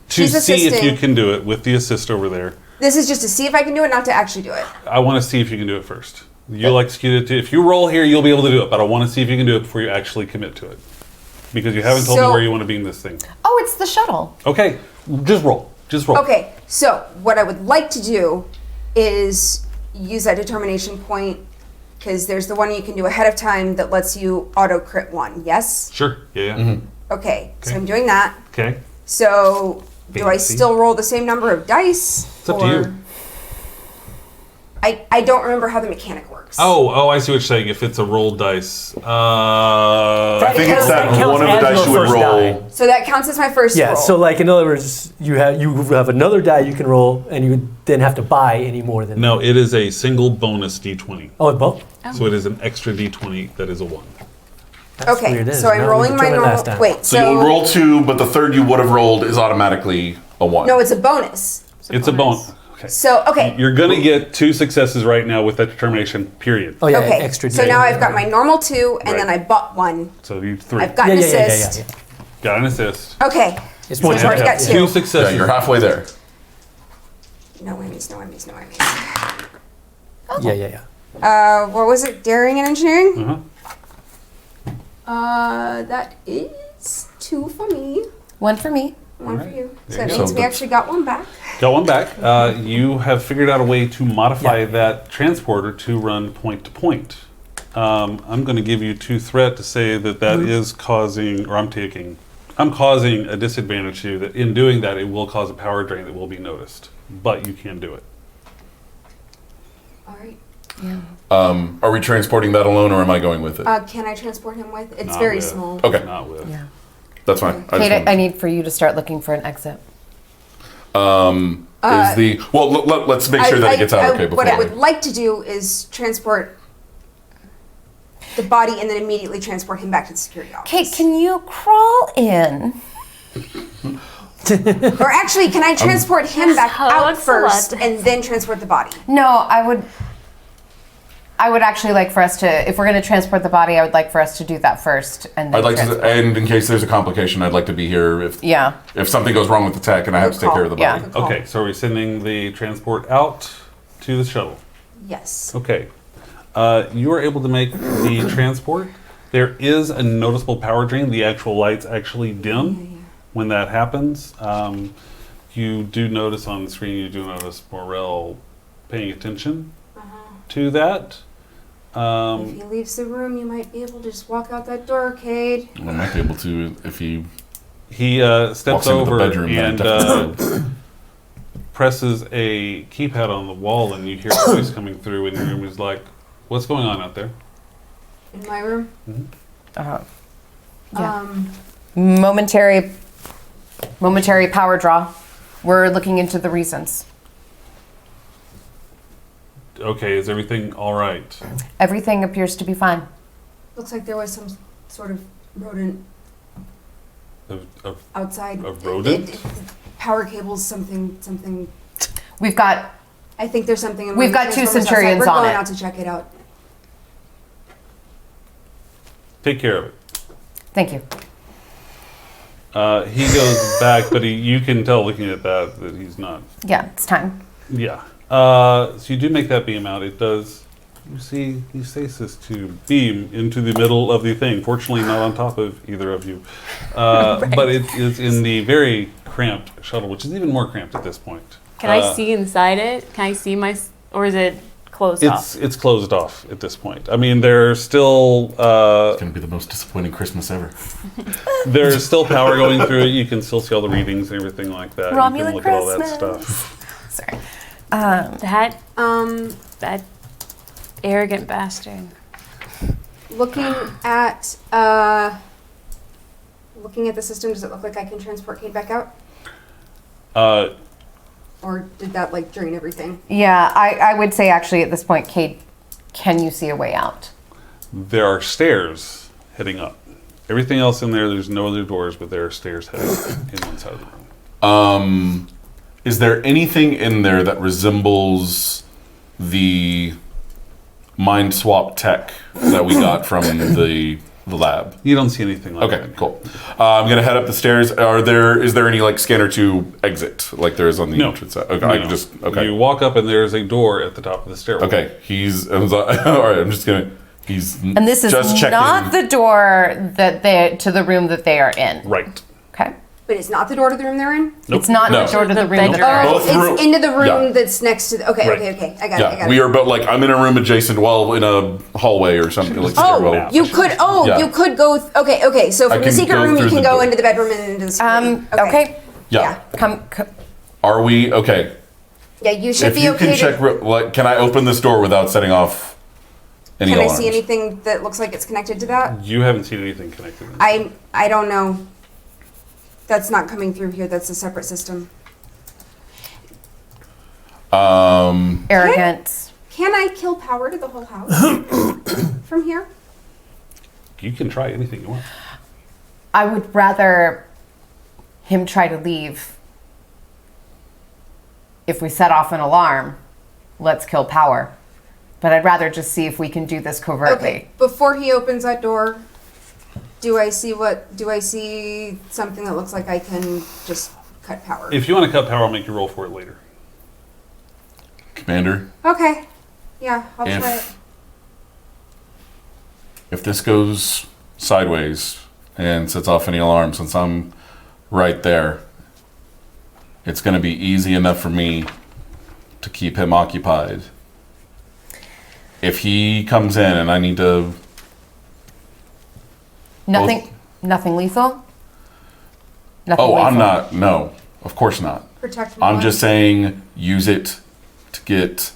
To She's see if assisting. you can do it with the assist over there. This is just to see if I can do it, not to actually do it. I want to see if you can do it first. You'll execute it. If you roll here, you'll be able to do it. But I want to see if you can do it before you actually commit to it, because you haven't told me So- where you want to be in this thing. Oh, it's the shuttle. Okay, just roll. Just roll. Okay, so what I would like to do is use that determination point, because there's the one you can do ahead of time that lets you auto crit 1. Yes. Sure. Yeah. Okay, so Okay. I'm doing that. Okay. So do I Fancy. still roll the same number of dice? It's up to you. I don't remember how the mechanic works. Oh, I see what you're saying. If it's a rolled dice, I think it's that counts one of the as dice your you would first roll. die. So that counts as my first Yeah, roll. so like in other words, you have another die you can roll, and you then have to buy any more than. no, it is a single bonus d20. Oh, both. So it is an extra d20 that is a 1. That's Okay, weird, isn't so it? I'm No, we rolling my determined normal. last time. Wait, So you would roll 2, but the third you would have rolled is automatically a 1. no, it's a bonus. It's a bonus. Okay. So okay, You're going to get 2 successes right now with that determination, period. Oh yeah, okay. extra. So die. now I've got my normal 2, and then I Right. bought 1. So you 3. I've got Yeah, an yeah, yeah, yeah, assist. yeah. Got an assist. Okay. It's So more I've already than got that. 2. 2 Yeah, successes. you're halfway there. No whammies, no whammies, no whammies. Yeah, yeah, yeah. What was it? Daring and engineering? Uh-huh. That is 2 for me, One for me. 1 for Alright. you. So There that you means go. we actually got 1 back. Got one back. You have figured out a way to modify Yeah. that transporter to run point to point. I'm going to give you 2 threat to say that is causing, or I'm causing a disadvantage to you. That in doing that, it will cause a power drain that will be noticed, but you can do it. All right. Are we transporting that alone, or am I going with it? Can I transport him with? It's Not very with. small. Okay, Not with. Yeah. that's fine. Kate, I need for you to start looking for an exit. Is the let's make sure that it gets out okay before. What I would like to do is transport the body and then immediately transport him back to the security office. Kate, can you crawl in? Or actually, can I transport him back how out excellent. first and then transport the body? No, I would actually like for us to, if we're going to transport the body, I would like for us to do that first, and then I'd like to, transport. and in case there's a complication, I'd like to be here if if something goes wrong with the tech and I have to take care of the Yeah. body. Good call. Okay, so are we sending the transport out to the shuttle? Yes. Okay. You are able to make the transport. There is a noticeable power drain. The actual lights actually dim when that happens. You do notice on the screen, you do notice Morel paying attention to that. If he leaves the room, you might be able to just walk out that door, Cade. I might be able to if he He steps walks into the over bedroom. and definitely. presses a keypad on the wall, and you hear a voice coming through in your room. He's like, "What's going on out there?" In my room. Yeah. Momentary power draw. We're looking into the reasons. Okay, is everything all right? Everything appears to be fine. Looks like there was some sort of rodent A outside. rodent? Power cables, something. We've got I think there's something in We've got two Centurions We're on going it. out to check it out. Take care of it. Thank you. He goes back, but you can tell looking at that he's not. Yeah, it's time. Yeah. So you do make that beam out. It does. You see the stasis tube beam into the middle of the thing. Fortunately, not on top of either of you. But it is in the very cramped shuttle, which is even more cramped at this point. Can I see inside it? Can I see or is it closed off? It's closed off at this point. I mean, there's still It's going to be the most disappointing Christmas ever. there's still power going through it. You can still see all the readings and everything like that. You can Romulan look at all that Christmas. stuff. Sorry. That arrogant bastard. Looking at the system, does it look like I can transport Cade back out? Or did that like drain everything? Yeah, I would say actually at this point, Kate, can you see a way out? There are stairs heading up. Everything else in there's no other doors, but there are stairs heading up in one side of the room. Is there anything in there that resembles the mind swap tech that we got from the lab? You don't see anything like that. Okay, cool. I'm gonna head up the stairs. Is there any like scanner to exit like there is on the No. entrance side? Okay, No. I can just okay. You walk up and there's a door at the top of the stairwell. Okay, all right. I'm just gonna. He's And this is just checking. not the door to the room that they are in. Right. Okay. But it's not the door to the room they're in? Nope. It's not No. the door to the The room that bedroom. they're in. Oh, Both room- it's into the room yeah. that's next to the... Okay, Right. okay. I got it. We are, but like I'm in a room adjacent, well, in a hallway or something like stairwell. You could... Oh, Yeah. you could go... Okay. So I from the can secret go room, you through can the go door. into the bedroom and into the secret. Okay. Yeah. Come. Are we okay? Yeah, you should If be you okay can check, like, can I open this door without setting off any Can I alarms? see anything that looks like it's connected to that? You haven't seen anything connected. I don't know. That's not coming through here. That's a separate system. Arrogant. Can I kill power to the whole house from here? You can try anything you want. I would rather him try to leave. If we set off an alarm, let's kill power. But I'd rather just see if we can do this covertly. Okay. Before he opens that door, do I see something that looks like I can just cut power? If you want to cut power, I'll make you roll for it later. Commander, Okay. Yeah, I'll try it. if this goes sideways and sets off any alarm, since I'm right there, it's going to be easy enough for me to keep him occupied. If he comes in and I need to... Nothing lethal? Nothing Oh, I'm lethal. not. No, of course not. Protect my I'm life. just saying use it to get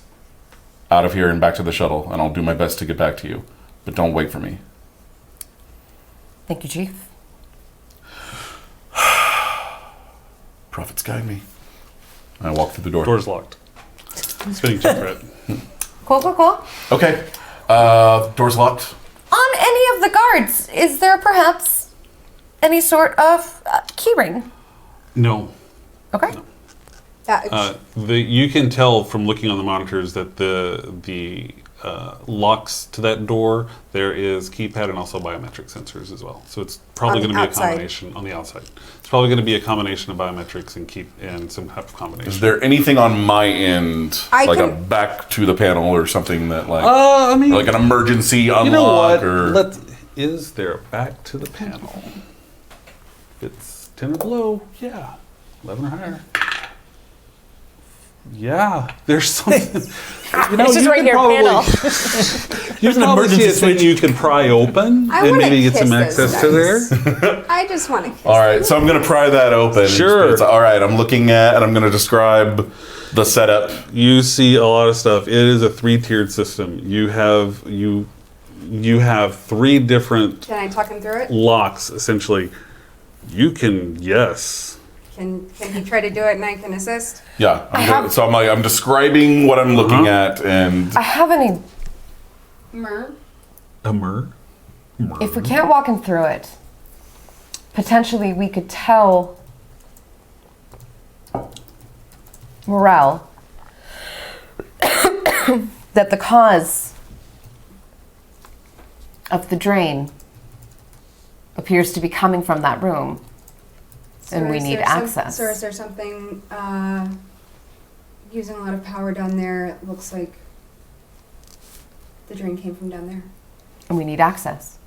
out of here and back to the shuttle, and I'll do my best to get back to you. But don't wait for me. Thank you, Chief. Prophets guide me. I walk through the door. Door's locked. Spinning check for it. Cool. Okay. Door's locked. On any of the guards, is there perhaps any sort of keyring? No. Okay. You can tell from looking on the monitors that the locks to that door, there is keypad and also biometric sensors as well. So it's probably On the going to be a outside. combination on the outside. It's probably going to be a combination of biometrics and some type of combination. Is there anything on my end, I like a can- back to the panel or something that, like, I mean, like an emergency unlock you know what? or? Is there a back to the panel? If it's 10 or below, yeah. 11 or higher. Yeah, there's something. You know, It's just you right can here, probably, panel. you can probably see emergency a thing you can pry open I and wanna maybe get kiss some those access to dice. there. I just want to kiss All right, them. so I'm gonna pry that open. Sure. All right, I'm looking at and I'm gonna describe the setup. You see a lot of stuff. It is a 3-tiered system. You have 3 different Can I talk him through it? locks essentially. You can Can he try to do it and I can assist? Yeah. I'm describing what I'm looking at, and I have any. If we can't walk him through it, potentially we could tell Morel that the cause of the drain appears to be coming from that room, and we need access. So is there something using a lot of power down there? It looks like the drain came from down there. And we need access.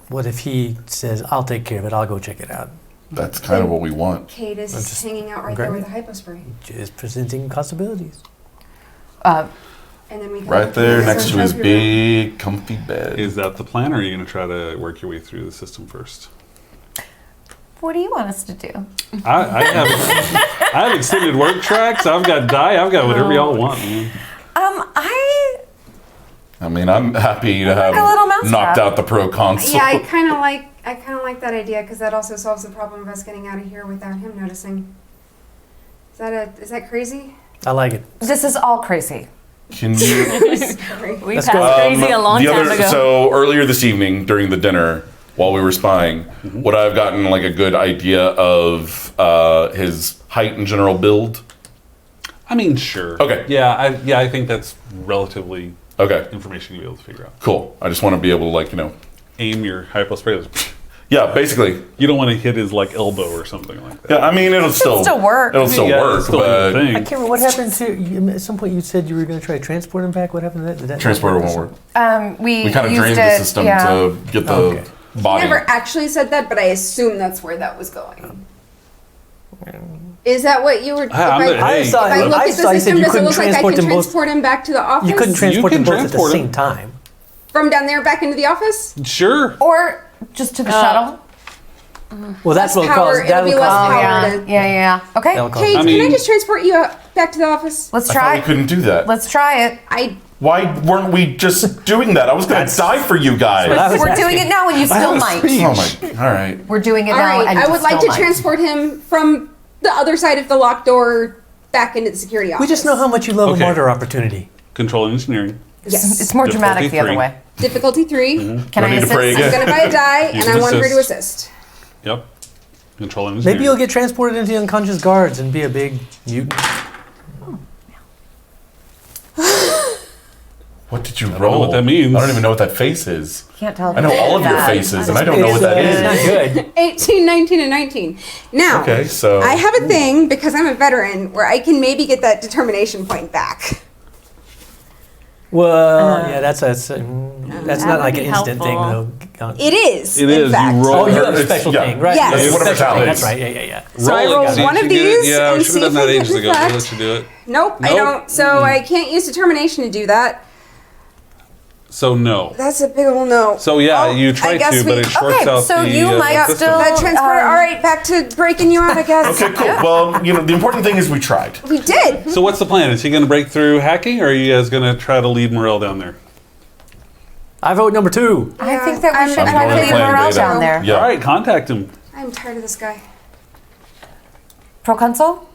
What if he says, I'll take care of it, I'll go check it out? That's kind of what we want. Kate is just hanging out right there with the hypospray. Just presenting possibilities. And then we can Right there next to his big, comfy bed. Is that the plan, or are you going to try to work your way through the system first? What do you want us to do? I have extended work tracks. I've got dye. I've got whatever y'all want, man. I mean, I'm happy to have a little mousetrap. knocked out the Proconsul. Yeah, I kind of like that idea because that also solves the problem of us getting out of here without him noticing. Is that crazy? I like it. This is all crazy. Can you? Sorry. We Let's passed go. crazy a long time ago. So earlier this evening during the dinner, while we were spying, would I have gotten like a good idea of his height and general build? I mean, sure. Okay. Yeah, I think that's relatively Okay, information you'll be able to figure out. cool. I just want to be able to Aim your hypospray. yeah, basically. You don't want to hit his like elbow or something like that. Yeah, I mean, it'll still work. It'll still Yeah, work, it's still a but thing. I can't remember what happened to at some point. You said you were going to try to transport him back. What happened to that? Did that transporter won't work. We We kind of used drained it, the system yeah. to get the Okay. body. Never actually said that, but I assume that's where that was going. Is that what you were? If I'm I, the- hey, if I look I at the saw you said system, you does it couldn't look like I transport can them both. transport him back to the office? You couldn't transport can them both at the transport same him. time. From down there back into the office? Sure. Or just to the shuttle. Well, that's what Less power, caused. it'll be less cause- power. Yeah, yeah. Okay, That'll cause- Kate, I can I mean- just transport you back to the office? let's I thought try we it. couldn't do that. Let's try it. Why weren't we just doing that? I was going to die for you guys. I was We're doing asking. it now, and you still might. Oh my! All right. We're doing it All now, right, and I you would like still to might. transport him from the other side of the locked door back into the security office. We just know how much you love Okay. a martyr opportunity. Control engineering. Yes. It's more dramatic the other Difficulty way. Difficulty 3. Can I Ready to assist? pray I'm again? going to buy a die, You and can I want her to assist. assist. Yep. Control engineering. Maybe you'll get transported into the unconscious guards and be a big mutant. What did you know roll? what that means. I don't even know what that face is. Can't tell. I know all of your that. faces, and I don't know what that It's not is. good. 18, 19, and 19. Now, Okay, so I have a thing, because I'm a veteran, where I can maybe get that determination point back. Well, yeah, that's not like an be instant thing, helpful. though. It is, It in is. fact. You roll. Oh, you have a It's- special yeah. thing, right? Yes. You have a Whatever special thing, talents. That's right. Yeah. So I Roll roll it. See one if of you get it. these Yeah, we and should see have if done that I ages can ago. We'll deflect. let you do it. Nope, I Nope. don't. So I can't use determination to do that. So no. That's a big old no. So yeah, Oh, you I try guess to, but we- it shorts Okay, out so the you might system. still- That transport. All right, back to breaking you out, I guess. okay, cool. Well, the important thing is we tried. We did. So what's the plan? Is he going to break through hacking, or are you guys going to try to lead Morel down there? I vote number 2. I think that we I'm should going try to with leave plan morale beta. down there. Yeah. All right, contact him. I'm tired of this guy. Proconsul,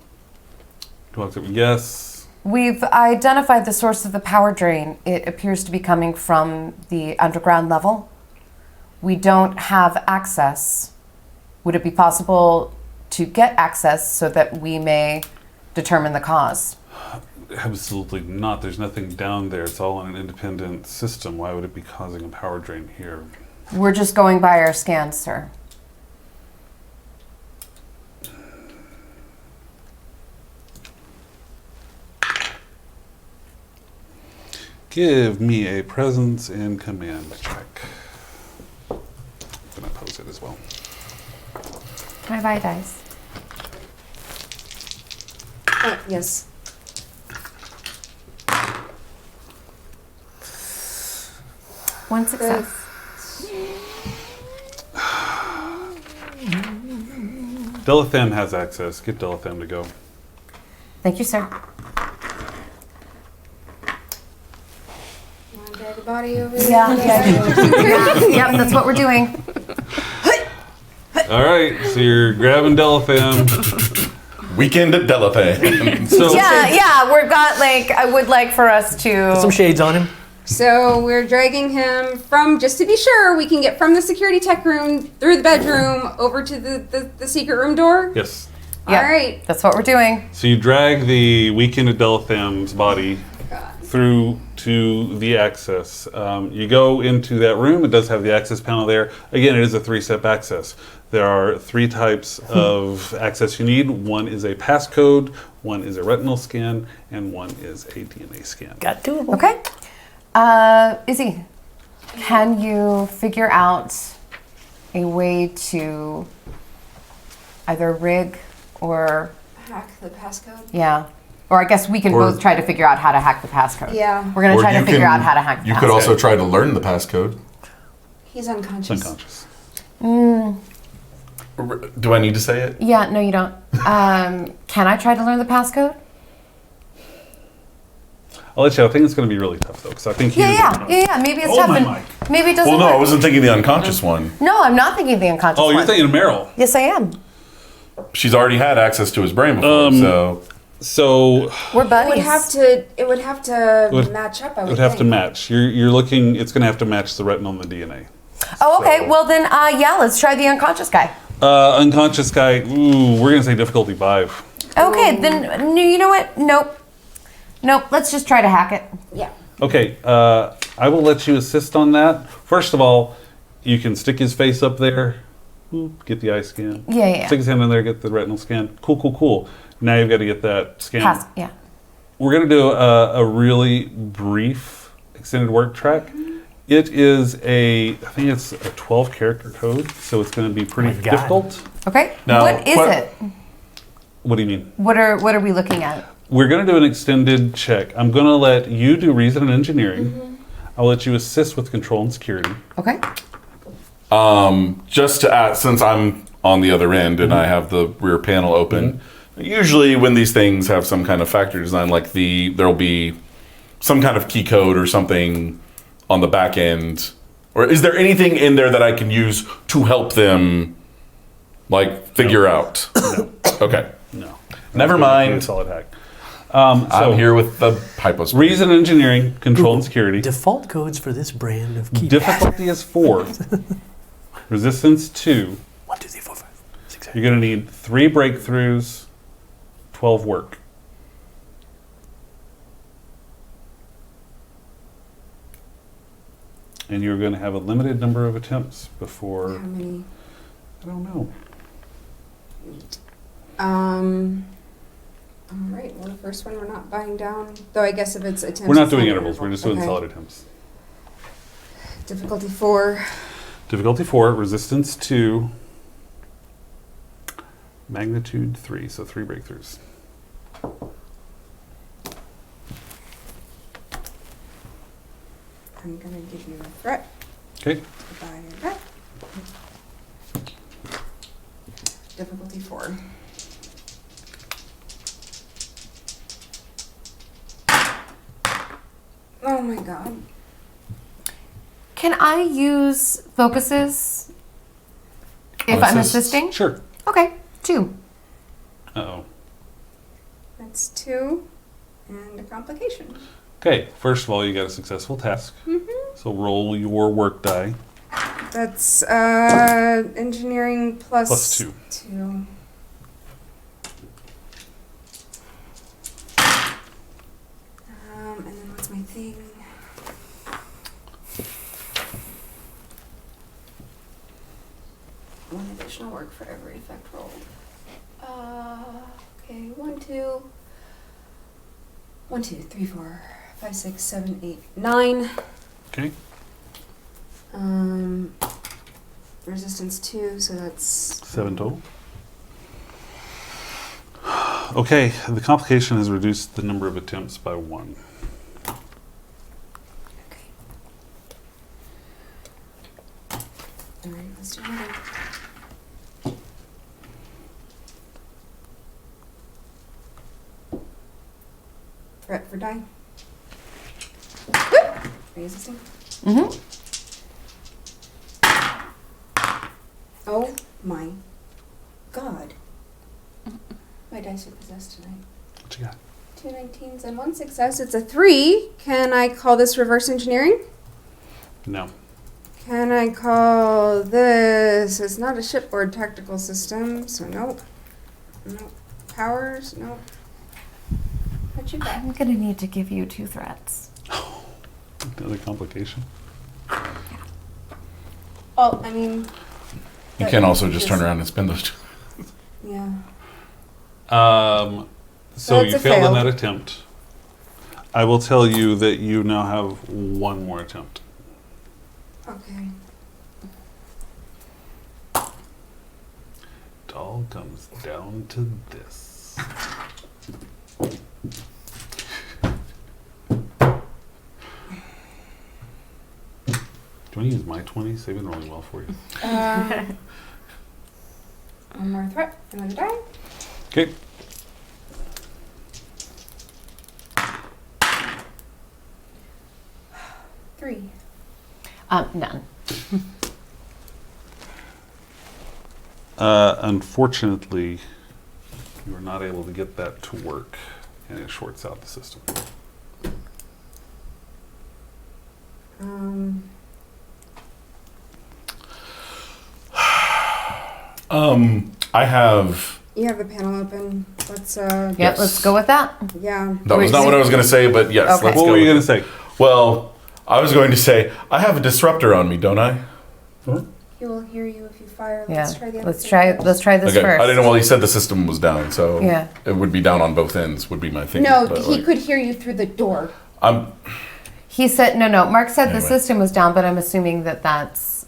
Yes. we've identified the source of the power drain. It appears to be coming from the underground level. We don't have access. Would it be possible to get access so that we may determine the cause? Absolutely not. There's nothing down there. It's all in an independent system. Why would it be causing a power drain here? We're just going by our scans, sir. Give me a presence and command check. I'm going to pose it as well. Can I buy dice? Yes. One success. Delithan has access. Get Delithan to go. Thank you, sir. Want to drag a body over here? Yep, that's what we're doing. All right, so you're grabbing Delithan. Weekend at Delapay. So Yeah, we've got I would like for us to. Put some shades on him. So we're dragging him from, just to be sure, we can get from the security tech room through the bedroom over to the secret room door. yes. Yeah, All right. that's what we're doing. So you drag the Weekend at Delithan's body through to the access. You go into that room. It does have the access panel there. Again, it is a 3-step access. There are 3 types of access you need. One is a passcode, one is a retinal scan, and one is a DNA scan. Got 2 of them. Okay. Izzy, can you figure out a way to either rig or Hack the passcode. yeah, or I guess we can Or- both try to figure out how to hack the passcode. Yeah. We're gonna Or try to you figure can- out how to hack the You passcode. could also try to learn the passcode. He's It's unconscious. unconscious. Do I need to say it? Yeah, no, you don't. Can I try to learn the passcode? I'll let you know. I think it's going to be really tough, though, because I think he Yeah. Maybe it's Oh, tough. my and mic. maybe it doesn't Well, no, work. I wasn't thinking the unconscious one. No, I'm not thinking the unconscious Oh, you're one. thinking of Meryl. Yes, I am. She's already had access to his brain before, so So We're It buddies. would have to would- match up. I it would would have to think. match. You're looking. It's going to have to match the retinal and the DNA. Oh, okay. So- Well, then, yeah, let's try the unconscious guy. Unconscious guy. Ooh, we're going to say difficulty 5. Okay, then, no, you know what? Nope. Let's just try to hack it. Yeah. Okay, I will let you assist on that. First of all, you can stick his face up there, get the eye scan. Yeah. Stick his hand in there, get the retinal scan. Cool. Now you've got to get that scan. Yeah. We're going to do a really brief extended work track. It is I think it's a 12 character code, so it's going to be pretty My God. difficult. Okay. Now, What is what- it? What do you mean? What are we looking at? We're going to do an extended check. I'm going to let you do reason and engineering. I'll let you assist with control and security. Okay. just to add, since I'm on the other end and I have the rear panel open, usually when these things have some kind of factory design, like there'll be some kind of key code or something on the back end. Or is there anything in there that I can use to help them, like, figure out? No. Okay. No. Never It's mind. a solid hack. I'm here with the hypospray. Reason engineering, control and security. Default codes for this brand of key. Difficulty is 4. Resistance 2. 1, 2, 3, 4, 5, 6, 7. You're going to need 3 breakthroughs, 12 work. And you're going to have a limited number of attempts before. How many? I don't know. All right. Well, the first one we're not buying down. Though I guess if it's attempts. We're not it's doing an intervals. We're just doing Okay. solid attempts. Difficulty 4. Difficulty 4, resistance 2, magnitude 3, so 3 breakthroughs. I'm gonna give you a threat Okay. to buy your bet. Difficulty 4. Oh my god. Can I use focuses if I'm Assist? assisting? Sure. Okay, 2. Uh-oh. That's 2 and a complication. Okay, first of all, you got a successful task. So roll your work die. That's engineering plus Plus 2. 2. And then what's my thing? One additional work for every effect rolled. Okay, 1, 2, 1, 2, 3, 4, 5, 6, 7, 8, 9. Okay. Resistance 2, so that's 7 total. Okay, the complication has reduced the number of attempts by 1. Okay. Alright, let's do another. Threat for die. Are you resisting? Mm-hmm. Oh my god. My dice are possessed tonight. What you got? 2 19s and 1 success. It's a 3. Can I call this reverse engineering? No. Can I call this? It's not a shipboard tactical system, so nope. Nope. Powers? Nope. What you got? I'm gonna need to give you 2 threats. Another complication. Oh, I mean. You can also just turn around and spin those two. Yeah. So That's you a failed on fail. that attempt. I will tell you that you now have 1 more attempt. Okay. It all comes down to this. Do you want to use my 20s? They've been rolling well for you. One more threat. Another die. Okay. Three. None. Unfortunately, you are not able to get that to work, and it shorts out the system. I have. You have the panel open. Let's Yep, let's go with that. yeah. That was not what I was going to say, but yes. Okay. Let's What go were you with going to it. say? Well, I was going to say I have a disruptor on me, don't I? He will hear you if you fire. Yeah. Let's try the other Let's thing try. first. Let's try this Okay. first. I didn't know. Well, he said the system was down, so Yeah. it would be down on both ends. Would be my thing. No, but, he like, could hear you through the door. I'm. He said no. Mark said the Anyway. system was down, but I'm assuming that that's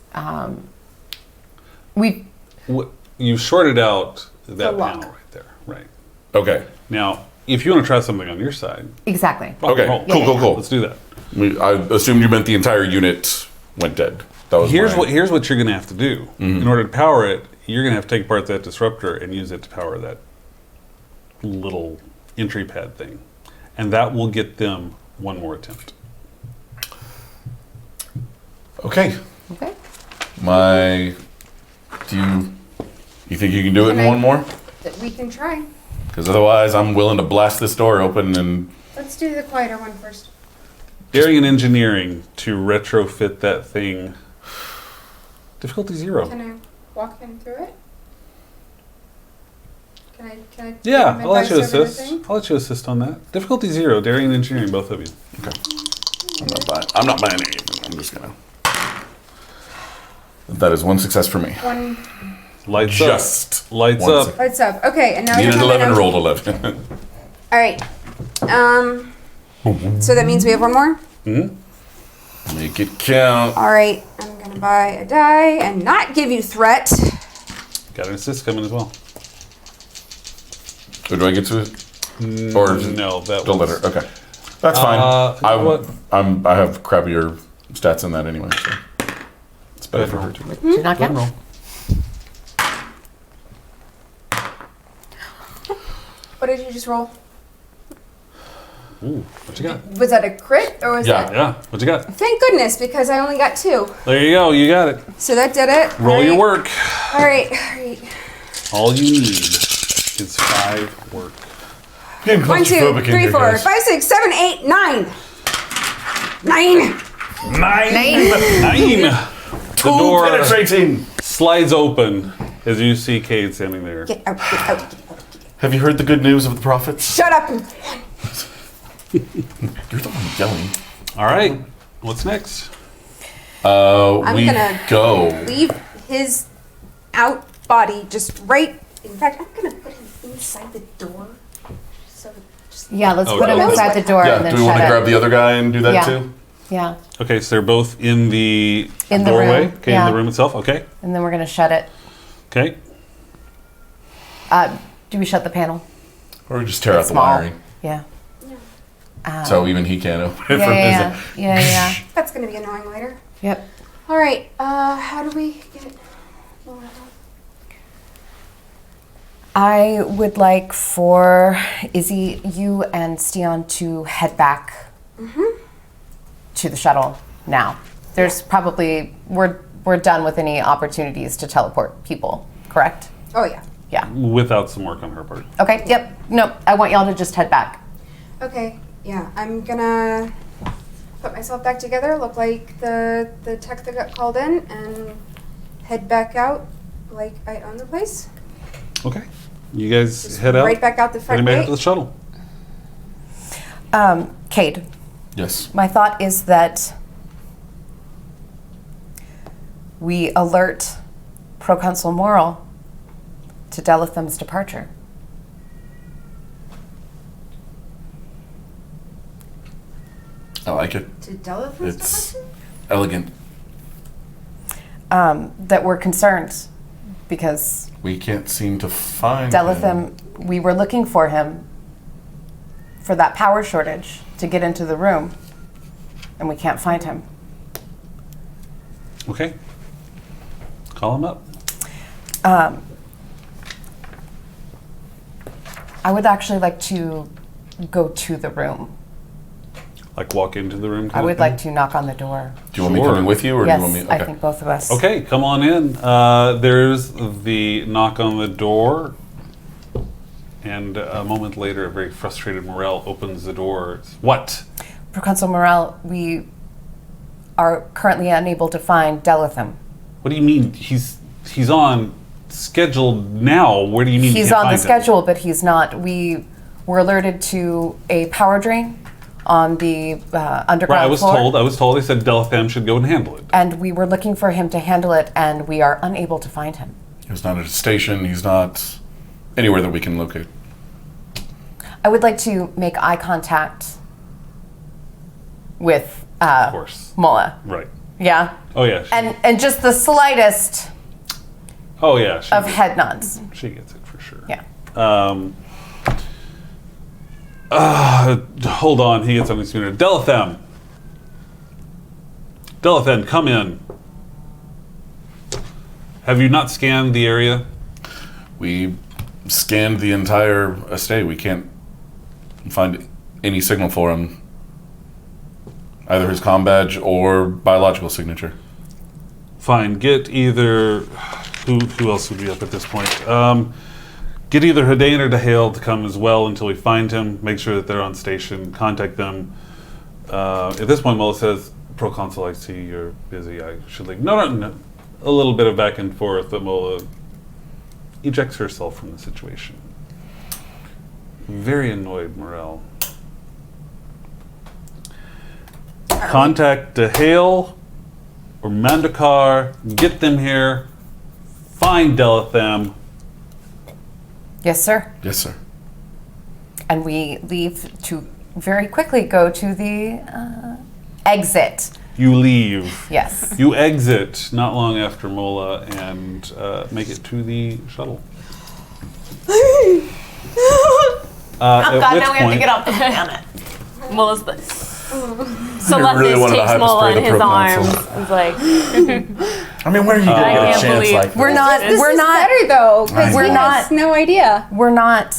we. You shorted out that The lock. panel right there. Right. Okay. Now, if you want to try something on your side, Exactly. Okay. roll. Cool. Let's do that. I assumed you meant the entire unit went dead. That was Here's my- what you're going to have to do. In order to power it, you're going to have to take apart that disruptor and use it to power that little entry pad thing. And that will get them 1 more attempt. Okay. Okay. Do you think you can do it Can in I- 1 more? We can try. Because otherwise, I'm willing to blast this door open and. Let's do the quieter one first. Daring and engineering to retrofit that thing. Difficulty 0. Can I walk him through it? Can I? Yeah, give him I'll let you advice over the assist. thing? I'll let you assist on that. Difficulty 0, daring and engineering, both of you. I'm not buying anything. I'm just gonna. That is 1 success for me. One. Lights Just up. Lights one up. sec- Lights up. Okay, and now Needed you're 11, coming rolled 11. All right. So that means we have 1 more. Make it count. All right. I'm gonna buy a die and not give you threat. Got an assist coming as well. Or do I get to it? Or No, that don't let was... her. Okay, that's fine. you know what? I have crappier stats in that anyway, so it's better for her too. Did not get. What did you just roll? Ooh, what you got? Was that a crit or was that? Yeah, what you got? Thank goodness, because I only got 2. There you go, you got it. So that did it. Roll All your right. work. All right. All right. All you need is 5 work. 1, 2, 3, 4, 5, 6, 7, 8, 9. 9. 9! The door Penetrating. slides open as you see Cade standing there. Get out. Get out. Get out. Have you heard the good news of the prophets? Shut up. You're the one yelling. All right, what's next? I'm We gonna go. leave his out body just right. In fact, I'm gonna put him inside the door. So just Yeah, let's Oh, put him okay. inside the door Yeah. and then Do we want to shut grab it. the other guy and do that Yeah. too? Yeah, Okay, so they're both in the In the doorway. room, Okay, yeah. in the room itself. Okay, and then we're gonna shut it. okay. Do we shut the panel? Or just tear out It's the small. wiring, Yeah. so even he can't open it Yeah, from yeah, his. yeah. that's gonna be annoying later. Yep. All right. How do we get? I would like for Izzy, you and Steon to head back to the shuttle now. There's probably we're done with any opportunities to teleport people, correct? Oh yeah. Yeah. Without some work on her part. Okay. Yep. Nope. I want y'all to just head back. Okay. Yeah. I'm gonna put myself back together. Look like the tech that got called in, and head back out like I own the place. Okay, you guys Just head out. right back out the front Heading back gate. to the shuttle. Cade, Yes. my thought is that we alert Proconsul Moral to Delitham's departure. I like it. To Delitham's It's departure? elegant. That we're concerned because We can't seem to find him. Delitham, we were looking for him for that power shortage to get into the room, and we can't find him. Okay. Call him up. I would actually like to go to the room. Like walk into the room. I would like to knock on the door. Do you want me Sure. coming with you, or Yes, do you want me? I think both of us. Okay, come on in. There's the knock on the door, and a moment later, a very frustrated Morel opens the door. What? Proconsul Morel, we are currently unable to find Delitham. What do you mean? He's on scheduled now. Where do you mean? you He's can't on the find him? schedule, but he's not. We were alerted to a power drain on the underground Right, floor. I was told. They said Delitham should go and handle it. And we were looking for him to handle it, and we are unable to find him. He's not at a station. He's not anywhere that we can locate. I would like to make eye contact with Of course. Mola. Right. Yeah? Oh yeah. And just the slightest oh yeah. of head nods. She gets it for sure. Yeah. Hold on, he gets on his computer. Delitham! Delitham, come in. Have you not scanned the area? We scanned the entire estate. We can't find any signal for him. Either his comm badge or biological signature. Fine, get either... Who else would be up at this point? Get either Hadain or Dehale to come as well until we find him. Make sure that they're on station. Contact them. At this point, Mola says, Proconsul, I see you're busy. I should leave. No. A little bit of back and forth, but Mola ejects herself from the situation. Very annoyed, Morel. Contact Dehale or Mandakar. Get them here. Find Delitham. Yes, sir. Yes, sir. And we leave to very quickly go to the exit. You leave. Yes. You exit not long after Mola and make it to the shuttle. Oh At God, which now we have to point- get off the planet. Mola's the... So I Leftis really wanted to takes hyper Mola spray in the his Proconsul. arms. It's like, I mean, where are you going to I get a can't chance believe- like We're this? not. This we're is not. better though, because We're we not- have no idea. We're not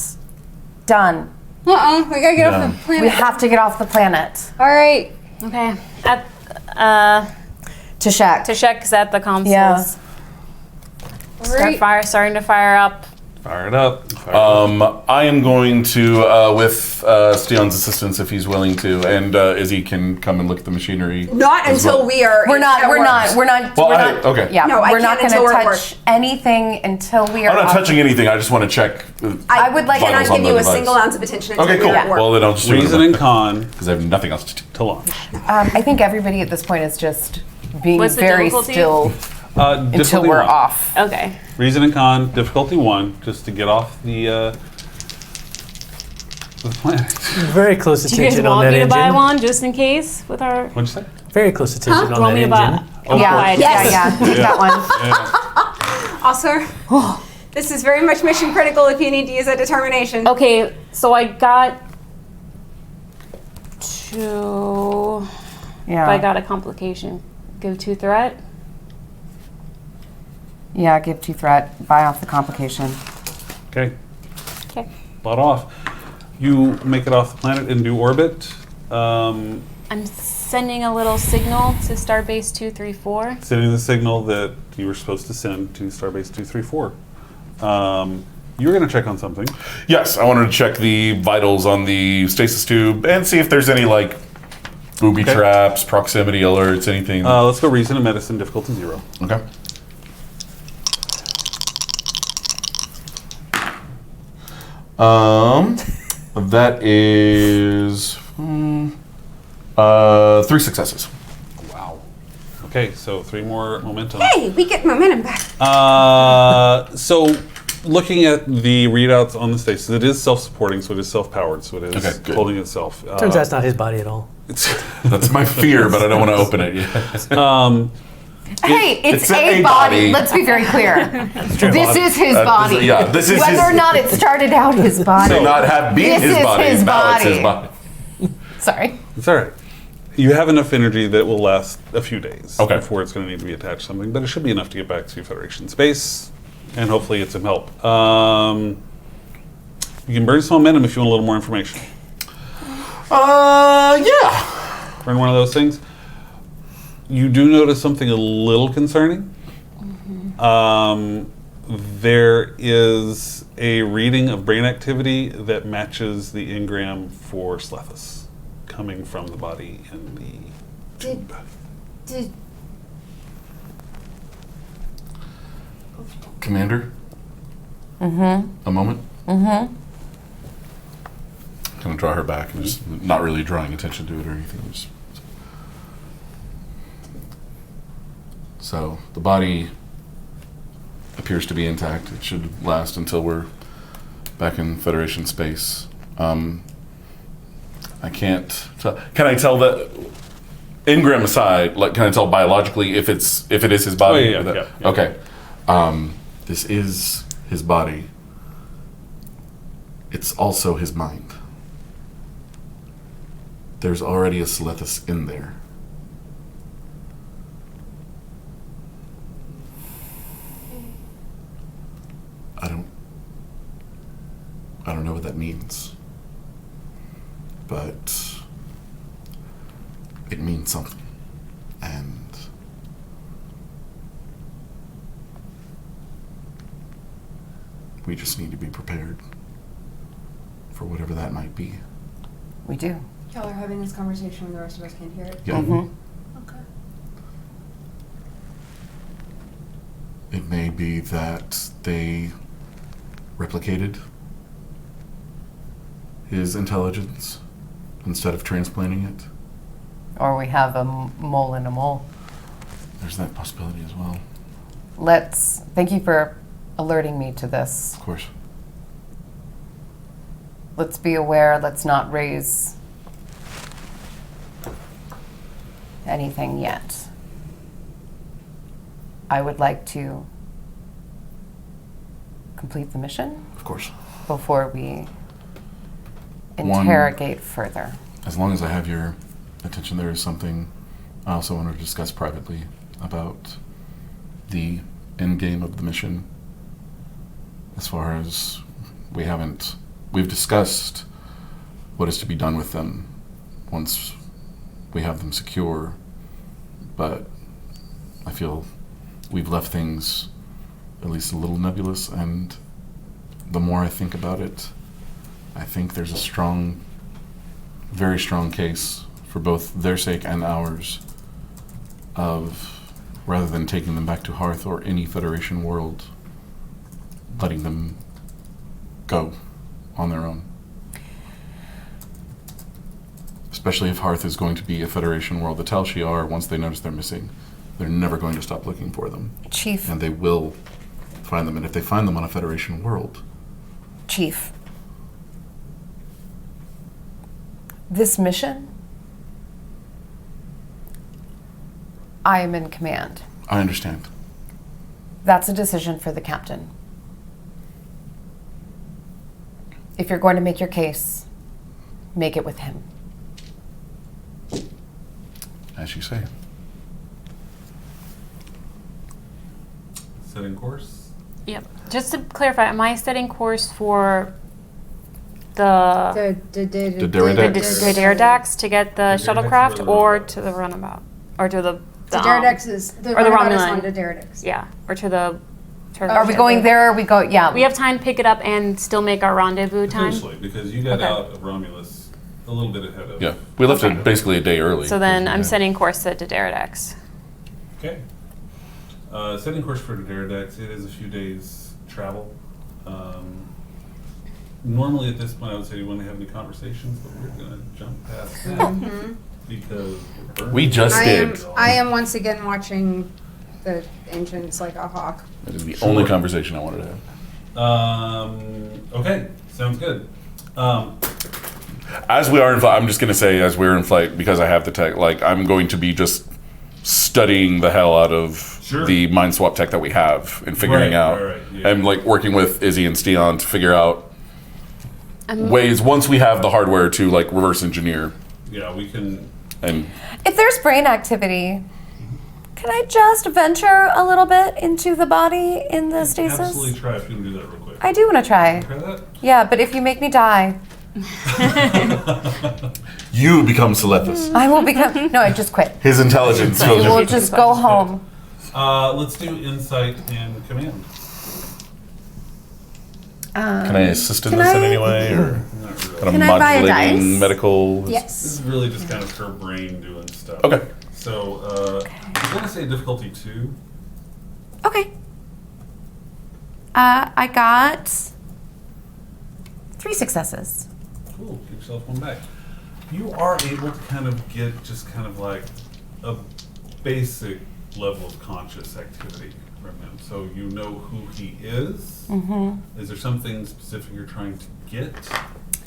done. We gotta get off No. the planet. We have to get off the planet. All right. okay. At, Tashak. Tashek's at the consoles. Yeah. Starting to fire up. Fire it up. Fire it up. I am going to, with Steon's assistance, if he's willing to, and Izzy can come and look at the machinery. Not as until well. we are. We're not. at We're work. not. We're not. Well, we're I- not. okay. Yeah. No, I we're not can't going until to we're at touch anything until we are. I'm not off- touching anything. I just want to check. I would like. I Vitals cannot on give the you a device. single ounce of attention until Okay, we're cool. at work. Well, then I'll just Reason and con because I have nothing else to do. to launch. I think everybody at this point is just being What's the very difficulty? still until Difficulty we're one. off. Okay. Reason and con, difficulty 1, just to get off the planet. Very close Do you guys attention on want that me to buy engine. one just in case with our... What'd you say? Very close attention Do you on want that me to buy... engine. I'll buy it. Yes. Yeah. That one. Also, this is very much mission critical if you need to use a determination. Okay, so I got two... Yeah. I got a complication. Give 2 threat. Yeah. Give 2 threat. Buy off the complication. Okay. Okay. Bought off. You make it off the planet into orbit. I'm sending a little signal to Starbase 234. Sending the signal that you were supposed to send to Starbase 234. You were going to check on something. Yes, I wanted to check the vitals on the stasis tube and see if there's any like booby Okay. traps, proximity alerts, anything. Let's go reason and medicine, difficulty 0. Okay. That is 3 successes. Wow. Okay, so 3 more momentum. Hey, we get momentum back. So looking at the readouts on the stasis, it is self-supporting, so it is self-powered, so it is Okay, good. holding itself. Turns out it's not his body at all. That's my fear, but I don't want to open it yet. Hey, it's a a body. body. Let's be very clear. This is his body. Yeah, this is Whether his, or not it started out his body. may not have been This his is body. his Now it's his body. body. Sorry. It's all right. You have enough energy that will last a few days Okay. before it's going to need to be attached to something, but it should be enough to get back to Federation space and hopefully get some help. You can burn some momentum if you want a little more information. Yeah. Burn one of those things. You do notice something a little concerning. There is a reading of brain activity that matches the engram for Slethus coming from the body in the tube. Did Commander? Mm-hmm. A moment? Mm-hmm. Kind of draw her back and just not really drawing attention to it or anything. Just... So the body appears to be intact. It should last until we're back in Federation space. I can't tell. Can I tell that engram aside? Like, can I tell biologically if it is his body? Oh, yeah. Okay. This is his body. It's also his mind. There's already a Slethus in there. I don't know what that means. But it means something. And we just need to be prepared for whatever that might be. We do. y'all are having this conversation when the rest of us can't hear it? Yeah. Mm-hmm. Okay. It may be that they replicated his intelligence instead of transplanting it. Or we have a mole in a mole. There's that possibility as well. Thank you for alerting me to this. Of course. Let's be aware, let's not raise anything yet. I would like to complete the mission Of course. before we One- interrogate further. As long as I have your attention, there is something I also want to discuss privately about the end game of the mission. As far as we've discussed what is to be done with them once we have them secure, but I feel we've left things at least a little nebulous, and the more I think about it, I think there's a very strong case for both their sake and ours of, rather than taking them back to Hearth or any Federation world, letting them go on their own. Especially if Hearth is going to be a Federation world. The Tal Shiar, once they notice they're missing, they're never going to stop looking for them. Chief. And they will find them. And if they find them on a Federation world... Chief. This mission, I am in command. I understand. That's a decision for the captain. If you're going to make your case, make it with him. As you say. Setting course? Yep. Just to clarify, am I setting course for the The the Derridax. Derridax to get the Derridax shuttlecraft, or the or runabout? to the runabout, or to the The Derridax is the or the runabout is Romulan. on to Derridax. Yeah, or to the. Are we going there or we go, yeah. We have time to pick it up and still make our rendezvous time. Potentially, because you got Okay. out of Romulus a little bit ahead of. Yeah. We left it basically a day early. So then I'm Yeah. setting course to Derridax. Okay. Setting course for Derridax, it is a few days travel. Normally at this point I would say you want to have any conversations, but we're going to jump past that because we're burning. We just did. I am once again watching the engines like a hawk. That is the only conversation I wanted to have. Okay, sounds good. As we are in flight, I'm just going to say, as we're in flight, because I have the tech, like, I'm going to be just studying the hell out of the mind swap tech that we have and figuring out. And, like, working with Izzy and Steon to figure out ways, once we have the hardware, to, like, reverse engineer. Yeah, we can. And If there's brain activity, can I just venture a little bit into the body in the stasis? Absolutely try if you can do that real quick. I do want to try. Try that? Yeah, but if you make me die, you become Selethis. I will become. No, I just quit. His intelligence goes. We'll just go home. Let's do insight and command. Can I assist in this in any way, or kind of Can I buy a modulating dice? medical? Yes. This is really just kind of her brain doing stuff. Okay. So I'm going to say difficulty 2. Okay. I got 3 successes. Cool. Give yourself one back. You are able to kind of get just kind of like a basic level of conscious activity from him. So you know who he is. Is there something specific you're trying to get?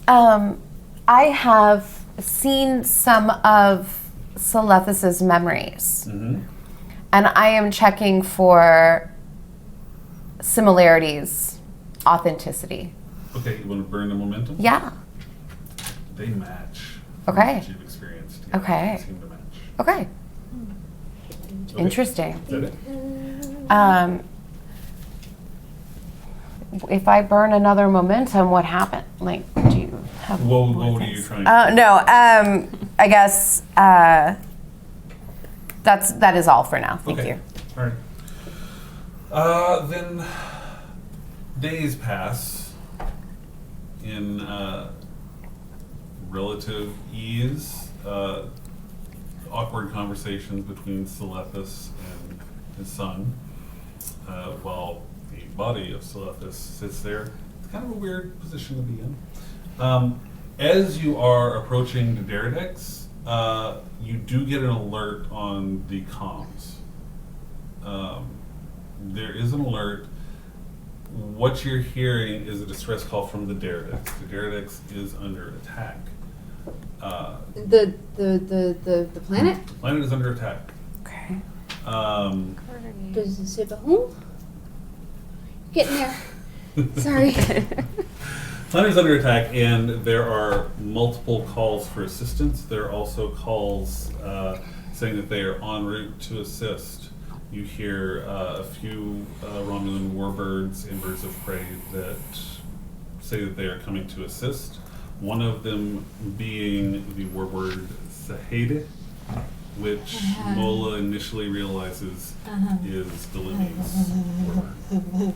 I have seen some of Selethis' memories, and I am checking for similarities, authenticity. Okay, you want to burn the momentum? Yeah. They match. Okay. What you've experienced. Okay. They seem to match. Okay. Okay. Interesting. Is that it? If I burn another momentum, what happened? Like, do you have? What are you trying to do? No. I guess that is all for now. Thank you. All right. Then days pass in relative ease. Awkward conversations between Selethis and his son, while the body of Selethis sits there. It's kind of a weird position to be in. As you are approaching the Derridex, you do get an alert on the comms. There is an alert. What you're hearing is a distress call from the Derridex. The Derridex is under attack. The planet? The planet is under attack. Okay. Does it say about whom? Getting there. Sorry. Planet is under attack, and there are multiple calls for assistance. There are also calls saying that they are en route to assist. You hear a few Romulan warbirds and birds of prey that say that they are coming to assist. One of them being the warbird Sahede, which Mola initially realizes is Delimi's warbird.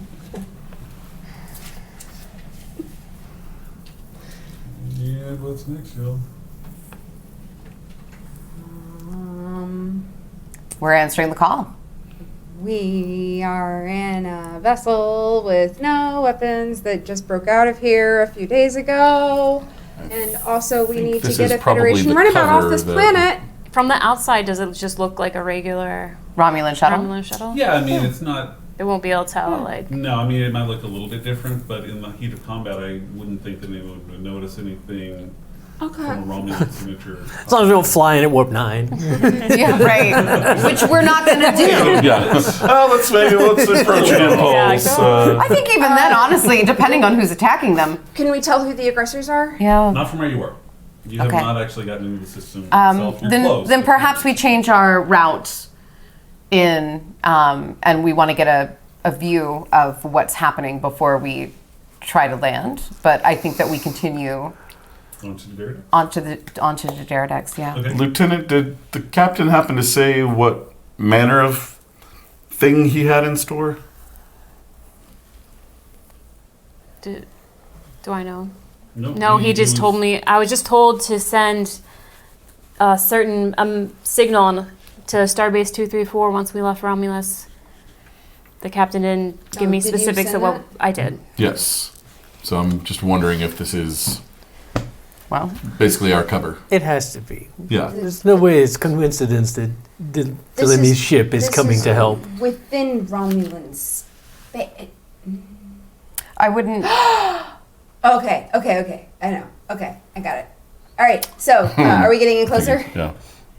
Yeah, what's next, y'all? We're answering the call. We are in a vessel with no weapons that just broke out of here a few days ago. And also we need to this get is a probably Federation the runabout off cover this that- planet. From the outside, does it just look like a regular Romulan shuttle. Romulan shuttle? Yeah, I mean, it's not. It won't be able to tell, like. No, I mean, it might look a little bit different, but in the heat of combat, I wouldn't think that anyone would notice anything from a Romulan signature. As long as we don't fly in at warp 9. Yeah, right. Which we're not going to do. Yeah. Let's approach an impulse. I think even then, honestly, depending on who's attacking them. Can we tell who the aggressors are? Yeah. Not from where you were. You have Okay. not actually gotten into the system itself. You're close. Then perhaps we change our route in, and we want to get a view of what's happening before we try to land. But I think that we continue Onto the Derridex? onto the Derridex. Yeah. Okay. Lieutenant, did the captain happen to say what manner of thing he had in store? Do I know? Nope, No, he just was- told me. I was just told to send a certain signal to Starbase 234 once we left Romulus. The captain didn't give me did you specifics send of what that? I did. Yes. So I'm just wondering if this is Well, basically our cover. It has to be. Yeah. There's no way it's coincidence that Delimi's ship is coming to help. Within Romulan's I wouldn't. Okay. I know. Okay, I got it. All right. So, are we getting in closer? Yeah.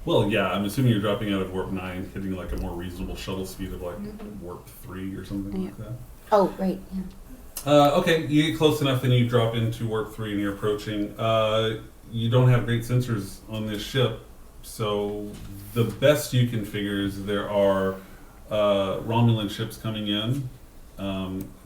Well, yeah, I'm assuming you're dropping out of warp 9, hitting like a more reasonable shuttle speed of like warp 3 or something like that. Oh, right. Yeah. Okay, you get close enough, then you drop into warp 3 and you're approaching. You don't have great sensors on this ship, so the best you can figure is there are Romulan ships coming in.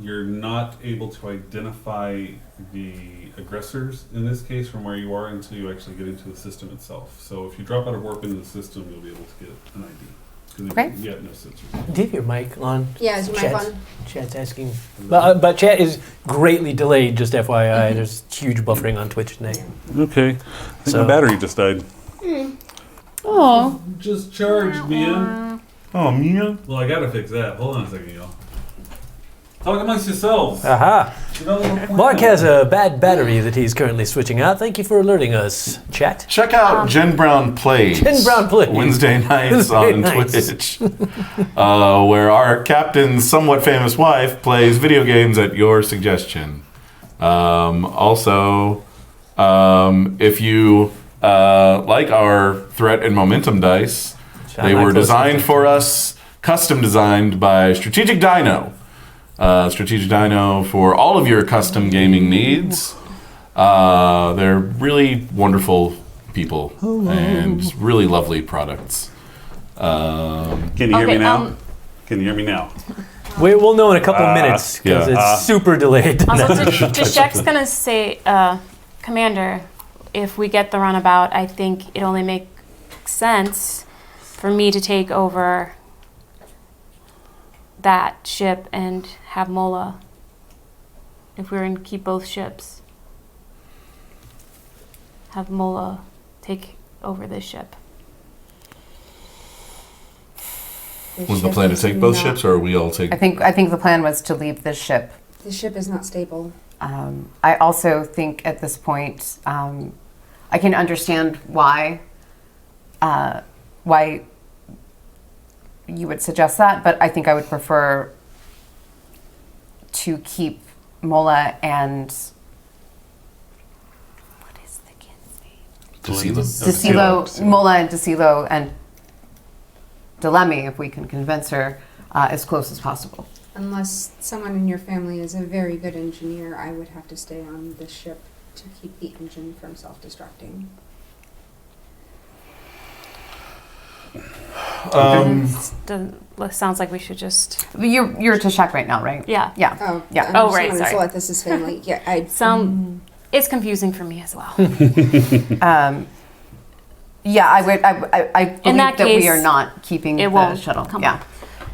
You're not able to identify the aggressors in this case from where you are until you actually get into the system itself. So if you drop out of warp into the system, you'll be able to get an ID. Okay. You have no sensors. Do you have your mic on? Yeah, is your mic on? Chat's asking. But chat is greatly delayed, just FYI. There's huge buffering on Twitch tonight. Okay. I think my battery just died. Oh. Just charged, man. Oh, Mia. Well, I gotta fix that. Hold on a second, y'all. Talk amongst yourselves. Aha. Develop a Mark plan. has a bad battery that he's currently switching out. Thank you for alerting us, chat. Check out Jen Brown Plays. Jen Brown Plays. Wednesday nights Wednesday on nights. Twitch, where our captain's somewhat famous wife plays video games at your suggestion. Also, if you like our threat and momentum dice, they were designed for us, custom designed by Strategic Dino. Strategic Dino for all of your custom gaming needs. They're really wonderful people and just really lovely products. Can you hear me now? Can you hear me now? We'll know in a couple of minutes because yeah. it's super delayed. Also, Deshek's gonna say, Commander, if we get the runabout, I think it only makes sense for me to take over that ship and have Mola. If we're going to keep both ships, have Mola take over this ship. Was the plan to take both ships, or are we all take? I think the plan was to leave this ship. The ship is not stable. I also think at this point, I can understand why you would suggest that, but I think I would prefer to keep Mola and what is the kid's name? Desilo. Mola and Desilo and Delemi, if we can convince her, as close as possible. Unless someone in your family is a very good engineer, I would have to stay on this ship to keep the engine from self-destructing. Sounds like we should just. You're Tashak right now, right? Yeah. Yeah. Oh, Yeah. I Oh, just right, wanted sorry. to let this is family. Yeah, It's confusing for me as well. Yeah, I would. I believe In that that we case, are not keeping it the won't shuttle. come Yeah.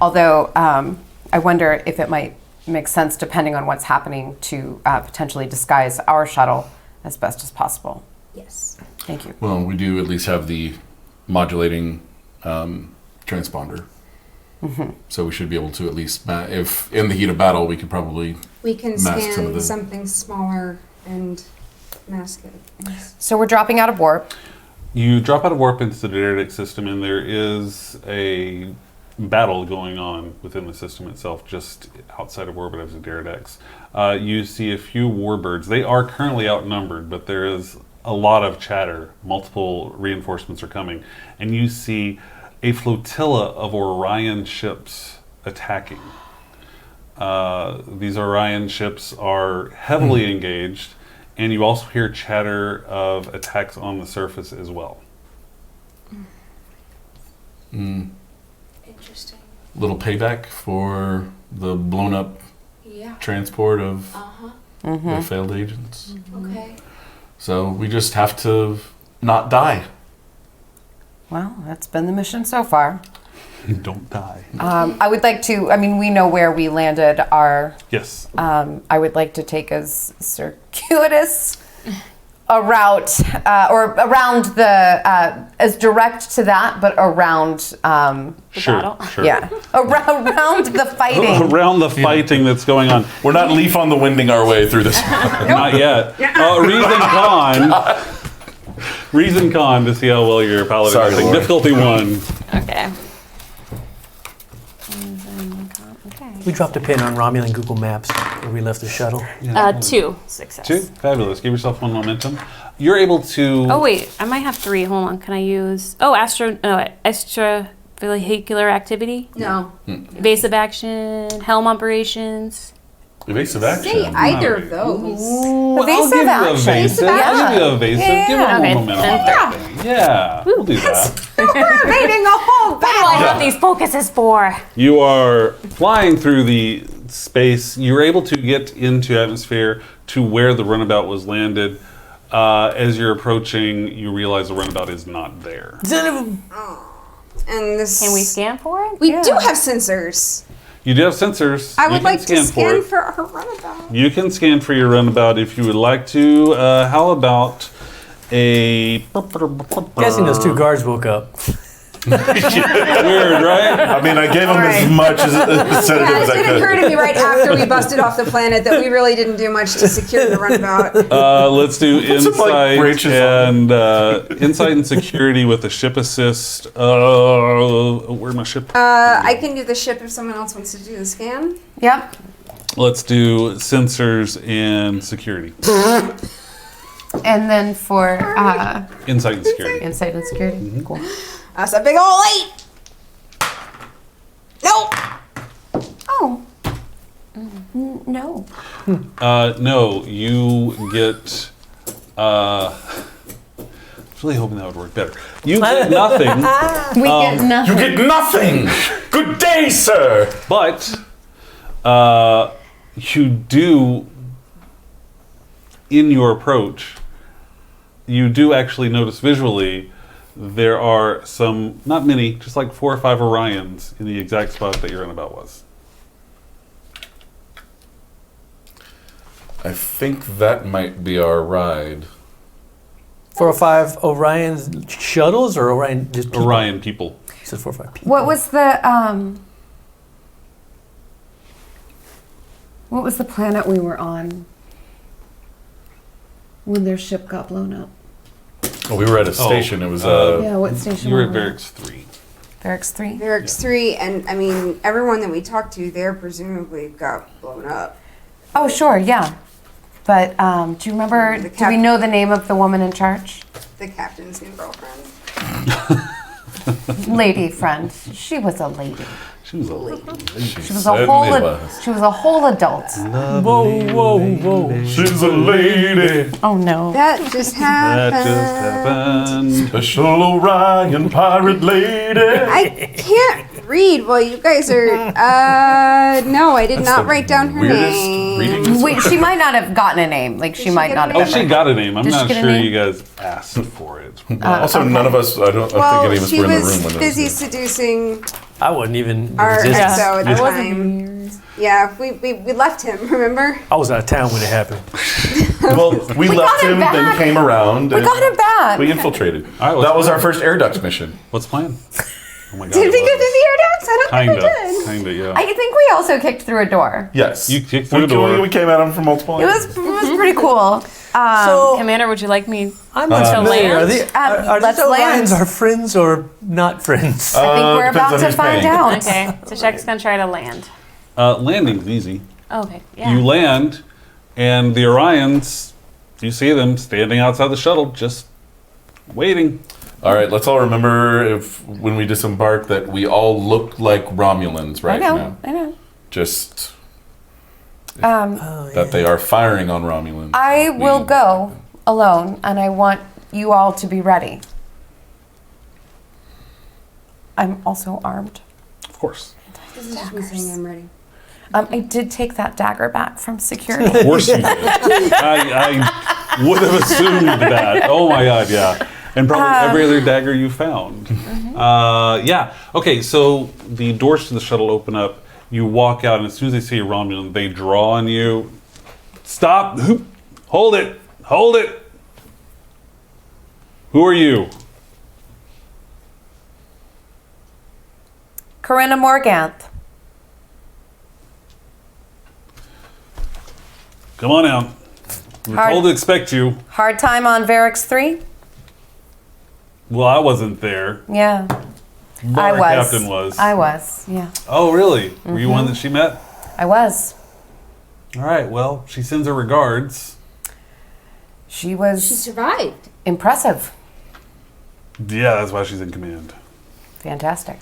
Although I wonder if it might make sense, depending on what's happening, to potentially disguise our shuttle as best as possible. yes. Thank you. Well, we do at least have the modulating transponder. So we should be able to at least, if in the heat of battle, we could probably We can mask some of scan the- something smaller and mask it. Yes. So we're dropping out of warp. You drop out of warp into the Deredic system, and there is a battle going on within the system itself, just outside of orbit of the Deredics. You see a few warbirds. They are currently outnumbered, but there is a lot of chatter. Multiple reinforcements are coming, and you see a flotilla of Orion ships attacking. These Orion ships are heavily engaged, and you also hear chatter of attacks on the surface as well. Interesting. little payback for the blown up Yeah. transport of Uh-huh. their failed agents. Okay. So we just have to not die. Well, that's been the mission so far. Don't die. I would like to. I mean, we know where we landed our. Yes. I would like to take as circuitous a route or around the as direct to that, but around Sure. yeah, around the fighting. Around the fighting that's going on. We're not leaf on the winding our way through this. Not yet. Reason con to see how well your paladin Sorry, is doing. Lord. Difficulty 1. Okay. We dropped a pin on Romulan Google Maps where we left the shuttle. 2 success. 2. Fabulous. Give yourself 1 momentum. You're able to. Oh wait, I might have 3. Hold on. Can I use? Oh, extravehicular activity. No. Evasive action. Helm operations. Evasive action. Say either of those. Evasive I'll action. give you evasive. I'll give you evasive. Yeah. Give him Okay, a momentum. then on that thing. Yeah, we'll do that. We're evading a whole What do I have these focuses for? You are flying through the space. You're able to get into atmosphere to where the runabout was landed. As you're approaching, you realize the runabout is not there. And this. Can we scan for it? We do have sensors. You do have sensors. I You would can like to scan it. for our runabout. You can scan for your runabout if you would like to. How about a Guessing those 2 guards woke up. weird, right? I mean, I gave them as much as a sedative Yeah, as it I did occur could. to me right after we busted off the planet that we really didn't do much to secure the runabout. Let's do some, like, insight breaches and insight and security with a ship assist. Where's my ship? I can do the ship if someone else wants to do the scan. Yep. Let's do sensors and security. And then for Insight and security. insight and security. Cool. That's a big ol' 8. Nope. Oh. No. No, you get. I was really hoping that would work better. You get nothing, We get nothing. You get nothing! Good day, sir! but you do, in your approach, you do actually notice visually there are some, not many, just like 4 or 5 Orions in the exact spot that your runabout was. I think that might be our ride. 4 or 5 Orion shuttles or Orion just people? Orion people. It says 4 or 5 people. What was the planet we were on when their ship got blown up? Well, we were at a station. It was Yeah, what station You were were at we Barracks 3. Barracks 3? Barracks 3, and I mean, everyone that we talked to there presumably got blown up. Oh, sure, yeah. But do you remember, The do we know the name of the woman in charge? The captain's new girlfriend. Lady friend. She was a lady. She was a lady. She was a whole adult. Whoa, whoa, whoa. She's a lady. Oh no. That just That happened. just happened. Special Orion pirate lady. I can't read while you guys are. No, I did not write down her Weirdest name. reading. Wait, she might not have gotten a name. Like she she might get not a have. Oh, she ever- got a name. I'm Did she not get a sure name? you guys asked for it. Also, none of us, I don't think Well, any of us she were in the room was when it busy was. seducing I wasn't even our existing. exo at the I wasn't time. Yeah, we left him. Remember? I was out of town when it happened. Well, we left got him him, then back. came around. We and got him back. We infiltrated. All right, let's That was go. our first air ducts mission. What's the plan? Oh my god. Did we it get to was. the air ducts? I don't think we did. Kinda, yeah. I think we also kicked through a door. Yes. You kicked through the door. We came at him from multiple It was pretty cool. So, Commander, would you like me? I'm not to familiar. land? Are, they, are let's these Orions land. our friends or not friends? I think we're depends about on to who's find paying. out. Okay, so Shaq's gonna try to land. Landing's easy. Okay, yeah. You land, and the Orions, you see them standing outside the shuttle, just waiting. All right, let's all remember when we disembark that we all look like Romulans right now. I know. Just Oh, that they are firing on Romulans. I will go alone, and I want you all to be ready. I'm also armed. Of course. This is just me saying I'm ready. I did take that dagger back from security. Of course you did. I would have assumed that. Oh my god, yeah. And probably every other dagger you found. Yeah. Okay, so the doors to the shuttle open up. You walk out, and as soon as they see a Romulan, they draw on you. Stop! Hold it! Hold it! Who are you? Corinna Morganth. Come on out. We're Hard- told to expect you. Hard time on Varix 3? Well, I wasn't there. Yeah. Our I was. captain was. I was, yeah. Oh, really? Were you one that she met? I was. All right. Well, she sends her regards. She was She survived. impressive. Yeah, that's why she's in command. Fantastic.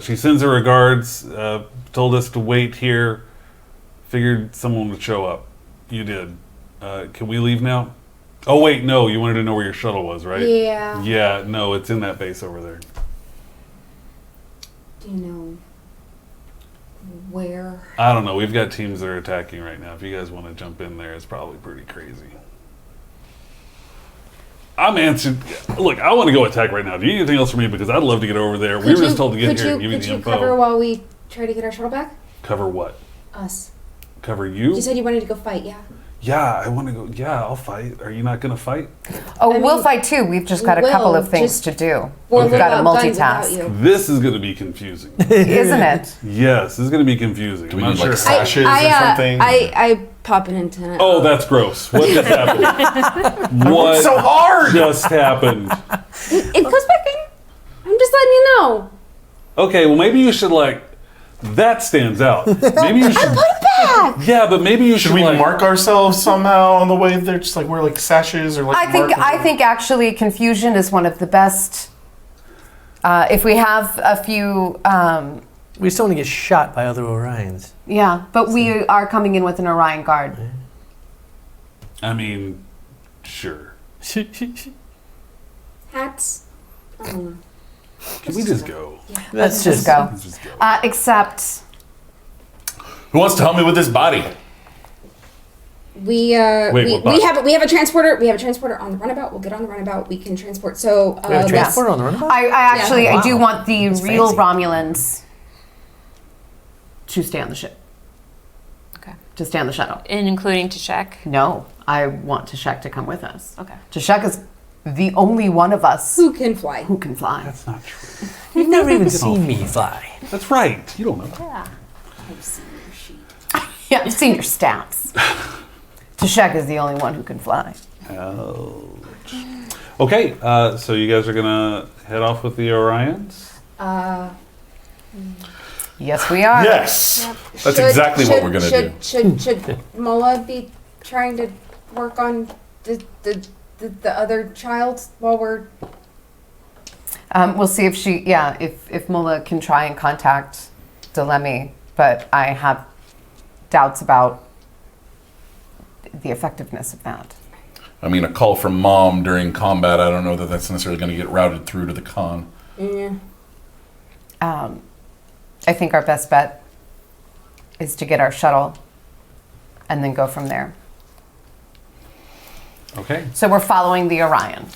She sends her regards. Told us to wait here. Figured someone would show up. You did. Can we leave now? Oh wait, no. You wanted to know where your shuttle was, right? Yeah. Yeah. No, it's in that base over there. Do you know where? I don't know. We've got teams that are attacking right now. If you guys want to jump in there, it's probably pretty crazy. I'm answering. Look, I want to go attack right now. Do you need anything else from me? Because I'd love to get over there. We were just told to get here and give you the info. Could you cover while we try to get our shuttle back? Cover what? Us. Cover you? You said you wanted to go fight, yeah? Yeah, I want to go. Yeah, I'll fight. Are you not going to fight? Oh, I we'll mean, fight too. We've just we got a couple will, of things just- to do. We're We've got to without guns multitask. without you. This is going to be confusing. Isn't it? Yes, this is going to be confusing. Do we I'm need not like sure. sashes or something? I pop an antenna. Oh, that's gross. What just happened? What so hard! just happened? It goes back in. I'm just letting you know. Okay, well maybe you should like. That stands out. Maybe you should. Put it back. Yeah, but maybe you should. Should we like, mark ourselves somehow on the way there? Just like wear like sashes or like. I think actually confusion is one of the best. If we have a few, We just don't want to get shot by other Orions. yeah, but we are coming in with an Orion guard. I mean, sure. Hats. I don't know. Can we just go? Let's Just just go. Let's just go. Except Who wants to help me with this body? We Wait, what we bus? have a transporter. We have a transporter on the runabout. We'll get on the runabout. We can transport. So we have a yes. transporter on the runabout? I actually Yeah. I do Wow. want the That's real fancy. Romulans to stay on the ship. Okay. To stay on the shuttle. And including to check. No, I want Tashek to come with us. Okay. Tashek is the only one of us Who can fly? who can fly. That's not true. You've never even seen me fly. That's right. You don't know. I've seen your sheet. Yeah, I've seen your stats. Tashek is the only one who can fly. Ouch. Okay, so you guys are gonna head off with the Orions. Yes, we are. Yes. That's exactly what we're gonna do. Should Mola be trying to work on the other child while we're? We'll see if if Mola can try and contact Delemy, but I have doubts about the effectiveness of that. I mean, a call from mom during combat, I don't know that that's necessarily going to get routed through to the con. Yeah. I think our best bet is to get our shuttle and then go from there. Okay. So we're following the Orion.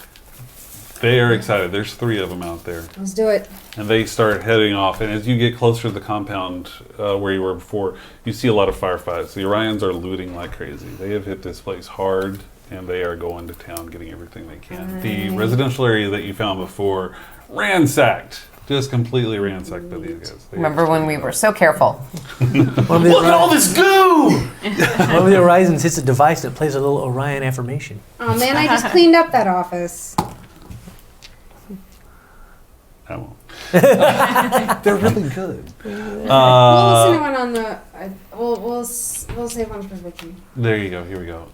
They are excited. There's 3 of them out there. Let's do it. And they start heading off. And as you get closer to the compound where you were before, you see a lot of firefights. The Orions are looting like crazy. They have hit this place hard, and they are going to town, getting everything they can. The residential area that you found before, ransacked. Just completely ransacked by these guys. They Remember when we were so careful? Look at all this goo! One of the Horizons hits a device that plays a little Orion affirmation. Oh man, I just cleaned up that office. I won't. They're really good. We'll listen to one on the. We'll save one for Vicky. There you go. Here we go.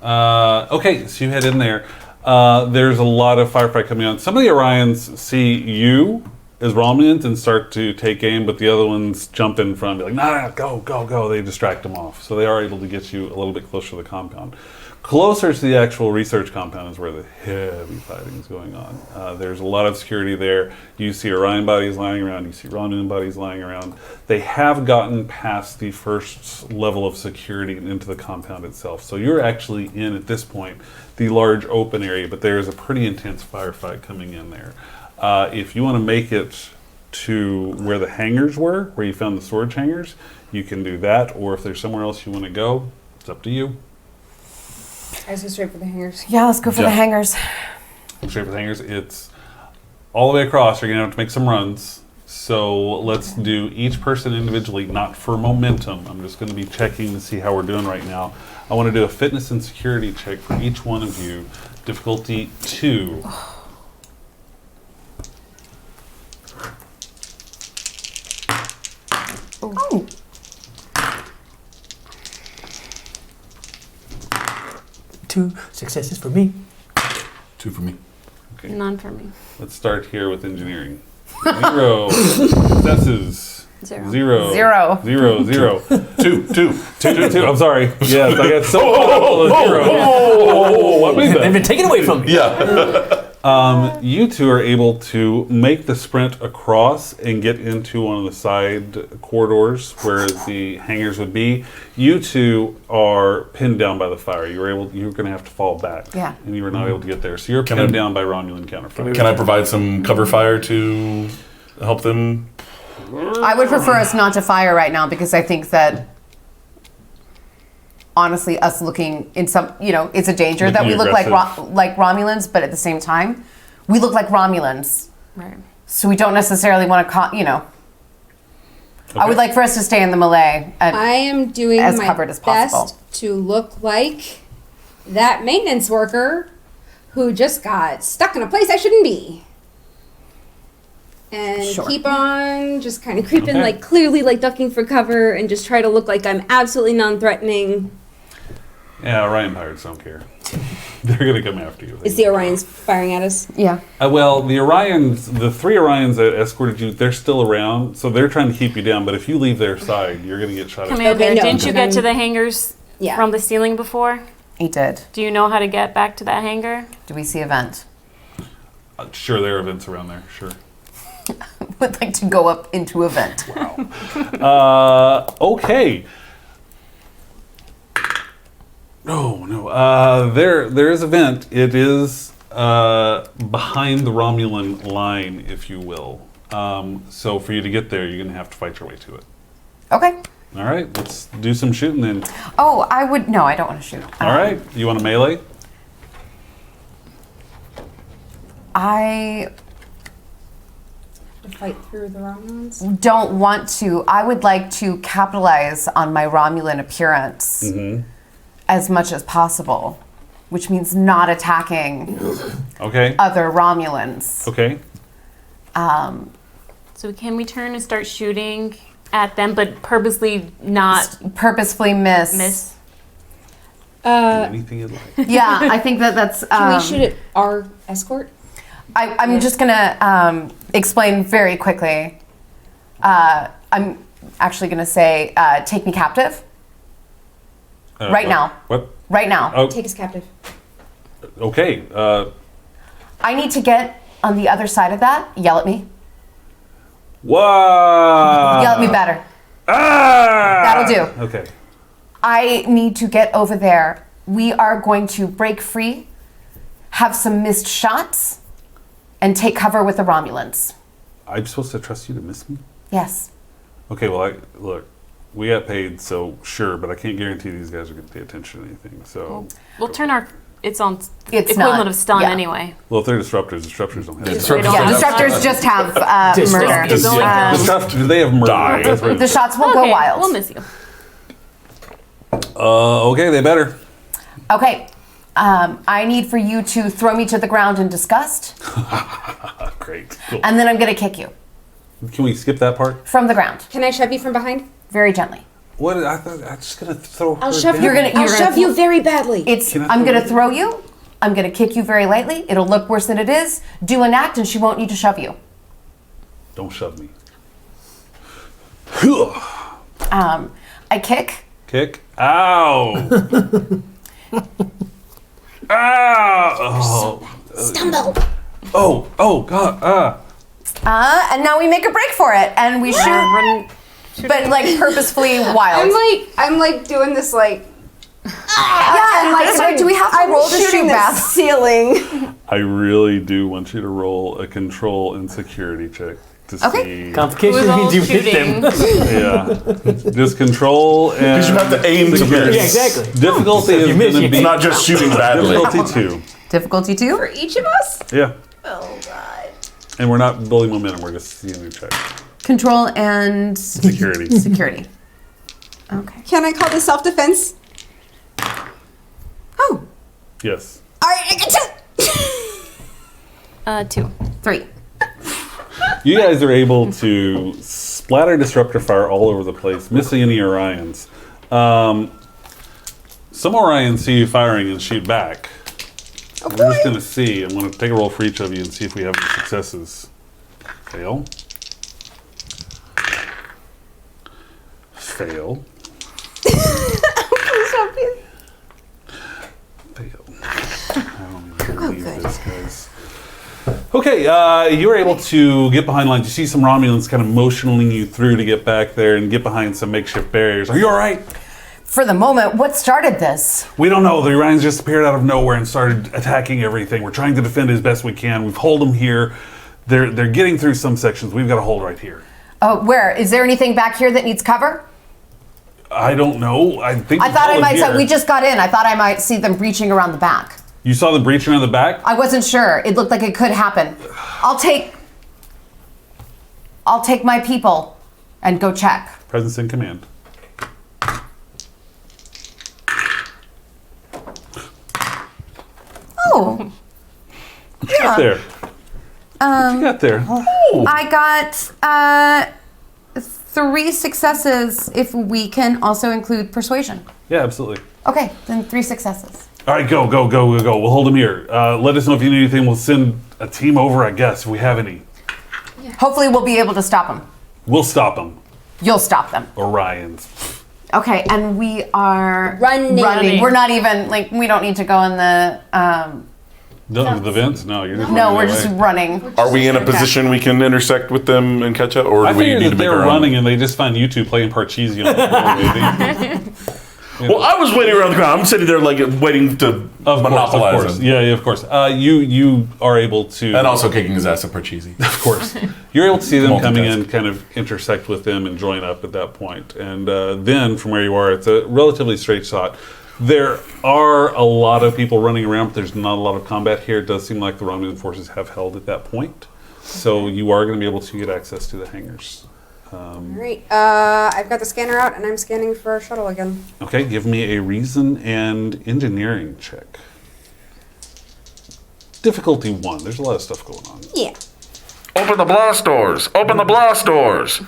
Okay, so you head in there. There's a lot of firefight coming on. Some of the Orions see you as Romulans and start to take aim, but the other ones jump in front and be like, nah, go, go, go. They distract them off. So they are able to get you a little bit closer to the compound. Closer to the actual research compound is where the heavy fighting is going on. There's a lot of security there. You see Orion bodies lying around. You see Romulan bodies lying around. They have gotten past the first level of security and into the compound itself. So you're actually in, at this point, the large open area, but there is a pretty intense firefight coming in there. If you want to make it to where the hangars were, where you found the storage hangars, you can do that. Or if there's somewhere else you want to go, it's up to you. I just go straight for the hangers. Yeah, let's go for the Yeah. hangars. shape with hangers. It's all the way across. You're going to have to make some runs. So let's do each person individually, not for momentum. I'm just going to be checking to see how we're doing right now. I want to do a fitness and security check for each one of you. Difficulty 2. Oh. 2 successes for me. 2 for me. Okay. None for me. Let's start here with engineering. 0 successes. 0. 0. 0. 0. 0. 2. 2. I'm sorry. Yes, I got so close to 0. What was They've that? been taken away from me. Yeah. You two are able to make the sprint across and get into one of the side corridors where the hangars would be. You two are pinned down by the fire. You're going to have to fall back. Yeah. And you were not able to get there. So you're Can pinned I- down by Romulan counterfire. Can I provide some cover fire to help them? I would prefer us not to fire right now because I think that honestly, us looking in some, it's a danger that we Looking look aggressive. like Romulans, but at the same time, we look like Romulans. Right. So we don't necessarily want to, I would like for us to stay in the melee. I am doing As my covered as best possible. to look like that maintenance worker who just got stuck in a place I shouldn't be. And Sure. keep on just kind of creeping, Okay. like clearly like ducking for cover and just try to look like I'm absolutely non-threatening. Yeah, Orion pirates don't care. They're going to come after you. Is the Orions firing at us? Yeah. Well, the 3 Orions that escorted you, they're still around, so they're trying to keep you down. But if you leave their side, you're going to get shot at. Commander, Okay, no, didn't you but get to I'm- the hangars Yeah. from the ceiling before? He did. Do you know how to get back to that hangar? Do we see a vent? Sure, there are events around there. Sure. Would like to go up into a vent. Okay. No. There is a vent. It is behind the Romulan line, if you will. So for you to get there, you're going to have to fight your way to it. Okay. All right, let's do some shooting then. Oh, I don't want to shoot. All right, you want a melee? I To fight through the Romulans? don't want to. I would like to capitalize on my Romulan appearance as much as possible, which means not attacking Okay. other Romulans. Okay. So can we turn and start shooting at them, but purposely not Purposefully miss. miss? Anything you'd like. Yeah, I think that's. Can we shoot at our escort? I'm just gonna explain very quickly. I'm actually gonna say, take me captive right what- now. What? Right now. Oh, Take us captive. okay. I need to get on the other side of that. Yell at me. Wow. Yell at me better. Ah! That'll do. Okay. I need to get over there. We are going to break free, have some missed shots, and take cover with the Romulans. I'm supposed to trust you to miss me? Yes. Okay, well, look, we got paid, so sure, but I can't guarantee these guys are going to pay attention to anything. So, We'll turn our. It's on It's equivalent not, of stun yeah. anyway. well, if they're disruptors don't have They don't Yeah, have disruptors just have murder. It's only- Disruptors, they have murder. That's what it The is. shots will Okay, go wild. we'll miss you. Okay, they better. Okay. I need for you to throw me to the ground in disgust, Great. Cool. and then I'm going to kick you Can we skip that part? from the ground, Can I shove you from behind? very gently. What? I thought I was just going to throw her I'll shove down. you. You're gonna- I'll shove you very badly. It's. Can I I'm throw going to you? throw you. I'm going to kick you very lightly. It'll look worse than it is. Do an act, and she won't need to shove you. Don't shove me. I kick. Kick. Ow. Ow. Stumble. Oh, God. And now we make a break for it, and we shoot, Run, but like purposefully wild. I'm like doing this like. Yeah, and like, so do we have to I'm roll to shooting shoot the back? ceiling. I really do want you to roll a control and security check to Okay. see. Complication Who's all means you hit shooting? them. Yeah. Just control and Because you have to aim to security. miss. Yeah, exactly. Difficulty If you is miss, going to you be It's not just shooting badly. difficulty 2. Difficulty 2? For each of us? Yeah. Oh, God. And we're not building momentum. We're just seeing a check. Control and Security. security. Okay. Can I call this self-defense? Oh, Yes. All right, I get to... 2. 3. You guys are able to splatter disruptor fire all over the place, missing any Orions. Some Orions see you firing and shoot back. We're just going to see. I'm going to take a roll for each of you and see if we have any successes. Fail. Fail. Please help me. Fail. I don't even believe this, guys. Okay, you were able to get behind lines. You see some Romulans kind of motioning you through to get back there and get behind some makeshift barriers. Are you all right? For the moment, what started this? We don't know. The Orions just appeared out of nowhere and started attacking everything. We're trying to defend as best we can. We've hold them here. They're getting through some sections. We've got a hold right here. Where? Is there anything back here that needs cover? I don't know. I think I thought I might. here. We just got in. I thought I might see them breaching around the back. You saw the breach around the back? I wasn't sure. It looked like it could happen. I'll take my people and go check. Presence in command. Oh. What you got there? What you got there? I got 3 successes if we can also include persuasion. Yeah, absolutely. Okay, then 3 successes. All right, go. We'll hold him here. Let us know if you need anything. We'll send a team over, I guess, if we have any. Hopefully we'll be able to stop them. We'll stop them. You'll stop them. Orions. Okay, and we are Running. We're not even, we don't need to go in the, The vents? No, you're just no, running we're just away. running. Are we in a position we can intersect with them and catch up, or I do we figured need that to they make were our own? running and they just find you two playing Parcheesi on the floor, maybe. Well, I was waiting around the ground. I'm sitting there waiting to monopolize Of course. him. Yeah, of course. You are able to... And also kicking his ass at Parcheesi. Of course. You're able to see them coming in, Multitask. kind of intersect with them and join up at that point. And then, from where you are, it's a relatively straight shot. There are a lot of people running around, but there's not a lot of combat here. It does seem like the Romulan forces have held at that point. So you are going to be able to get access to the hangars. All right, I've got the scanner out, and I'm scanning for our shuttle again. Okay, give me a reason and engineering check. Difficulty 1. There's a lot of stuff going on. Yeah. Open the blast doors! Open the blast doors!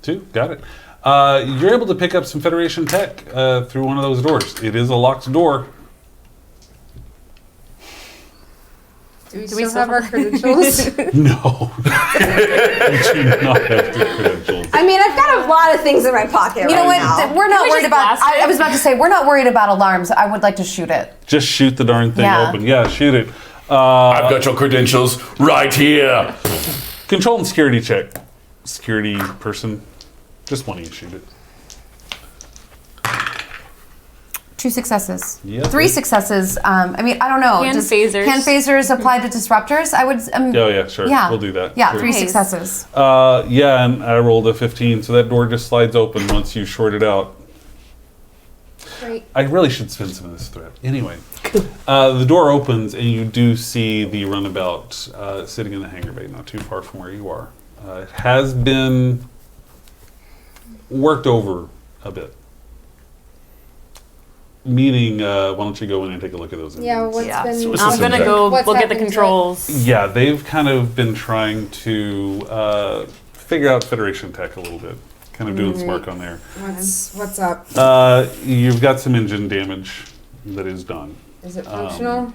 2, got it. You're able to pick up some Federation tech through one of those doors. It is a locked door. Do we still have our credentials? No. You do not have the credentials. I mean, I've got a lot of things in my pocket You know right what? now. We're not we worried just about. blast it? I was about to say we're not worried about alarms. I would like to shoot it. Just shoot the darn thing Yeah. open. Yeah, shoot it. I've got your credentials right here. Control and security check. Security person. Just one of you shoot it. 2 successes. Yeah. 3 successes. I mean, I don't know. Can Does phasers. Can phasers apply to disruptors? I would. Oh, yeah, sure. Yeah. We'll do that. Yeah, Sure. 3 Nice. successes. Yeah, and I rolled a 15, so that door just slides open once you short it out. Great. I really should spend some of this thread. Anyway, the door opens and you do see the runabout sitting in the hangar bay, not too far from where you are. It has been worked over a bit. Meaning, why don't you go in and take a look at those Yeah, engines? what's Yeah. been... What's I'm this gonna object? go What's look at the happened to it? controls. Yeah, they've kind of been trying to figure out Federation tech a little bit. Kind of doing some work on there. What's up? You've got some engine damage that is done. Is it functional?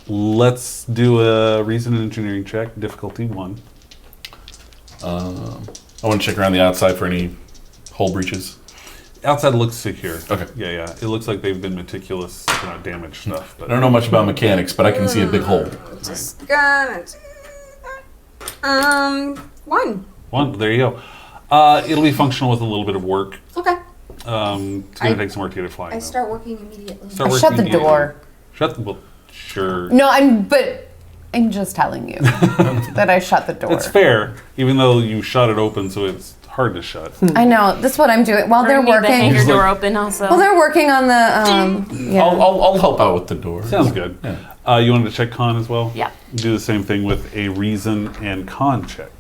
Let's do a reason and engineering check, difficulty 1. I want to check around the outside for any hull breaches. Outside looks secure. Okay. Yeah. It looks like they've been meticulous to not damage stuff. I But don't know much about mechanics, but I can see a big hole. Just gonna do that. 1. 1, there you go. It'll be functional with a little bit of work. Okay. It's going to take some work to get it flying. I though. start working immediately. Start I working shut the immediately. door. Shut the... Well, sure. No, I'm just telling you that I shut the door. It's fair, even though you shut it open, so it's hard to shut. I know. That's what I'm doing while they're Or need the working. hangar Just door like- open also. Well, they're working on the. Yeah. I'll help out with the door. Sounds good. Yeah. You wanted to check con as well? Yeah. Do the same thing with a reason and con check.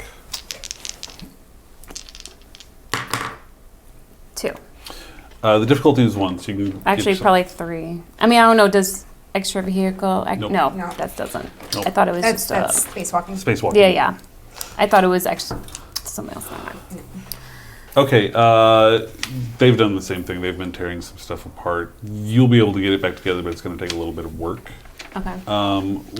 2. The difficulty is 1, so you can Actually, keep some- probably 3. I mean, I don't know. Does extra vehicle? Nope. No, No. that doesn't. Nope. I thought it was That's just spacewalking. spacewalking. Yeah. I thought it was extra something else. Never mind. Okay, they've done the same thing. They've been tearing some stuff apart. You'll be able to get it back together, but it's going to take a little bit of work. Okay.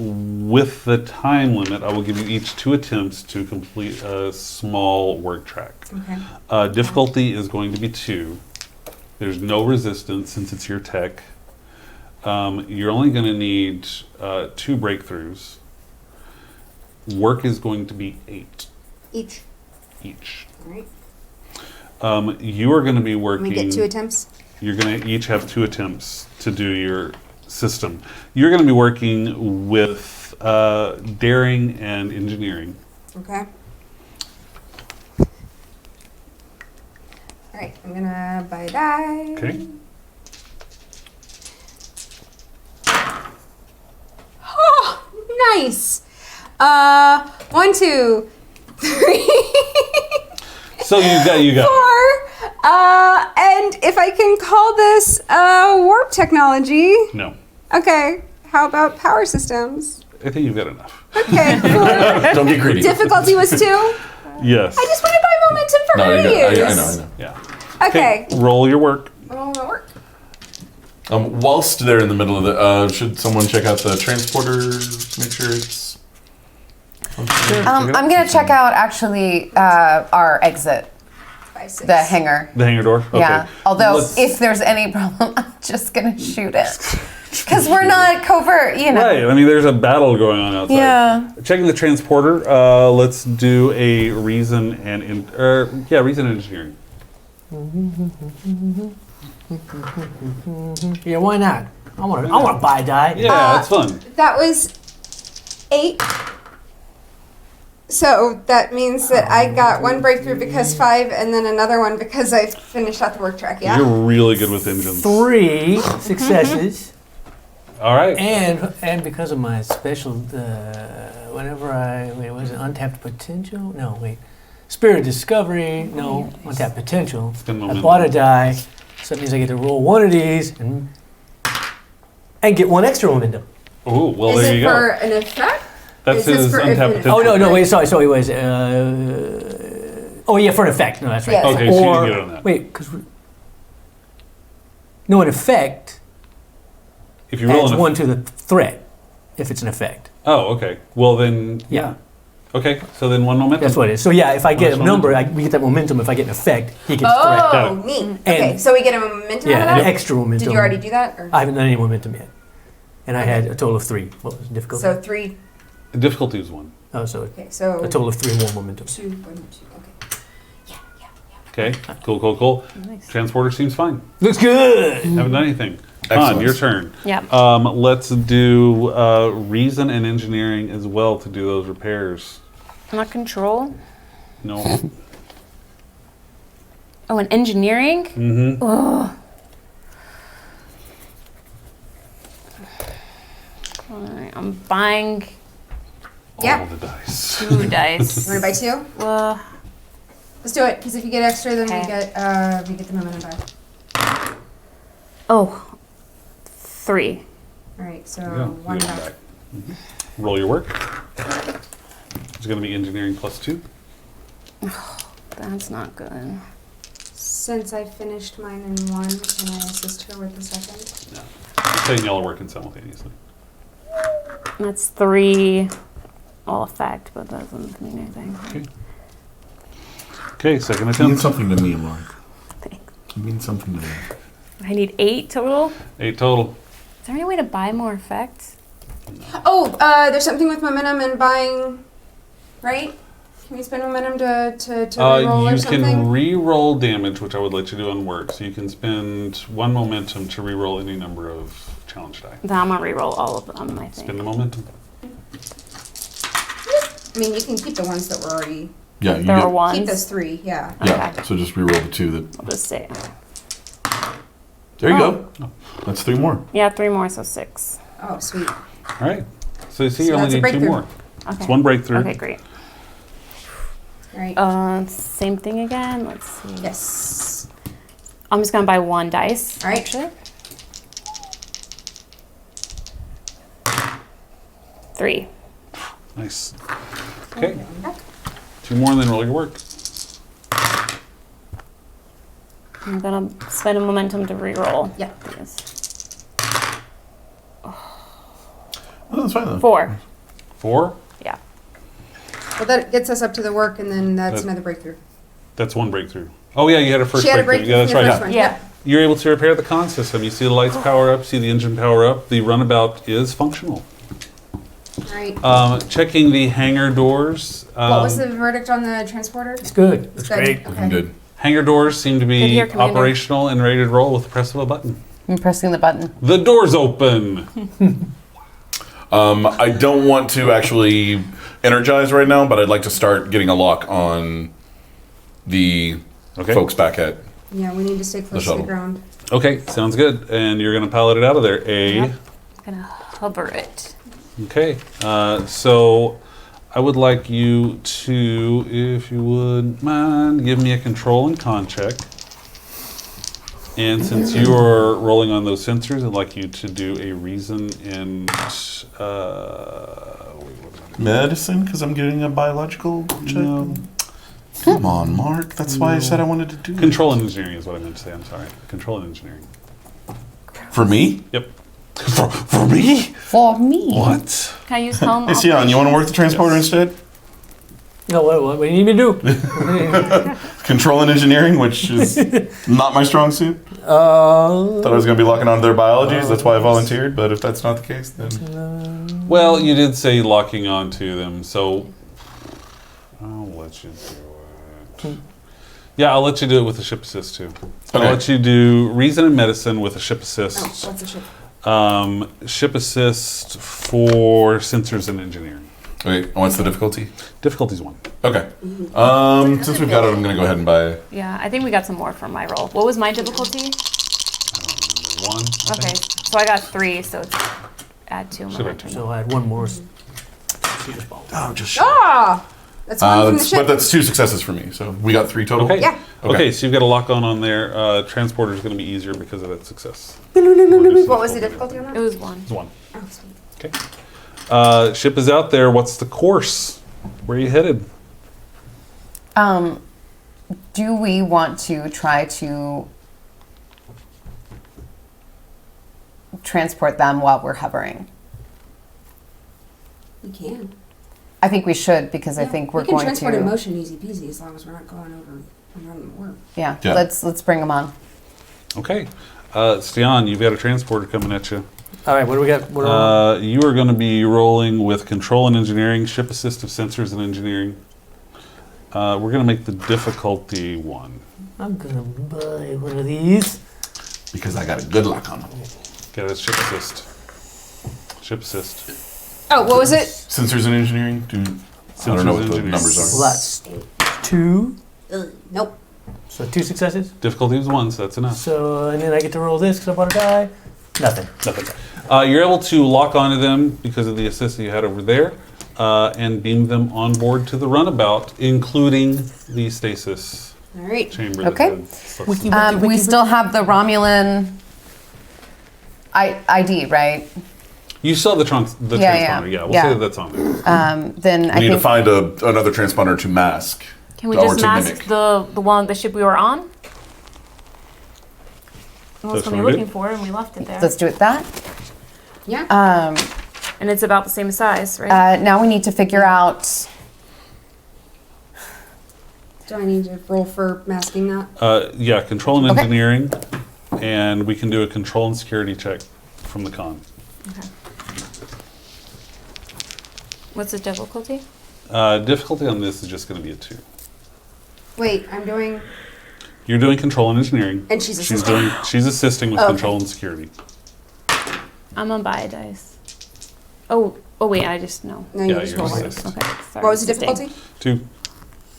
With the time limit, I will give you each 2 attempts to complete a small work track. Okay. Difficulty is going to be 2. There's no resistance since it's your tech. You're only going to need 2 breakthroughs. Work is going to be 8 Each. each. All right. You are going to be working. We get 2 attempts. You're going to each have 2 attempts to do your system. You're going to be working with daring and engineering. Okay. All right. I'm gonna buy a die. Okay. Oh, nice. 1, 2, 3. So you got 4. And if I can call this warp technology. No. Okay. How about power systems? I think you've got enough. Okay. 4. Don't get greedy. Difficulty was 2. Yes. I just want to buy momentum for No, her you're to good. use. I know. Yeah. Okay. Roll your work. Roll my work. Whilst they're in the middle of the, should someone check out the transporter? Make sure it's. I'm going to check out actually our exit, 5, 6. the hangar. The hangar door. Okay. Yeah. Although Let's- if there's any problem, I'm just going to shoot it. Because we're not covert, you know. Right. I mean, there's a battle going on outside. Yeah. Checking the transporter. Let's do a reason and reason and engineering. Yeah, why not? I want to buy a die. Yeah, that's fun. That was 8. So that means that I got 1 breakthrough because 5, and then another one because I finished out the work track. Yeah. You're really good with engines. 3 successes. All right. And because of my special, whenever was it untapped potential? No, wait. Spirit discovery, no, untapped potential. Spend I momentum. bought a die, so that means I get to roll 1 of these and get 1 extra momentum. Oh, well, Is there it you for go. an effect? That's is this his for untapped if- potential. Oh, no, wait, sorry, it was, oh yeah, for an effect, no, that's right. Yes. Okay, so you can get on that. Wait, because, no, an effect If you roll adds an 1 to the threat, if it's an effect. Oh, okay. Well, then. Yeah. Okay, so then 1 momentum. That's what it is. So yeah, if I get a Much number, momentum. we get that momentum. If I get an effect, he gets threat. Got Oh, it. neat. Okay, And- so we get a momentum Yeah, out an of that? extra momentum. Did you already do that? Or? I haven't done any momentum yet. And I had a total of 3. What was the difficulty? So 3. The difficulty is 1. Oh, so Okay, so a total of 3 more momentum. 2, 1, 2. Okay. Yeah. Okay, cool. Nice. Transporter seems fine. Looks good. Haven't done anything. Excellent. Han, your turn. Yeah. Let's do reason and engineering as well to do those repairs. Not control. No. Oh, and engineering. Mm-hmm. Ugh. Alright, I'm buying Yeah. All the dice. 2 dice. You want to buy 2? Let's do it, because if you get extra, then Okay. we get the momentum back. Oh, 3. All right, so Yeah, 1 you get back. it back. Roll your work. It's going to be engineering +2. That's not good. Since I finished mine in 1, can I assist her with the second? No. I'm saying y'all are working simultaneously. That's 3 all effect, but that doesn't mean anything. Okay, second It means attempt. something to me, Lauren. Thanks. It means something to me. I need 8 total. 8 total. Is there any way to buy more effects? Oh, there's something with momentum and buying, right? Can we spend momentum to re-roll or You something? can re-roll damage, which I would let you do on work. So you can spend 1 momentum to re-roll any number of challenge die. Then I'm gonna re-roll all of them, I think. Spend the momentum. I mean, you can keep the ones that were already. Yeah, you There are get, ones. Keep those 3, yeah. yeah. Okay. So just re-roll the 2 that. I'll just say. There you Oh. go. That's 3 more. Yeah, 3 more, so 6. Oh, sweet. All right. So you see, So you only that's a need 2 breakthrough. more. Okay. It's 1 breakthrough. Okay, great. All right. Same thing again. Let's see. Yes. I'm just gonna buy 1 dice. All right. Actually. 3. Nice. Okay. 2 more and then roll your work. I'm gonna spend a momentum to re-roll. Yeah. These. Oh, that's fine then. 4. 4. Yeah. Well, that gets us up to the work, and then that's That- another breakthrough. That's 1 breakthrough. Oh yeah, you had a first She had a breakthrough. breakthrough Yeah, that's from the right. first one. Yeah. You're able to repair the con system. You see the lights power up, see the engine power up. The runabout is functional. All right. Checking the hangar doors. What was the verdict on the transporter? It's good. It's It's good. great. Okay. Looking good. Hangar doors seem to Good be here, Commander. operational and ready to roll with the press of a button. I'm pressing the button. The doors open. I don't want to actually energize right now, but I'd like to start getting a lock on the Okay. folks back at. Yeah, we need to stay close to shuttle. the ground. Okay, sounds good. And you're going to pilot it out of there. Yep. I'm gonna hover it. Okay. So I would like you to, if you would mind, give me a control and con check. And since you are rolling on those sensors, I'd like you to do a reason and Medicine, because I'm getting a biological check. No. Come on, Mark. That's why I said I wanted to do it. Control and engineering is what I meant to say. I'm sorry. Control and engineering. For me? Yep. For me? For me. What? Can I use helm? Hey, Sion, you want to work the transporter instead? No, what do you need me to do? Control and engineering, which is not my strong suit. Thought I was going to be locking on to their biologies. That's why I volunteered. But if that's not the case, then Well, you did say locking on to them, so I'll let you do it. Yeah, I'll let you do it with a ship assist too. I'll Okay. let you do reason and medicine with a ship assist. Oh, what's the ship? Ship assist for sensors and engineering. wait. What's the difficulty? Difficulty's 1. Okay. Since we've got it, I'm going to go ahead and buy. Yeah, I think we got some more from my roll. What was my difficulty? 1. I Okay, think. so I got 3, so it's add 2 Should I momentum. turn So I had one more. She just balled. Oh, just. Ah! That's one from the But ship. that's 2 successes for me. So we got 3 total. Okay. Yeah. Okay, so you've got a lock on there. Transporter is going to be easier because of that success. What was the difficulty on It that? was 1. It's 1. Oh, sweet. Okay. Ship is out there. What's the course? Where are you headed? Do we want to try to transport them while we're hovering? You can. I think we should because I think we're we can going transport in to. motion easy peasy as long as we're not going over and running the warp. Yeah, Yeah. let's bring them on. Okay. Stian, you've got a transporter coming at you. All right, what do we got? What are You are going to be rolling with control and engineering, ship assist of sensors and engineering. We're going to make the difficulty 1. I'm gonna buy one of these. Because I got a good lock on them. Okay, that's ship assist. Ship assist. Oh, what was it? Sensors and engineering? I don't know what the engineering. numbers Well, are. that's 2. Nope. So 2 successes. Difficulty was 1, so that's enough. So and then I get to roll this because I bought a die. Nothing. Nothing. You're able to lock onto them because of the assist that you had over there and beam them on board to the runabout, including the stasis All right. chamber. Okay. We still have the Romulan ID, right? You saw the transponder. Yeah, we'll yeah. say that that's on there. Then We I need to think find another transponder to mask. Can we or just to mask mimic. the ship we were on? Well, that's That's what we're what we looking for, and we left it there. let's do it that. Yeah. And it's about the same size, right? Now we need to figure out. Do I need to roll for masking that? Yeah, control and Okay. engineering, and we can do a control and security check from the con. Okay. What's the difficulty? Difficulty on this is just going to be a 2. Wait, I'm doing. You're doing control and engineering. And she's assisting. She's assisting with Okay. control and security. I'm gonna buy a dice. Oh wait, I just no. No, you Yeah, just you're roll one. assist. Okay. Sorry. What was the Assisting. difficulty? 2.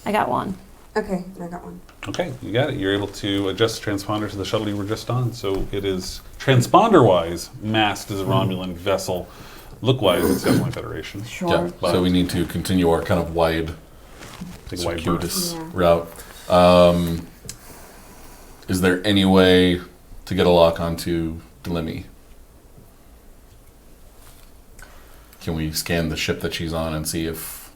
I got 1. Okay, I got one. Okay, you got it. You're able to adjust the transponder to the shuttle you were just on, so it is transponder-wise masked as a Romulan vessel. Look-wise, it's definitely Federation. Sure. Yeah. So we need to continue our kind of wide, Big white circuitous Yeah. route. Is there any way to get a lock onto Delemy? Can we scan the ship that she's on and see if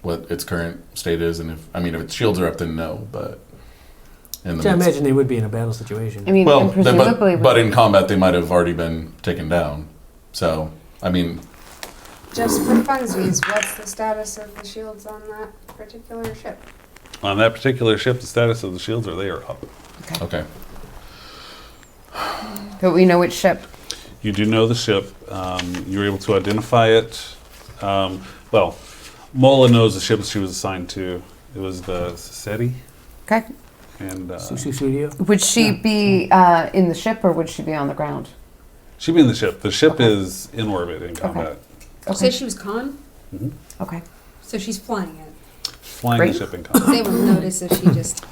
what its current state is, and if its shields are up, then no. But Which I imagine they would be in a battle situation. I mean, well, and presumably, but in combat they might have already been taken down. So Just for funsies, what's the status of the shields on that particular ship? On that particular ship, the status of the shields they are up. okay. but we know which ship. You do know the ship. You were able to identify it. Well, Mola knows the ship that she was assigned to. It was the SETI. Okay. And Susu Studio. Would she be in the ship or would she be on the ground? she'd be in the ship. The ship Okay. is in orbit in combat. You said she was con, Okay. so she's flying it. Flying Great. the ship in combat. They will notice if she just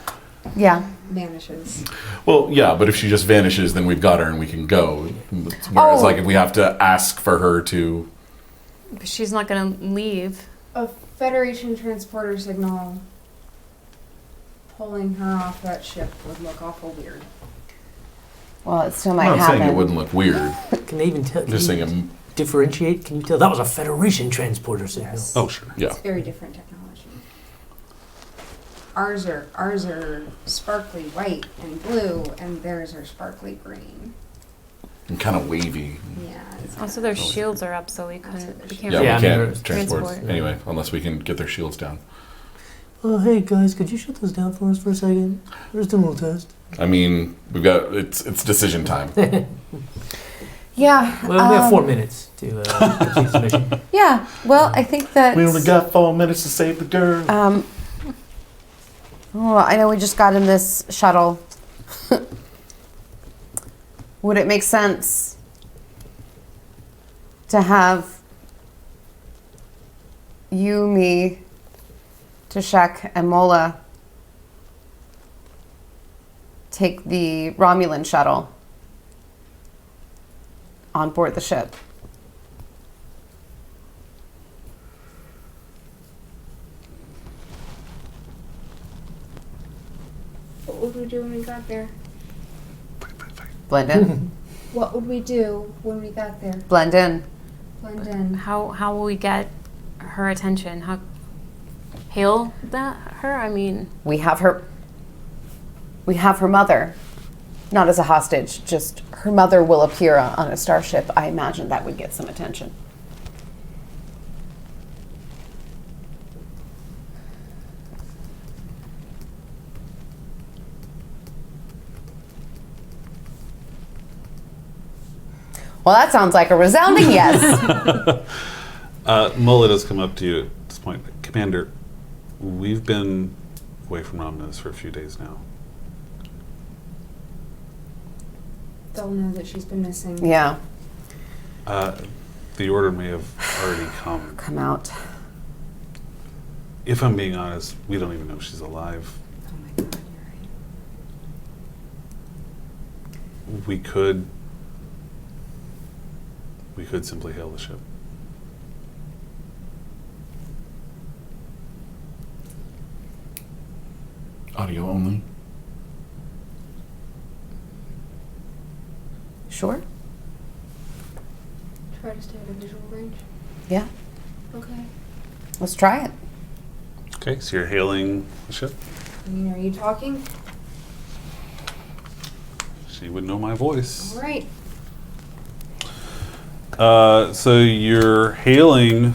Yeah. vanishes. Well, yeah, but if she just vanishes, then we've got her and we can go. Whereas, Oh. like, if we have to ask for her to, But she's not gonna leave. A Federation transporter signal pulling her off that ship would look awful weird. Well, it still I'm might not happen. saying it wouldn't look weird. Can they even tell? Just can saying, you differentiate? Can you tell that was a Federation transporter signal? Yes. Oh, sure. yeah. It's very different technology. Ours are sparkly white and blue, and theirs are sparkly green. And kind of wavy. Yeah. Also, their shields are up, so we can't. Yeah, Yeah, I we mean, can't transport transport. anyway, unless we can get their shields down. Oh, hey guys, could you shut those down for us for a second? We're just doing a little test. We've got it's decision time. Yeah. Well, we have 4 minutes to complete this mission. Yeah. Well, I think that. We only got 4 minutes to save the girl. I know we just got in this shuttle. Would it make sense to have you, me, Tashek, and Mola take the Romulan shuttle on board the ship? What would we do when we got there? Blend in. What would we do when we got there? Blend in. Blend in. How will we get her attention? How hail that her? I mean, We have her mother, not as a hostage, just her mother will appear on a starship. I imagine that would get some attention. Well, that sounds like a resounding yes. Mullet has come up to you at this point. Commander, we've been away from Romulus for a few days now. They'll know that she's been missing. Yeah, The order may have already come. come out. If I'm being honest, we don't even know if she's alive. Oh my god, you're right. We could simply hail the ship. Audio only. Sure? Try to stay out of visual range. Yeah, Okay. let's try it. Okay, so you're hailing the ship. I mean, are you talking? She would know my voice. All right. So you're hailing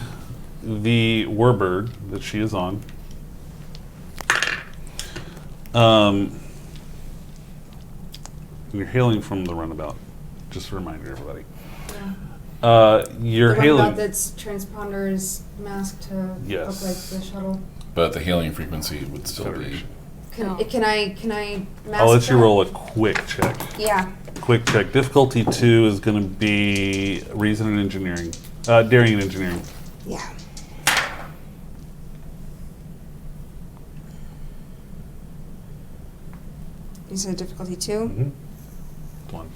the warbird that she is on. You're hailing from the runabout. Just a reminder, everybody. You're The hailing. runabout that's transponder is masked to Yes. look like the shuttle. But the hailing frequency would still be. Federation. Can I mask I'll let you that? roll a quick check. Yeah. Quick check. Difficulty 2 is going to be reason and engineering. Daring and engineering. Yeah. You said difficulty 2? One.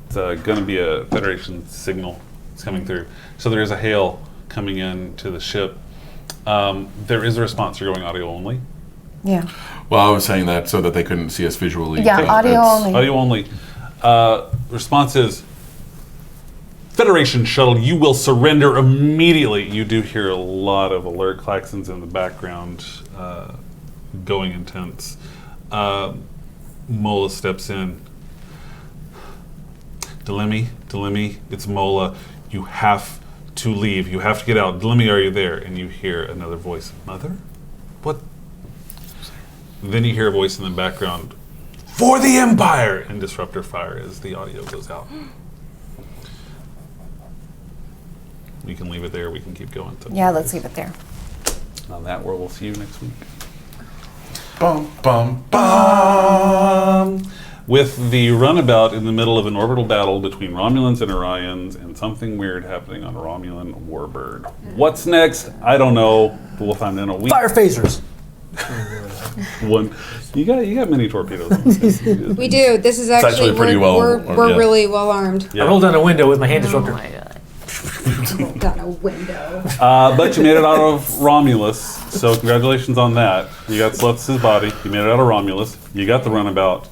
It's going to be a Federation signal. It's coming through. So there is a hail coming in to the ship. There is a response. You're going audio only. Yeah. Well, I was saying that so that they couldn't see us visually. Yeah, but audio it's- only. Audio only. Response is, Federation shuttle, you will surrender immediately. You do hear a lot of alert klaxons in the background, going intense. Mola steps in. Delemy, it's Mola. You have to leave. You have to get out. Delemy, are you there? And you hear another voice. Mother? What? Then you hear a voice in the background. For the Empire! And disruptor fire as the audio goes out. We can leave it there. We can keep going. Yeah, let's leave it there. On that, we'll see you next week. Bum, bum, bum. With the runabout in the middle of an orbital battle between Romulans and Orions, and something weird happening on a Romulan warbird. What's next? I don't know, but we'll find out in a week. Fire phasers. One, you got mini torpedoes. We do. This is actually pretty well- We're yeah. really well armed. Yeah. I rolled down a window with my hand disruptor. Oh my god. Down a window. But you made it out of Romulus, so congratulations on that. You got Sleth's body. You made it out of Romulus. You got the runabout.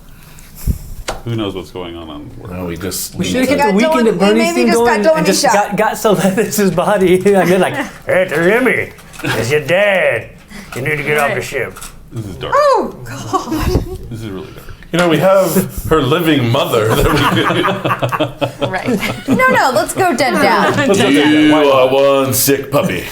Who knows what's going on the world? No, we just. We should have We kept the got weekend Dylan- at Bernie's maybe thing just got going Dylan and just shot. got Sylvanus' body. And then like, hey, Remy, it's your dad. You need to get off the ship. This is dark. Oh God. This is really dark. You know, we have her living mother that we could. Right. No, let's go dead down. You are one sick puppy.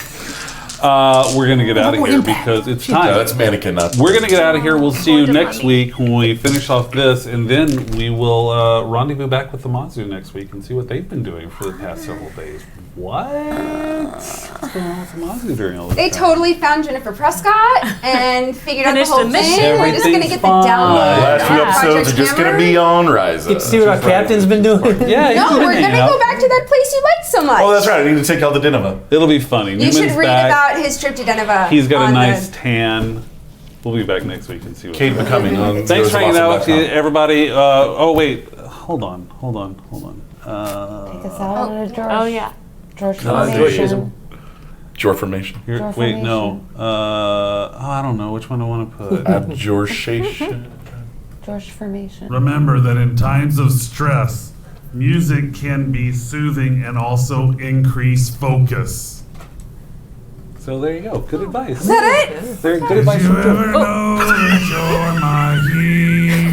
We're gonna get out of here because it's No, time. that's mannequin, not. We're gonna get out of here. We'll see you next week when we finish off this, and then we will rendezvous back with the Mazu next week and see what they've been doing for the past several days. What? What's going on with the Mazu during all this They time? totally found Jennifer Prescott and figured out the Finished whole the mission. thing. We're just gonna Everything's get the fine. download. Last few episodes are just going to be on Rise. Get to see what our captain's been doing. Yeah, No, you we're can hang gonna out. go back to that place you liked so much. Oh, that's right. I need to take y'all to Dinova. It'll be funny. You Newman's should read back. about his trip to Denver. He's got a on nice the- tan. We'll be back next week and see what. Kate Becoming on Thanks for hanging out, GoesAwesome.com. everybody. Oh wait, hold on. Oh yeah. George Georgeism. Your formation. Here, wait, no. I don't know which one I want to put. Abjuration. George Formation. Remember that in times of stress, music can be soothing and also increase focus. So there you go. Good advice. Is that it? Very good Did advice you from George. ever know that you're my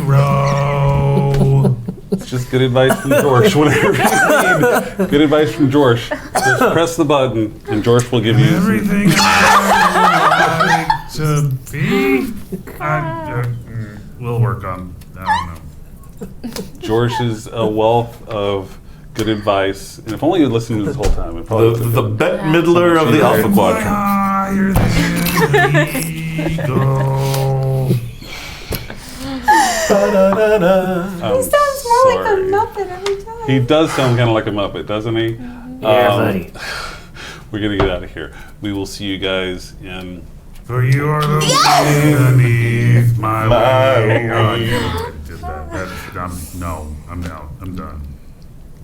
hero? It's just good advice from George. Whatever you need. Good advice from George. Just press the button, and George will give you. Everything I like to be. We'll work on. I don't know. George is a wealth of good advice, and if only you'd listened to this whole time, it probably The, would've the been- Bette Midler of the Alpha Quadrant. Higher than the eagle. I'm He sounds more like a sorry. Muppet every time. He does sound kind of like a Muppet, doesn't he? Yeah, buddy. We're gonna get out of here. We will see you guys in. For you are the wind beneath my wing. Oh, I did that. No, I'm out. I'm done.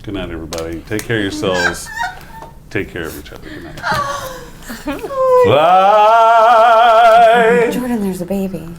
Good night, everybody. Take care of yourselves. Take care of each other. Good night. Fly. Jordan, there's a baby.